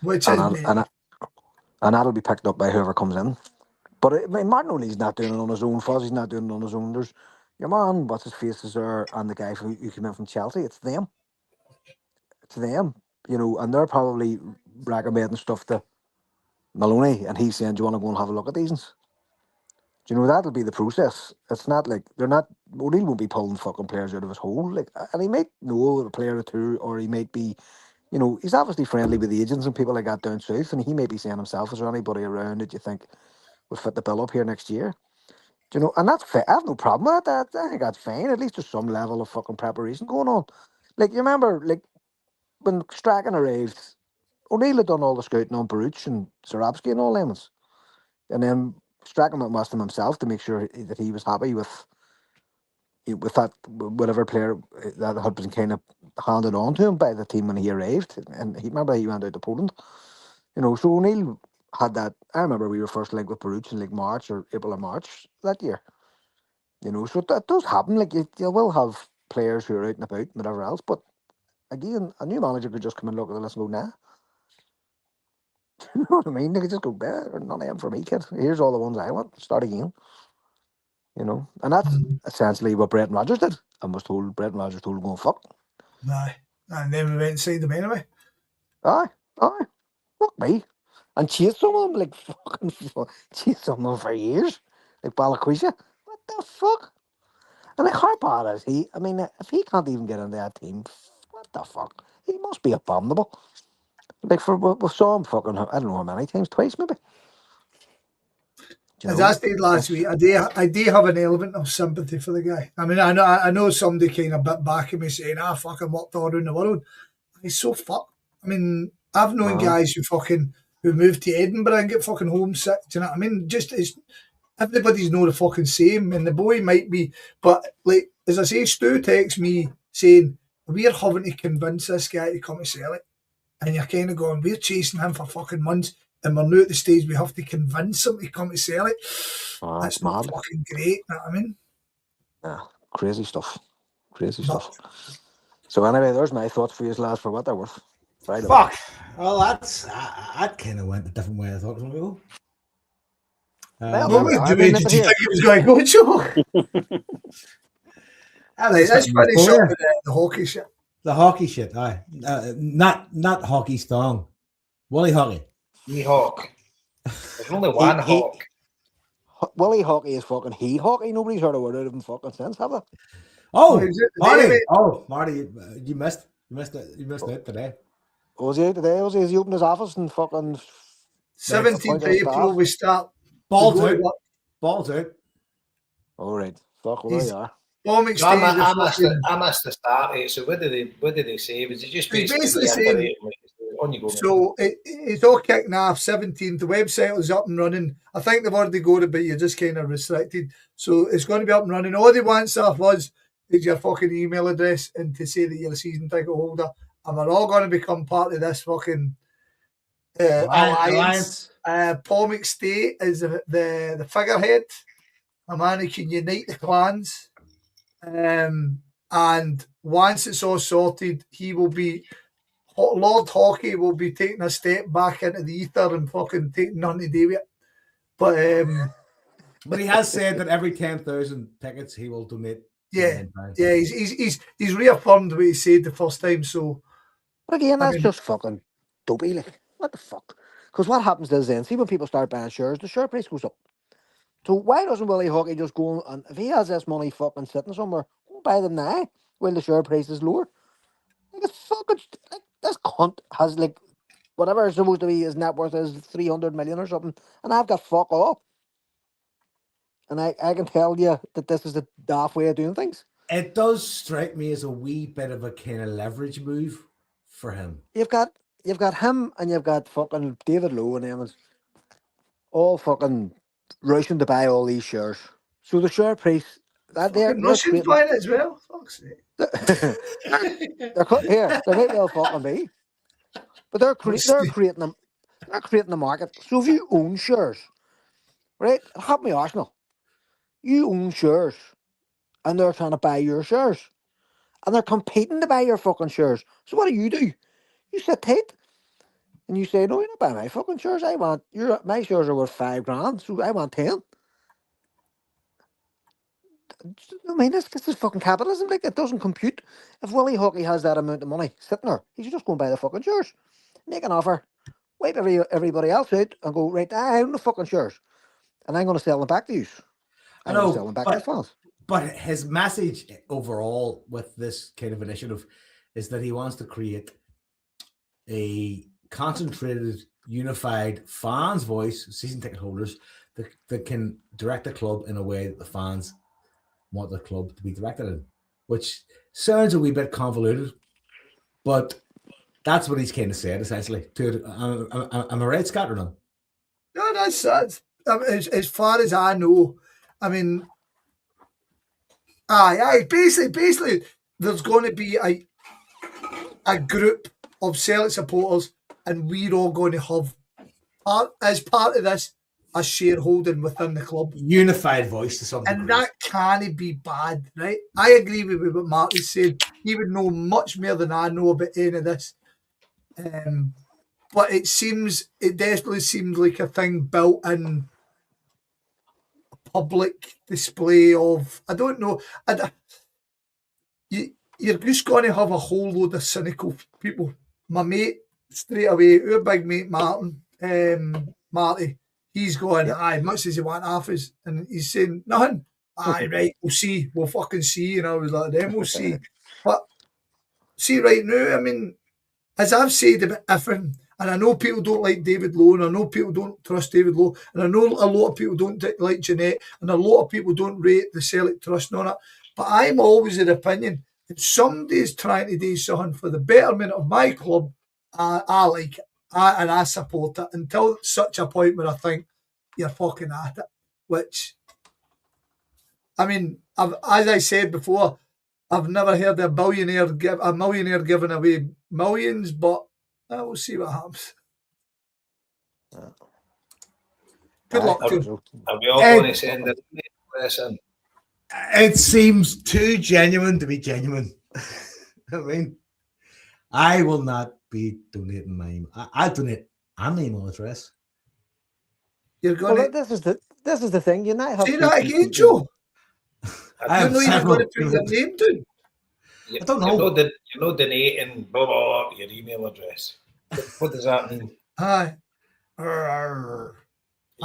B: Which
E: and
B: is
E: I'll-
B: maybe.
E: and that'll be picked up by whoever comes in. But I mean, Martin O'Neill's not doing it on his own. Fozzie's not doing it on his own. There's your man, what's his face is there, and the guy who came in from Chelsea. It's them, you know, and they're probably recommending stuff to Maloney, and he's saying, "Do you want to go and have a look at these?" Do you know that'll be the process? It's not like they're not. O'Neill won't be pulling fucking players out of his hole. Like, and he might know a player or two, or he might be, you know, he's obviously friendly with the agents and people like that down south, and he may be saying himself, "Is there anybody around that you think would fit the bill up here next year?" Do you know? And that's fair. I have no problem with that. I think that's fine. At least there's some level of fucking preparation going on. Like you remember, like when Strachan arrived, O'Neill had done all the scouting on Baruch and Zarabski and all them, and then Strachan went with him himself to make sure that he was happy with that whatever player that had been kind of handed on to him by the team when he arrived. And he remember he went out to Poland, you know. So O'Neill had that. I remember we were first linked with Baruch in like March or April or March that year, you know. So that does happen. Like you will have players who are out and about and whatever else, but again, a new manager could just come and look at the list and go, nah. You know what I mean? They could just go, there, none of them for me, kid. Here's all the ones I want. Start again. You know, and that's essentially what Brendan Rodgers did. And Brendan Rodgers told him go fuck.
B: Aye. And then we went inside them anyway.
E: Aye. Fuck me. And chased some of them like fucking chased some of them for years. Like Balaquisha. What the fuck? And like how bad is he? I mean, if he can't even get into that team, what the fuck? He must be abominable. Like we saw him fucking, I don't know how many times, twice maybe.
B: As I said last week, I do have an element of sympathy for the guy. I mean, I know somebody kind of bit back at me saying, fucking worked all around the world. He's so fucked. I mean, I've known guys who moved to Edinburgh and get fucking homesick. Do you know what I mean? Just everybody's not the fucking same, and the boy might be. But like as I say, Stu texts me saying we're having to convince this guy to come to Celtic, and you're kind of going, we're chasing him for fucking months. And we're now at the stage we have to convince him to come to Celtic. That's not fucking great, you know what I mean?
E: Yeah, crazy stuff. So anyway, there's my thoughts for you, lads, for what they're worth. Right.
A: Fuck. Well, that kind of went a different way I thought it was going to go.
B: What did you think it was going to go, Joe? Let's finish up with the hockey shit.
A: The hockey shit, aye. Not hockey stong. Willie hockey.
D: Hawk. There's only one Hawk.
E: Willie hockey is fucking heat hockey. Nobody's heard a word out of him fucking since, have they?
A: Oh, Marty. Oh, Marty, you missed it today.
E: Was he out today? Was he? Has he opened his office and fucking
B: 17th April we start.
A: Balls out.
E: All right. Fuck, well, there you are.
D: I missed the start. So what did they say? Was it just basically saying? On you go.
B: So it's all kicking off 17th. The website is up and running. I think they've already got it, but you're just kind of restricted. So it's going to be up and running. All they want stuff was is your fucfucking email address and to say that you're a season ticket holder. And we're all going to become part of this fucking alliance. Paul McStay is the figurehead, a man who can unite the clans. And once it's all sorted, he will be Lord Hockey will be taking a step back into the ether and fucking taking nothing to do with it.
A: But he has said that every 10,000 tickets he will donate.
B: Yeah, he's reaffirmed what he said the first time. So,
E: but again, that's just fucking dopey. Like, what the fuck? Because what happens is then, see when people start buying shares, the share price goes up. So why doesn't Willie Hockey just go and if he has this money fucking sitting somewhere, go buy them now while the share price is lower? Like it's fucking like this cunt has like whatever it's supposed to be his net worth is 300 million or something, and I've got fuck all. And I can tell you that this is the daft way of doing things.
A: It does strike me as a wee bit of a kind of leverage move for him.
E: You've got you've got him and you've got fucking David Lowe and them all fucking rushing to buy all these shares. So the share price that
B: Fucking
E: they're
B: Russians
E: creating.
B: buying it as well. Fuck's sake.
E: Here, they might well fucking be, but they're creating them. They're creating the market. So if you own shares, right? It happened with Arsenal. You own shares, and they're trying to buy your shares, and they're competing to buy your fucking shares. So what do? You sit tight, and you say, "No, you're not buying my fucking shares. I want my shares are worth $5,000, so I want 10." I mean, this is fucking capitalism. Like, it doesn't compute. If Willie Hockey has that amount of money sitting there, he should just go and buy the fucking shares, make an offer, wipe everybody else out, and go, right, I own the fucking shares, and I'm going to sell them back to you.
A: I
E: I'm going to
A: know,
E: sell them back to the fans.
A: but his message overall with this kind of initiative is that he wants to create a concentrated, unified fans' voice, season ticket holders, that can direct the club in a way that the fans want the club to be directed in, which sounds a wee bit convoluted, but that's what he's kind of said essentially. Am I right, Scott, or no?
B: No, that's as far as I know. I mean, basically, there's going to be a group of Celtic supporters, and we're all going to have as part of this a shareholding within the club.
A: Unified voice to some degree.
B: And that can't be bad, right? I agree with what Mark is saying. He would know much more than I know about any of this. But it definitely seems like a thing built in a public display of, I don't know. You're just going to have a whole load of cynical people. My mate, straight away, our big mate Marty, he's going, aye, much as you want half his, and he's saying, nothing. Aye, right, we'll see. We'll fucking see. And I was like, then we'll see. But see, right now, I mean, as I've said about everything, and I know people don't like David Lowe, and I know people don't trust David Lowe, and I know a lot of people don't like Jeanette, and a lot of people don't rate the Celtic Trust and all that. But I'm always of the opinion, if somebody's trying to do something for the betterment of my club, I like it. And I support it until such a point where I think you're fucking at it. Which, I mean, as I said before, I've never heard a millionaire giving away millions, but we'll see what happens. Good luck to him.
D: Are we all going to send an email in?
A: It seems too genuine to be genuine. I mean, I will not be donating my email. I'll donate an email address.
B: You're going
E: Well, this is the thing. You might have
B: say that again, Joe.
A: I
B: You know you're going to put your name down.
A: I don't know.
D: You're not donating blah, blah, blah, your email address. What does that mean?
B: Aye.
D: You're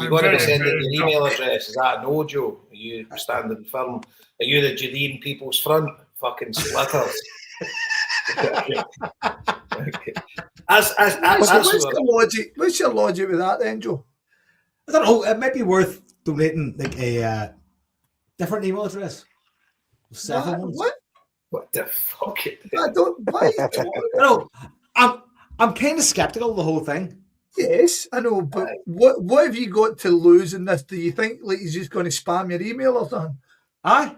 D: going to be sending your email address. Is that a no, Joe? Are you standing firm? Are you the Judean People's Front? Fucking splitters. Okay.
B: What's your logic with that then, Joe?
A: I don't know. It might be worth donating like a different email address. Several ones.
D: What the fuck?
B: I don't. Why?
A: No, I'm kind of skeptical of the whole thing.
B: Yes, I know, but what have you got to lose in this? Do you think like he's just going to spam your email or something?
A: Aye.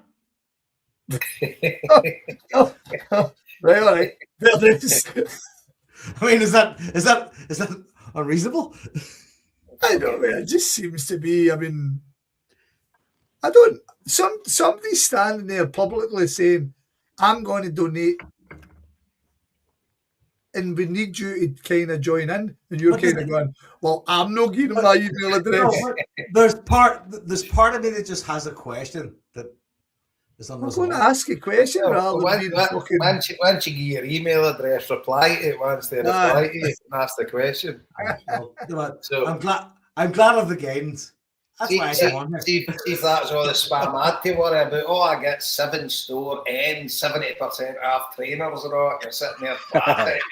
B: Right, all right. There it is.
A: I mean, is that unreasonable?
B: I don't know. It just seems to be. I mean, I don't. Somebody's standing there publicly saying, "I'm going to donate." And we need you to kind of join in, and you're kind of going, "Well, I'm not giving my email address."
A: No, there's part of me that just has a question that is
B: I'm going to ask a question rather than being fucking.
D: Once you give your email address, reply to it. Once they reply to it, and ask the question.
A: So I'm glad of the gains. That's why I come on
D: see if that's all the spam I had to worry about. Oh, I get 7 store and 70% off trainers and all. You're sitting there, you're like,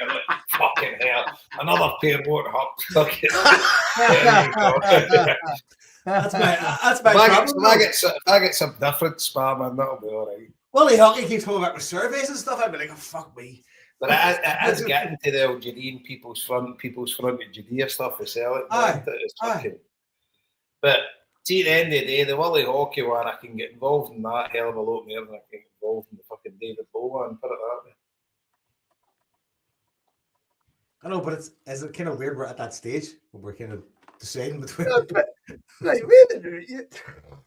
D: fucking hell, another pair won't hop.
A: That's my problem.
D: If I get some different spam, and that'll be all right.
A: Willie Hockey keeps coming back with surveys and stuff. I'd be like, oh, fuck me.
D: But it is getting to the Algerian people's front of Judea stuff as well. It's fucking. But see, at the end of the day, the Willie Hockey one, I can get involved in that hell of a lot more than I can get involved in the fucking David Lowe one. Put it that way.
A: I know, but is it kind of weird we're at that stage when we're kind of deciding between.
B: Right, wait a minute.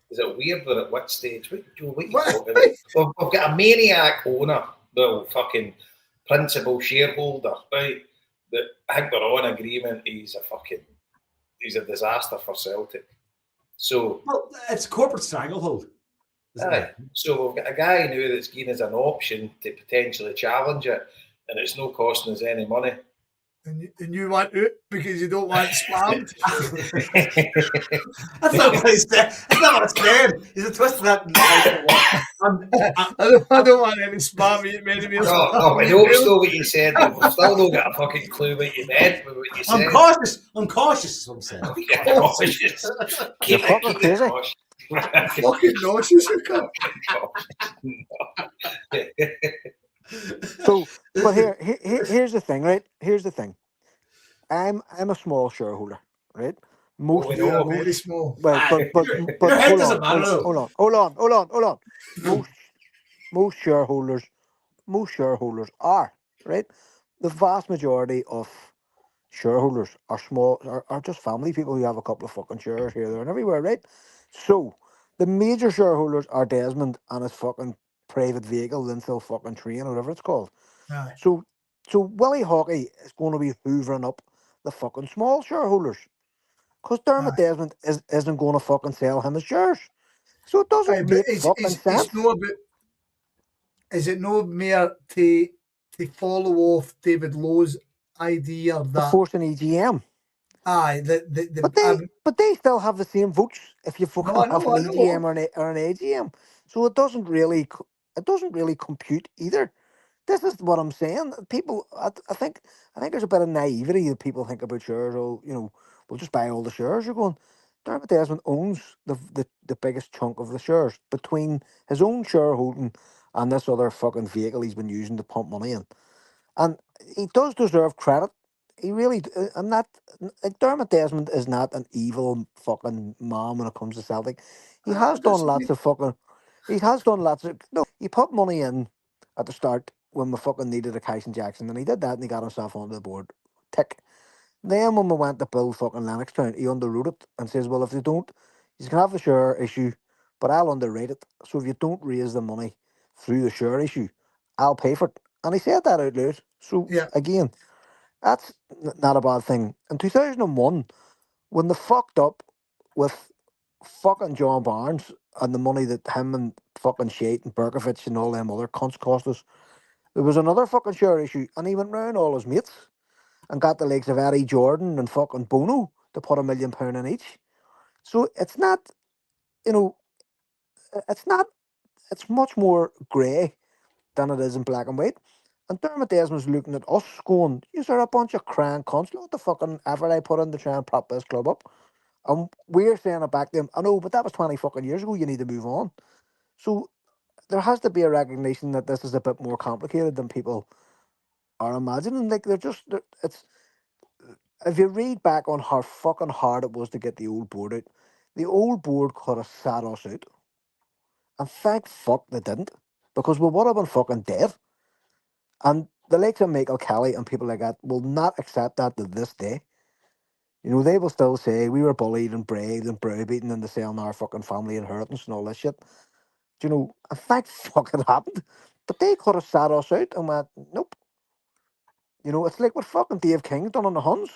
D: Is it weird we're at what stage? What you talking about? We've got a maniac owner, well, fucking principal shareholder, right? That I think we're on agreement he's a disaster for Celtic. So
A: Well, it's corporate stranglehold.
D: So we've got a guy now that's given us an option to potentially challenge it, and it's not costing us any money.
B: And you want it because you don't want spammed.
A: That's not what he said. That's not what it's saying. He's a twist of that.
B: I don't want any spam.
D: I hope so what you said, but we've still not got a fucking clue what you meant with what you said.
A: I'm cautious, is what I'm saying.
D: Yeah, cautious.
E: You're fucking crazy.
B: Fucking nauseous.
E: So, but here's the thing, right? Here's the thing. I'm a small shareholder, right?
B: Very small.
E: Well, but
A: Your head doesn't matter.
E: Hold on. Most shareholders are, right. The vast majority of shareholders are small, are just family people who have a couple of fucking shares here, there, and everywhere, right? So the major shareholders are Desmond and his fucking private vehicle, Linfield fucking train, or whatever it's called.
B: Aye.
E: So Willie Hockey is going to be hoovering up the fucking small shareholders, because Dermot Desmond isn't going to fucking sell him his shares. So it doesn't make fucking sense.
B: Is it no mere to follow off David Lowe's idea
E: The
B: that
E: force an EGM?
B: aye,
E: but they still have the same votes if you fucking have an EGM or an AGM. So it doesn't really compute either. This is what I'm saying. People, I think there's a bit of naivety that people think about shares. Oh, we'll just buy all the shares. You're going, Dermot Desmond owns the biggest chunk of the shares between his own shareholding and this other fucking vehicle he's been using to pump money in. And he does deserve credit. He really, I'm not, like, Dermot Desmond is not an evil fucking man when it comes to Celtic. He has done lots of, no, he put money in at the start when we fucking needed a Kyson Jackson, and he did that and he got himself onto the board. Tick. Then when we went to build fucking Lennoxtown, he underwrote it and says, well, if they don't, you can have the share issue, but I'll underwrite it. So if you don't raise the money through the share issue, I'll pay for it. And he said that out loud. So again, that's not a bad thing. In 2001, when they fucked up with fucking John Barnes and the money that him and fucking Shate and Berkovich and all them other cunts cost us, there was another fucking share issue, and he went round all his mates and got the likes of Eddie Jordan and fucking Bono to put £1 million in each. So it's not, it's much more grey than it is in black and white. And Dermot Desmond's looking at us going, you are a bunch of crying cunts. Look at the fucking effort I put in to try and prop this club up. And we're saying it back to him. I know, but that was 20 fucking years ago. You need to move on. So there has to be a recognition that this is a bit more complicated than people are imagining. Like, it's, if you read back on how fucking hard it was to get the old board out, the old board could have sat us out. And thank fuck they didn't, because we would have been fucking dead. And the likes of Michael Kelly and people like that will not accept that to this day. They will still say we were bullied and braved and browbeaten into selling our fucking family inheritance and all this shit. And thank fuck it happened. But they could have sat us out and went, nope. It's like what fucking Dave King done on the Huns.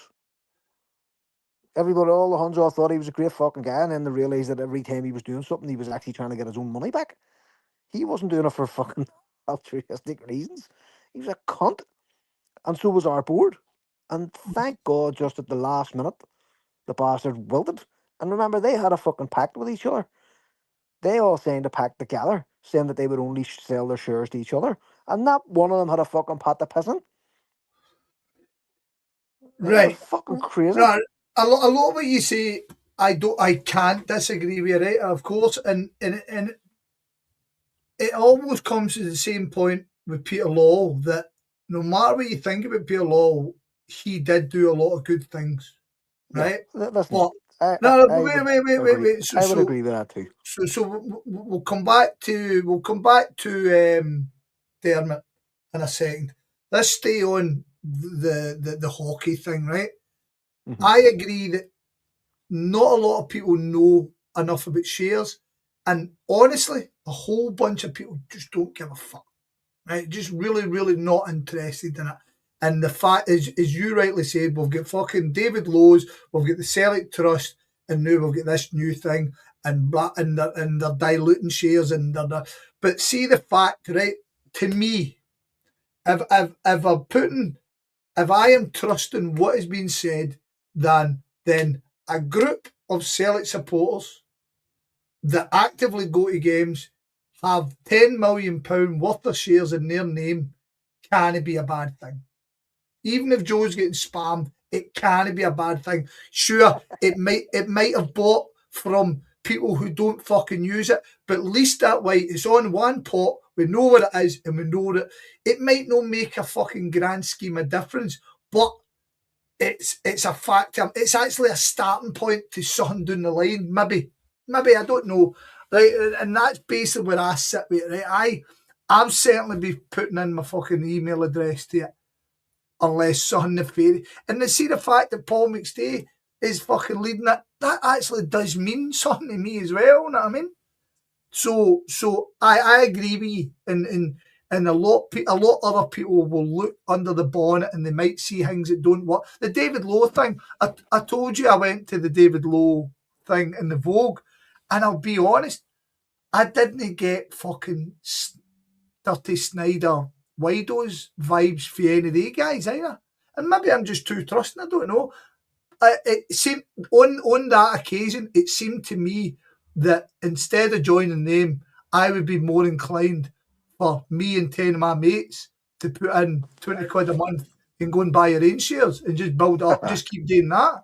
E: Everybody, all the Huns all thought he was a great fucking guy, and then they realised that every time he was doing something, he was actually trying to get his own money back. He wasn't doing it for fucking altruistic reasons. He was a cunt. And so was our board. And thank God, just at the last minute, the bastard wilted. And remember, they had a fucking pact with each other. They all signed a pact together, saying that they would only sell their shares to each other. And not one of them had a fucking pot to piss in.
B: Right.
E: Fucking crazy.
B: No, a lot of what you say, I can't disagree with, right? Of course, and it almost comes to the same point with Peter Law, that no matter what you think about Pierre Law, he did do a lot of good things, right?
E: Listen,
B: But
E: I
B: wait.
E: I would agree with that too.
B: So we'll come back to Dermot in a second. Let's stay on the hockey thing, right?
E: Mhm.
B: I agree that not a lot of people know enough about shares, and honestly, a whole bunch of people just don't give a fuck, right? Just really not interested in it. And the fact is, as you rightly said, we've got fucking David Lowe's, we've got the Celtic Trust, and now we've got this new thing, and they're diluting shares, but see the fact, right? To me, if I am trusting what is being said, then a group of Celtic supporters that actively go to games have £10 million worth of shares in their name can't be a bad thing. Even if Joe's getting spammed, it can't be a bad thing. Sure, it might have bought from people who don't fucking use it, but at least that way it's on one pot. We know what it is, and we know that it might not make a fucking grand scheme of difference, but it's a factor. It's actually a starting point to something down the line. Maybe I don't know. Right, and that's basically where I sit with it. Right, I'm certainly be putting in my fucking email address to it, unless something nefarious. And to see the fact that Paul McStay is fucking leading it, that actually does mean something to me as well. You know what I mean? So I agree with you, and a lot other people will look under the bonnet and they might see things that don't work. The David Lowe thing, I told you I went to the David Lowe thing in the Vogue, and I'll be honest, I didn't get fucking Dirty Snyder Widows vibes for any of the guys either. And maybe I'm just too trusting, I don't know. It seemed on that occasion, it seemed to me that instead of joining them, I would be more inclined for me and 10 of my mates to put in 20 quid a month and go and buy your own shares and just build up, just keep doing that.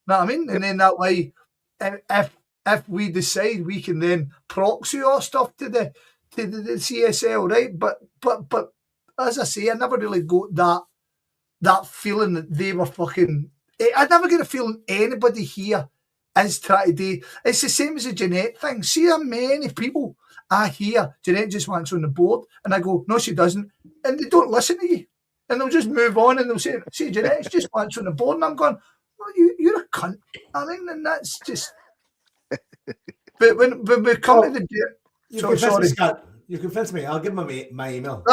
B: Know what I mean? And then that way, if we decide, we can then proxy our stuff to the CSL, right? But as I say, I never really got that feeling that they were fucking. I never get a feeling anybody here is trying to do. It's the same as the Jeanette thing. See how many people I hear Jeanette just wants on the board, and I go, no, she doesn't, and they don't listen to you, and they'll just move on, and they'll say, see, Jeanette just wants on the board, and I'm going, well, you're a cunt. I mean, and that's just. But when we come to the
A: sorry, Scott. You convinced me. I'll give him my email.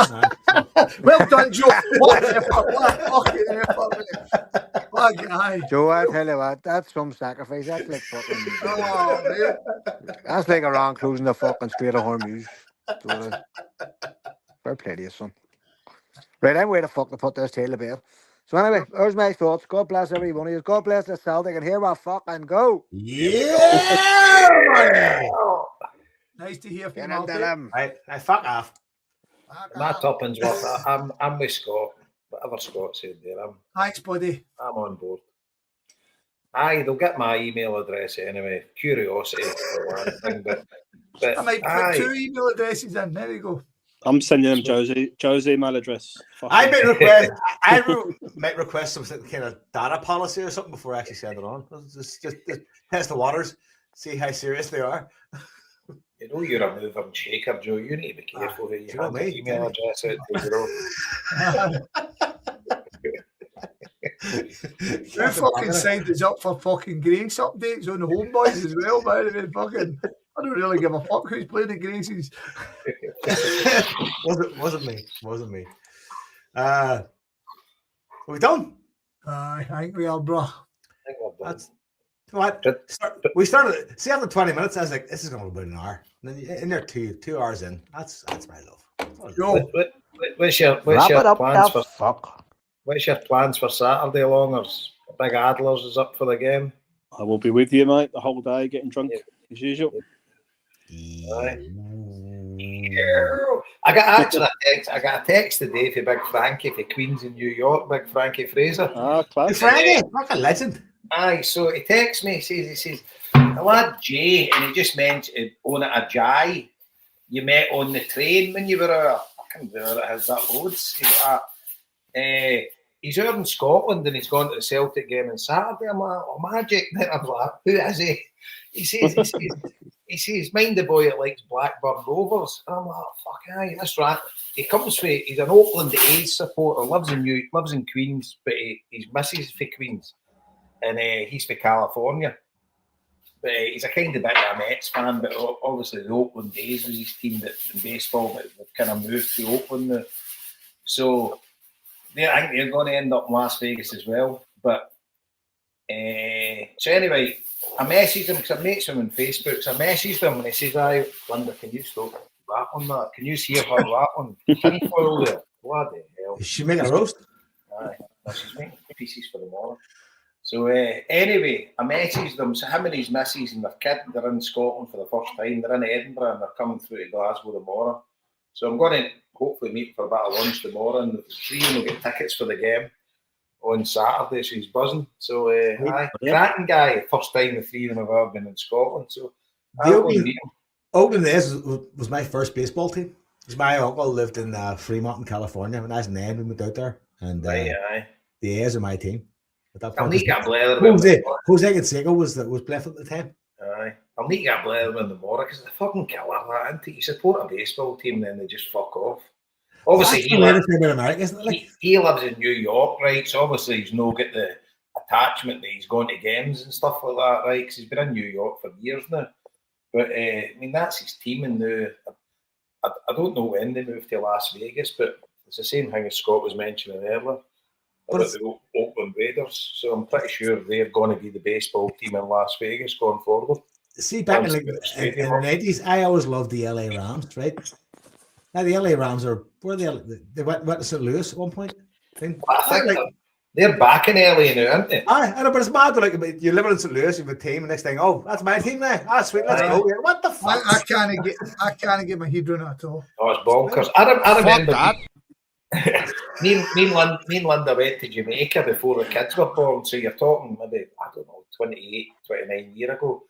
B: Well done, Joe. What effort! What fucking effort! What guy.
E: Joe, I tell you what, that's some sacrifice. That's like fucking.
B: Oh, man.
E: That's like around cruising the fucking Strait of Hormuz. Fair play to you, son. Right, I'm way the fuck to put this tail to bed. So anyway, there's my thoughts. God bless every one of you. God bless the Celtic, and here we fucking go.
A: Yeah!
B: Nice to hear from you,
E: Martin.
A: I fuck off.
D: My toppings worth. I'm with Scott. Whatever Scott said there.
B: Thanks, buddy.
D: I'm on board. Aye, they'll get my email address anyway. Curiosity for one thing, but
B: I might put 2 email addresses in. There you go.
C: I'm sending them Joe's email address.
A: I might request some kind of data policy or something before I actually send it on. Just test the waters, see how serious they are.
D: You know you're a mover and shaker, Joe. You need to be careful who you have an email address out to.
B: Who fucking signed us up for fucking Grace updates on the HomeBhoys as well, by the way? Fucking, I don't really give a fuck who's playing the Gracies.
A: Wasn't me. Are we done?
B: I think we are, bro.
A: That's what we started. See, after 20 minutes, I was like, "This is going to be about an hour." And then in there, 2 hours in. That's my love.
B: Yo,
D: What's your plans for fuck? What's your plans for Saturday long? Or Big Adlers is up for the game.
C: I will be with you, mate, the whole day, getting drunk as usual.
D: Aye. I got a text today for Big Frankie for Queens in New York. Big Frankie Fraser.
C: Ah, class.
A: Frankie, like a legend.
D: Aye, so he texts me. He says, the lad Jay, and he just mentioned on a Jai you met on the train when you were I can't remember it has that loads. he's out in Scotland and he's gone to the Celtic game on Saturday. I'm like, oh, Magic. Then I'm like, who is he? He says, mind the boy that likes Blackburn Rovers. And I'm like, fuck aye, that's right. He comes from, he's an Oakland A's supporter, lives in Queens, but his missus for Queens. And he's for California. But he's a kind of bit of a Mets fan, but obviously the Oakland A's was his team that in baseball, but they've kind of moved to Oakland now. So I think they're going to end up in Las Vegas as well. But so anyway, I messaged him because I met him on Facebook. So I messaged him and he says, "Aye, Linda, can you stop that on that? Can you hear her that on tinfoil there? Bloody hell!"
A: Is she making a roast?
D: Aye, no, she's making pieces for the morning. So anyway, I messaged them. So him and his missus and their kid, they're in Scotland for the first time. They're in Edinburgh and they're coming through to Glasgow tomorrow. So I'm going to hopefully meet for a bit of lunch tomorrow, and the three of them will get tickets for the game on Saturday. So he's buzzing. So aye, cracking guy. First time the three of them have ever been in Scotland. So
A: Oakland A's was my first baseball team. Because my uncle lived in Fremont, in California. When I was 9, we moved out there, and
D: aye.
A: The A's are my team. At that
D: I'll
A: point,
D: need to get Blair.
A: Jose Canseco was playing at the time.
D: Aye, I'll need to get Blair in the morning because it's a fucking killer, that, isn't it? You support a baseball team, then they just fuck off. Obviously, he lives
A: in America, isn't it? Like,
D: he lives in New York, right? So obviously, he's no get the attachment that he's going to games and stuff like that, right? Because he's been in New York for years now. But I mean, that's his team, and I don't know when they moved to Las Vegas, but it's the same thing as Scott was mentioning earlier. About the Oakland Raiders, so I'm pretty sure they're going to be the baseball team in Las Vegas going forward.
A: See, back in the 90s, I always loved the LA Rams, right? Now the LA Rams they went to St. Louis at one point.
D: I think they're back in LA now, aren't they?
A: I know, but it's mad. Like you're living in St. Louis, you have a team, and next thing, oh, that's my team now. Ah, sweet, let's go. What the fuck?
B: I can't get my head around it at all.
D: Oh, it's bonkers. I remember that. me and Linda went to Jamaica before the kids were born, so you're talking maybe, I don't know, 28, 29 years ago.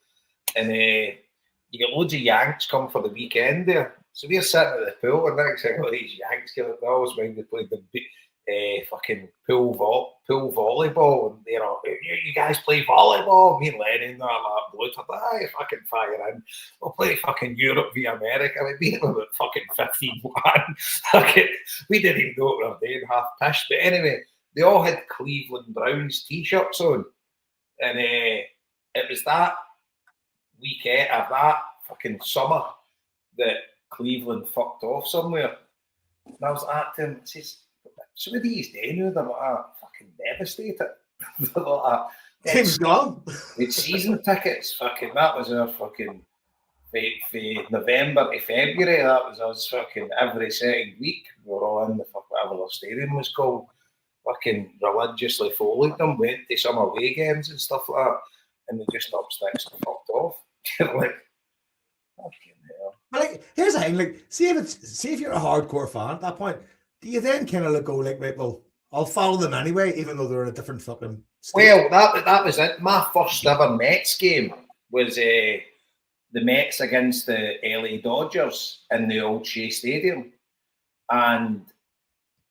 D: And you get loads of Yanks come for the weekend there. So we're sitting at the pool, and next thing, all these Yanks get it. They always mind they played the fucking pool volleyball, and they're all, you guys play volleyball? Me and Lenny and that blue top, aye, fucking fire in. We'll play fucking Europe via America. We beat them about fucking 15-1. We didn't even know what we were doing, half pissed. But anyway, they all had Cleveland Browns t-shirts on, and it was that weekend of that fucking summer that Cleveland fucked off somewhere. And I was at him, it says, so what do you do now? They're like, fucking devastated. They're like,
A: team's gone.
D: It's season tickets. Fucking, that was our fucking November to February. That was us fucking every second week. We were all in the whatever the stadium was called. Fucking religiously followed them, went to some away games and stuff like that, and they just up sticks and fucked off. Like, fucking hell.
A: But like, here's the thing, like, see if you're a hardcore fan at that point, do you then kind of go like, right, well, I'll follow them anyway, even though they're in a different fucking state?
D: Well, that was it. My first ever Mets game was the Mets against the LA Dodgers in the old Shea Stadium. And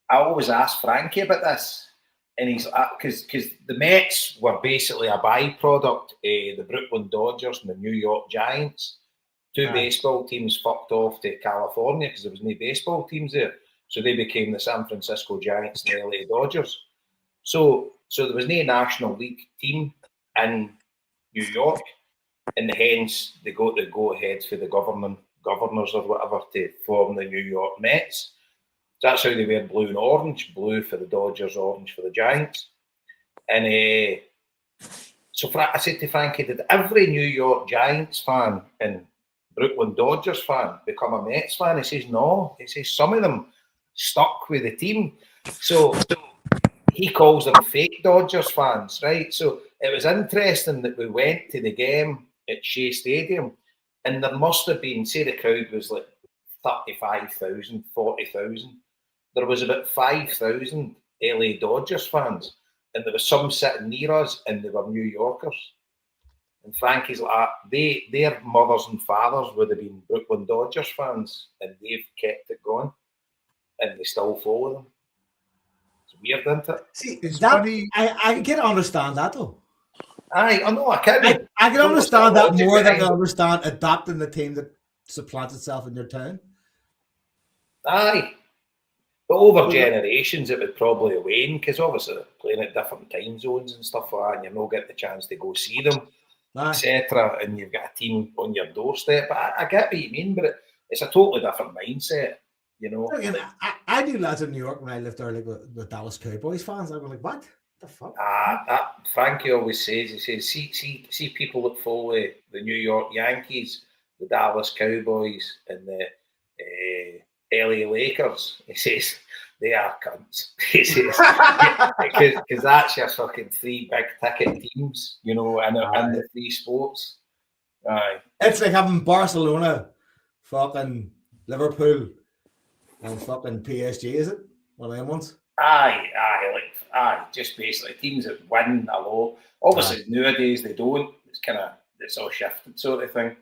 D: I always ask Frankie about this. And he's, because the Mets were basically a byproduct of the Brooklyn Dodgers and the New York Giants. Two baseball teams fucked off to California because there was no baseball teams there. So they became the San Francisco Giants and the LA Dodgers. So there was no National League team in New York, and hence they got the go-ahead for the governors or whatever to form the New York Mets. So that's how they wear blue and orange, blue for the Dodgers, orange for the Giants. And so I said to Frankie, did every New York Giants fan and Brooklyn Dodgers fan become a Mets fan? He says, no. He says some of them stuck with the team. So he calls them fake Dodgers fans, right? So it was interesting that we went to the game at Shea Stadium, and there must have been, say the crowd was like 35,000, 40,000. There was about 5,000 LA Dodgers fans, and there was some sitting near us, and they were New Yorkers. And Frankie's like, their mothers and fathers would have been Brooklyn Dodgers fans, and they've kept it going, and they still follow them. It's weird, isn't it?
A: See,
B: It's
A: that
B: funny.
A: I can understand that though.
D: Aye, I know, I can.
A: I can understand that more than I can
D: Aye.
A: understand adapting the team that supplants itself in your town.
D: Aye. But over generations, it would probably wane because obviously they're playing at different time zones and stuff like that, and you're not getting the chance to go see them,
A: Aye.
D: etc. And you've got a team on your doorstep. But I get what you mean, but it's a totally different mindset, you know.
A: Again, I knew lads in New York when I lived there, like the Dallas Cowboys fans. I was like, what the fuck?
D: Frankie always says, he says, see people that follow the New York Yankees, the Dallas Cowboys, and the LA Lakers. He says they are cunts. He says because that's your fucking three big ticket teams, you know, and the three sports. Aye,
A: It's like having Barcelona, fucking Liverpool, and fucking PSG. Is it one of them ones?
D: Aye. Just basically teams that win a lot. Obviously nowadays they don't. It's all shifted sort of thing.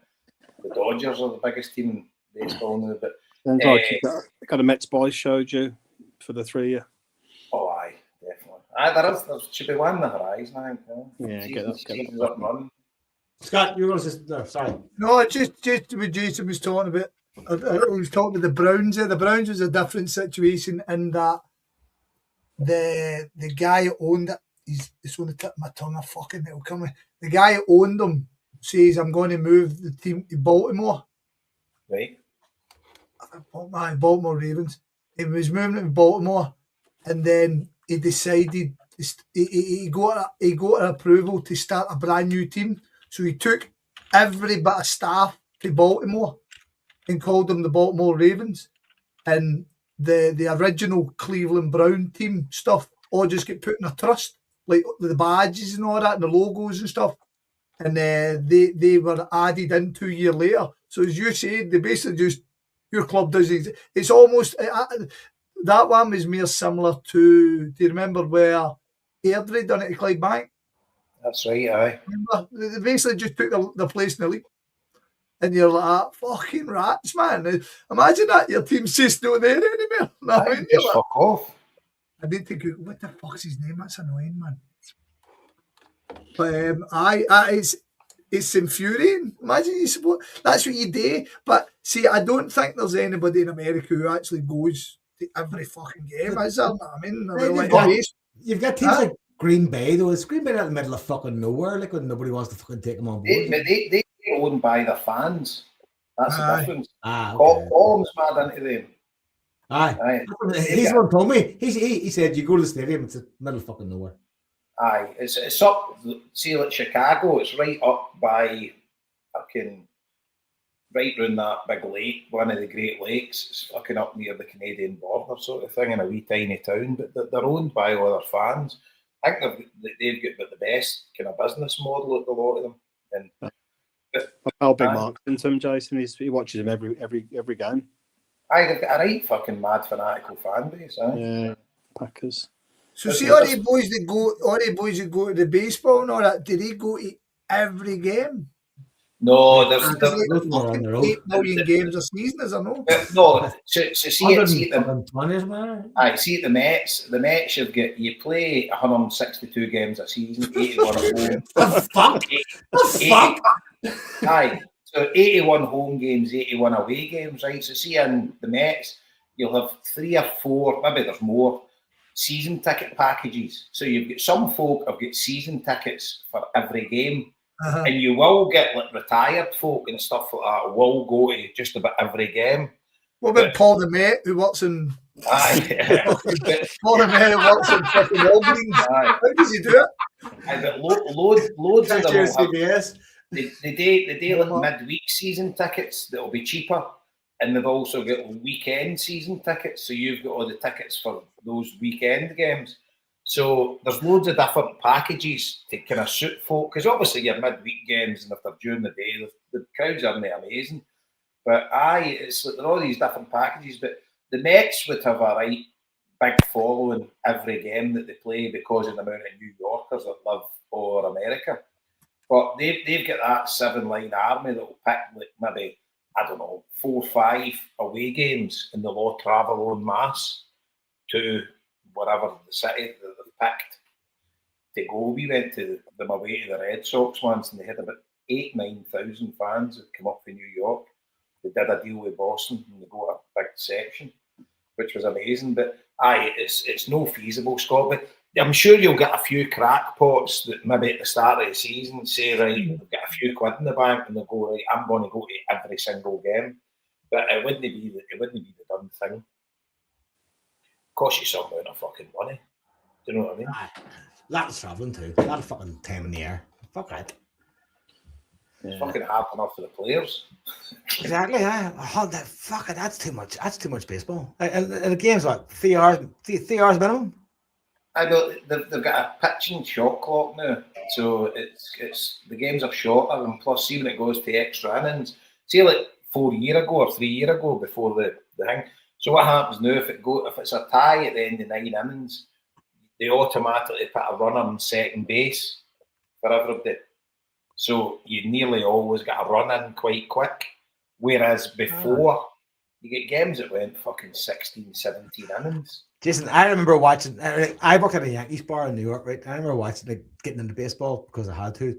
D: The Dodgers are the biggest team in baseball now, but
C: Like got a Mets boys showed you for the 3 year.
D: oh aye, definitely. Aye, there should be one on the horizon, I think.
C: Yeah, get that.
D: Up and running.
A: Scott, you were going to say, no, sorry.
B: No, just what Jason was talking about. I was talking about the Browns there. The Browns was a different situation in that the guy who owned it, it's on the tip of my tongue, it'll come with. The guy who owned them says, I'm going to move the team to Baltimore.
D: Right.
B: Baltimore Ravens. He was moving to Baltimore, and then he decided he got an approval to start a brand new team. So he took every bit of staff to Baltimore and called them the Baltimore Ravens. And the original Cleveland Brown team stuff all just get put in a trust, like the badges and all that, and the logos and stuff. And they were added in 2 years later. So as you said, they basically just, your club does it. It's almost, that one was more similar to, do you remember where Airdrie done it to Clydebank?
D: That's right, aye.
B: Remember? They basically just took the place in the league. And you're like, fucking rats, man. Imagine that, your team's just not there anymore. No, I mean,
D: just
B: like,
D: fuck off.
B: I need to Google, what the fuck's his name? That's annoying, man. But it's infuriating. Imagine you support, that's what you do. But see, I don't think there's anybody in America who actually goes to every fucking game, is there? I mean,
A: You've got teams like Green Bay, though. It's Green Bay out in the middle of fucking nowhere, like when nobody wants to fucking take them on board.
D: They owned by their fans. That's the difference.
A: Okay.
D: Column's mad into them.
A: Aye. He's one told me. He said you go to the stadium, it's in the middle of fucking nowhere.
D: Aye, it's up. See, like Chicago, it's right up by fucking right round that big lake, one of the Great Lakes. It's fucking up near the Canadian border, sort of thing, in a wee tiny town. But they're owned by all their fans. I think they've got the best kind of business model at a lot of them. And
C: how big Mark's into him, Jason? He watches him every game.
D: They've got a right fucking mad fanatical fan base.
C: Yeah, Packers.
B: So see all the boys that go to the baseball and all that, did he go to every game?
D: No, there's
B: 8 million games a season, is there no?
D: No, so see at the
A: Aye,
D: see at the Mets you play 162 games a season, 81 at home.
A: The fuck? The fuck?
D: Aye. So 81 home games, 81 away games, right? So see in the Mets, you'll have 3 or 4, maybe there's more, season ticket packages. So you've got some folk have got season tickets for every game. And you will get like retired folk and stuff like that will go to just about every game.
B: What about Paul the Met, who works in Paul the Met who works in fucking Walgreens? How does he do it?
D: I got loads of them.
A: CBS.
D: They do like midweek season tickets that'll be cheaper, and they've also got weekend season tickets. So you've got all the tickets for those weekend games. So there's loads of different packages to kind of suit folk, because obviously your midweek games and if they're during the day, the crowds aren't amazing. But it's like there are all these different packages. But the Mets would have a right big following every game that they play because of the amount of New Yorkers that live all over America. But they've got that 7-line army that will pick like maybe, I don't know, 4 or 5 away games, and they'll all travel en masse to whatever the city that they've picked to go. We went to them away to the Red Sox once, and they had about 8,000-9,000 fans that come up from New York. They did a deal with Boston, and they got a big section, which was amazing. But it's no feasible, Scott. But I'm sure you'll get a few crackpots that maybe at the start of the season say, right, they've got a few quid in the bank, and they'll go, right, I'm going to go to every single game. But it wouldn't be the done thing. Cost you some amount of fucking money. Do you know what I mean?
A: A lot of travelling too. A lot of fucking time in the air. Fuck that.
D: It's fucking hard enough for the players.
A: Exactly. Fuck it. That's too much. That's too much baseball. And the game's like 3 hours. 3 hours minimum.
D: I know they've got a pitching shot clock now, so it's the games are shorter, and plus, see when it goes to extra innings. See, like 4 years ago or 3 years ago, before the thing. So what happens now if it's a tie at the end of 9 innings, they automatically put a runner on second base for everybody. So you nearly always get a run in quite quick. Whereas before, you get games that went fucking 16, 17 innings.
A: Jason, I remember watching. I worked at a Yankees bar in New York, right? I remember watching, like, getting into baseball because I had to,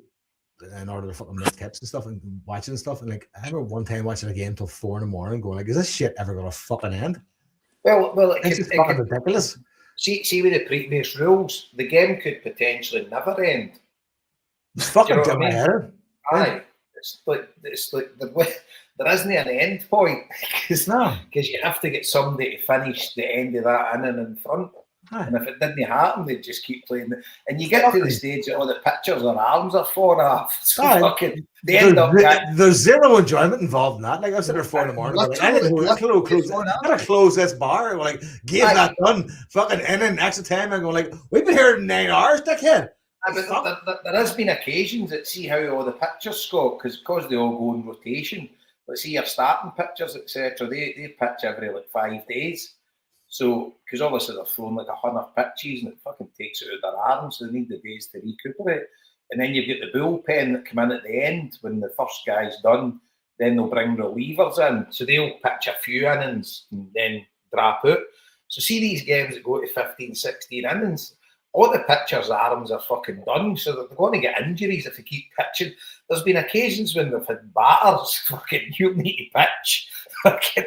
A: in order to fucking make tips and stuff, and watching stuff. And like, I remember one time watching a game till 4 in the morning, going like, "Is this shit ever gonna fucking end?"
D: Well,
A: It's fucking ridiculous.
D: See, with the previous rules, the game could potentially never end.
A: It's fucking
D: Do you know what I mean?
A: head.
D: Aye, it's like there isn't an end point because you have to get somebody to finish the end of that inning in front.
A: Aye.
D: And if it didn't happen, they'd just keep playing. And you get to the stage that all the pitchers, their arms are falling off. So fucking, they end up getting...
A: There's zero enjoyment involved in that. Like, I was there 4 in the morning. Like, I gotta close this bar. Like, game that done. Fucking inning, extra time. I'm going like, we've been here 9 hours, dickhead.
D: There has been occasions that see how all the pitchers score because they all go in rotation. Let's see your starting pitchers, etc. They pitch every like 5 days. So, because obviously they're throwing like 100 pitches and it fucking takes it out of their arms, so they need the days to recuperate. And then you've got the bullpen that come in at the end when the first guy's done. Then they'll bring relievers in, so they'll pitch a few innings and then drop out. So, see these games that go to 15, 16 innings. All the pitchers' arms are fucking done, so they're going to get injuries if they keep pitching. There's been occasions when they've had batters, fucking, you need to pitch. Fucking,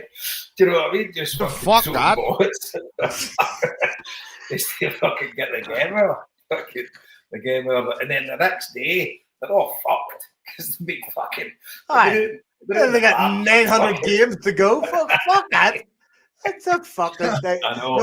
D: do you know what I mean? Just
E: fuck that.
D: Just to fucking get the game over. Fucking the game over. And then the next day, they're all fucked because they've been fucking.
A: They got 900 games to go. Fuck that. It's a fucking thing.
D: I know.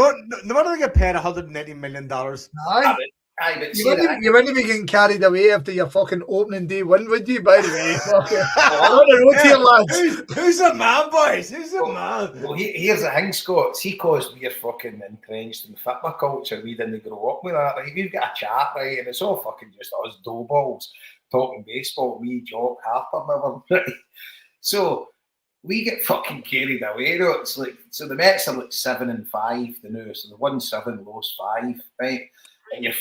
A: No wonder they get paid $190 million.
B: Aye.
D: But
B: you wouldn't be getting carried away after your fucking opening day win, would you, by the way? On the road here, lads.
A: Who's the man, boys? Who's the man?
D: Well, here's the thing, Scott. See, because we're fucking entrenched in football culture, we didn't grow up with that. Like, we've got a chat, right, and it's all fucking just us doughballs talking baseball, me, Jock, Harper, right? So we get fucking carried away, though. It's like, so the Mets are like 7-5, the new, so they won 7, lost 5, right? And you're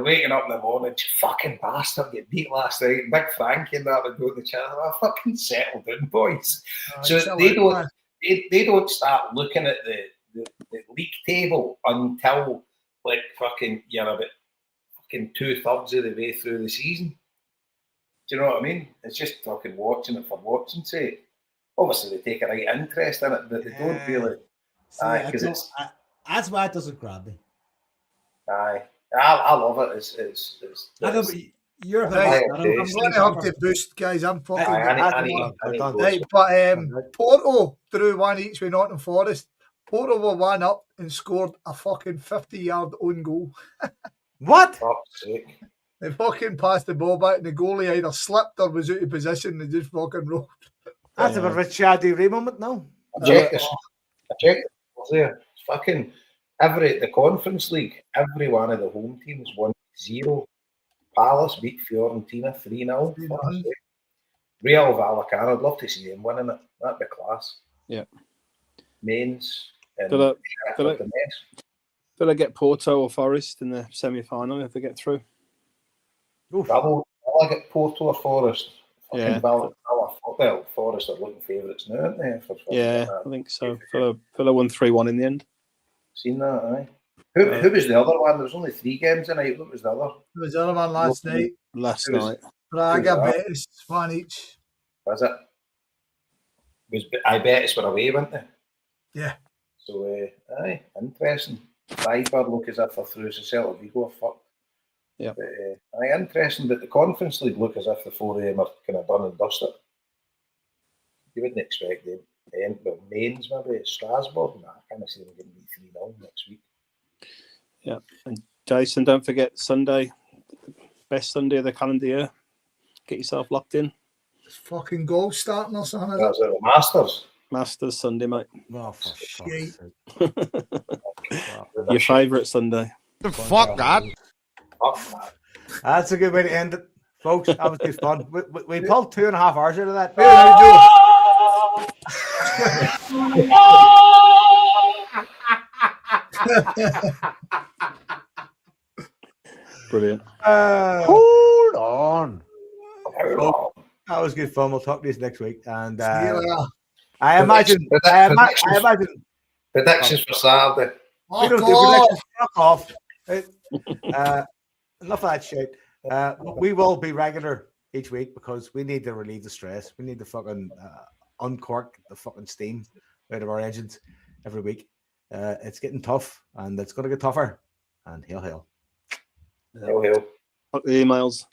D: waking up in the morning, you fucking bastard, get beat last night. Big Frankie and that would go to the channel. I fucking settled in, boys. So they don't start looking at the league table until like fucking you're about fucking 2/3 of the way through the season. Do you know what I mean? It's just fucking watching it for watching's sake. Obviously, they take a right interest in it, but they don't really.
A: That's why it doesn't grab me.
B: Aye,
D: I love it.
A: I know, but you're
B: I'm going to have to boost, guys. I'm fucking. Right, but Porto drew 1 each with Nottingham Forest. Porto were 1 up and scored a fucking 50-yard own goal.
A: What?
D: Fuck's sake.
B: They fucking passed the ball back and the goalie either slipped or was out of position and they just fucking rolled.
A: That's a bit of a Chaddy Ray moment now.
D: I checked this. It's fucking the Conference League, every one of the home teams won 0. Palace beat Fiorentina 3-0. Real Vallecano, I'd love to see them winning it. That'd be class.
C: Yeah.
D: Mainz.
C: Do they get Porto or Forest in the semi-final if they get through?
D: I'll get Porto or Forest.
C: Yeah.
D: Forest are looking favourites now, aren't they?
C: Yeah, I think so. Villa won 3-1 in the end.
D: Seen that, aye? Who was the other one? There was only 3 games tonight. What was the other?
B: There was the other one last night.
C: Last
D: It was-
C: night.
B: Braga,
D: that?
B: Betis, one each.
D: Was it? I bet it's were away, weren't they?
B: Yeah.
D: So, aye, interesting. Freiburg look as if they're through, so Celta Vigo are fucked.
C: Yeah.
D: But, aye, interesting that the Conference League look as if the 4 of them are kind of done and dusted. You wouldn't expect them. Well, Mainz maybe, Strasbourg. Nah, I kind of see them getting beat 3-0 next week.
C: Yeah. And Jason, don't forget Sunday, best Sunday of the calendar year. Get yourself locked in.
B: It's fucking goal starting or something.
D: That's the Masters.
C: Masters Sunday, mate.
A: Oh, for
B: Shit.
A: fuck's sake.
C: Your favourite Sunday.
E: The fuck, God.
D: Fuck, man.
A: That's a good way to end it, folks. That was good fun. We pulled 2.5 hours out of that.
C: Brilliant.
E: Hold on.
A: That was good fun. We'll talk to you next week. And
B: See you later.
A: I imagine.
D: Predictions for Saturday.
A: We don't do
B: Oh,
A: predictions. Fuck off. Enough of that shit. We will be regular each week because we need to relieve the stress. We need to fucking uncork the fucking steam out of our engines every week. It's getting tough, and it's going to get tougher. And hail.
D: Hail, hail.
C: Fuck the emails.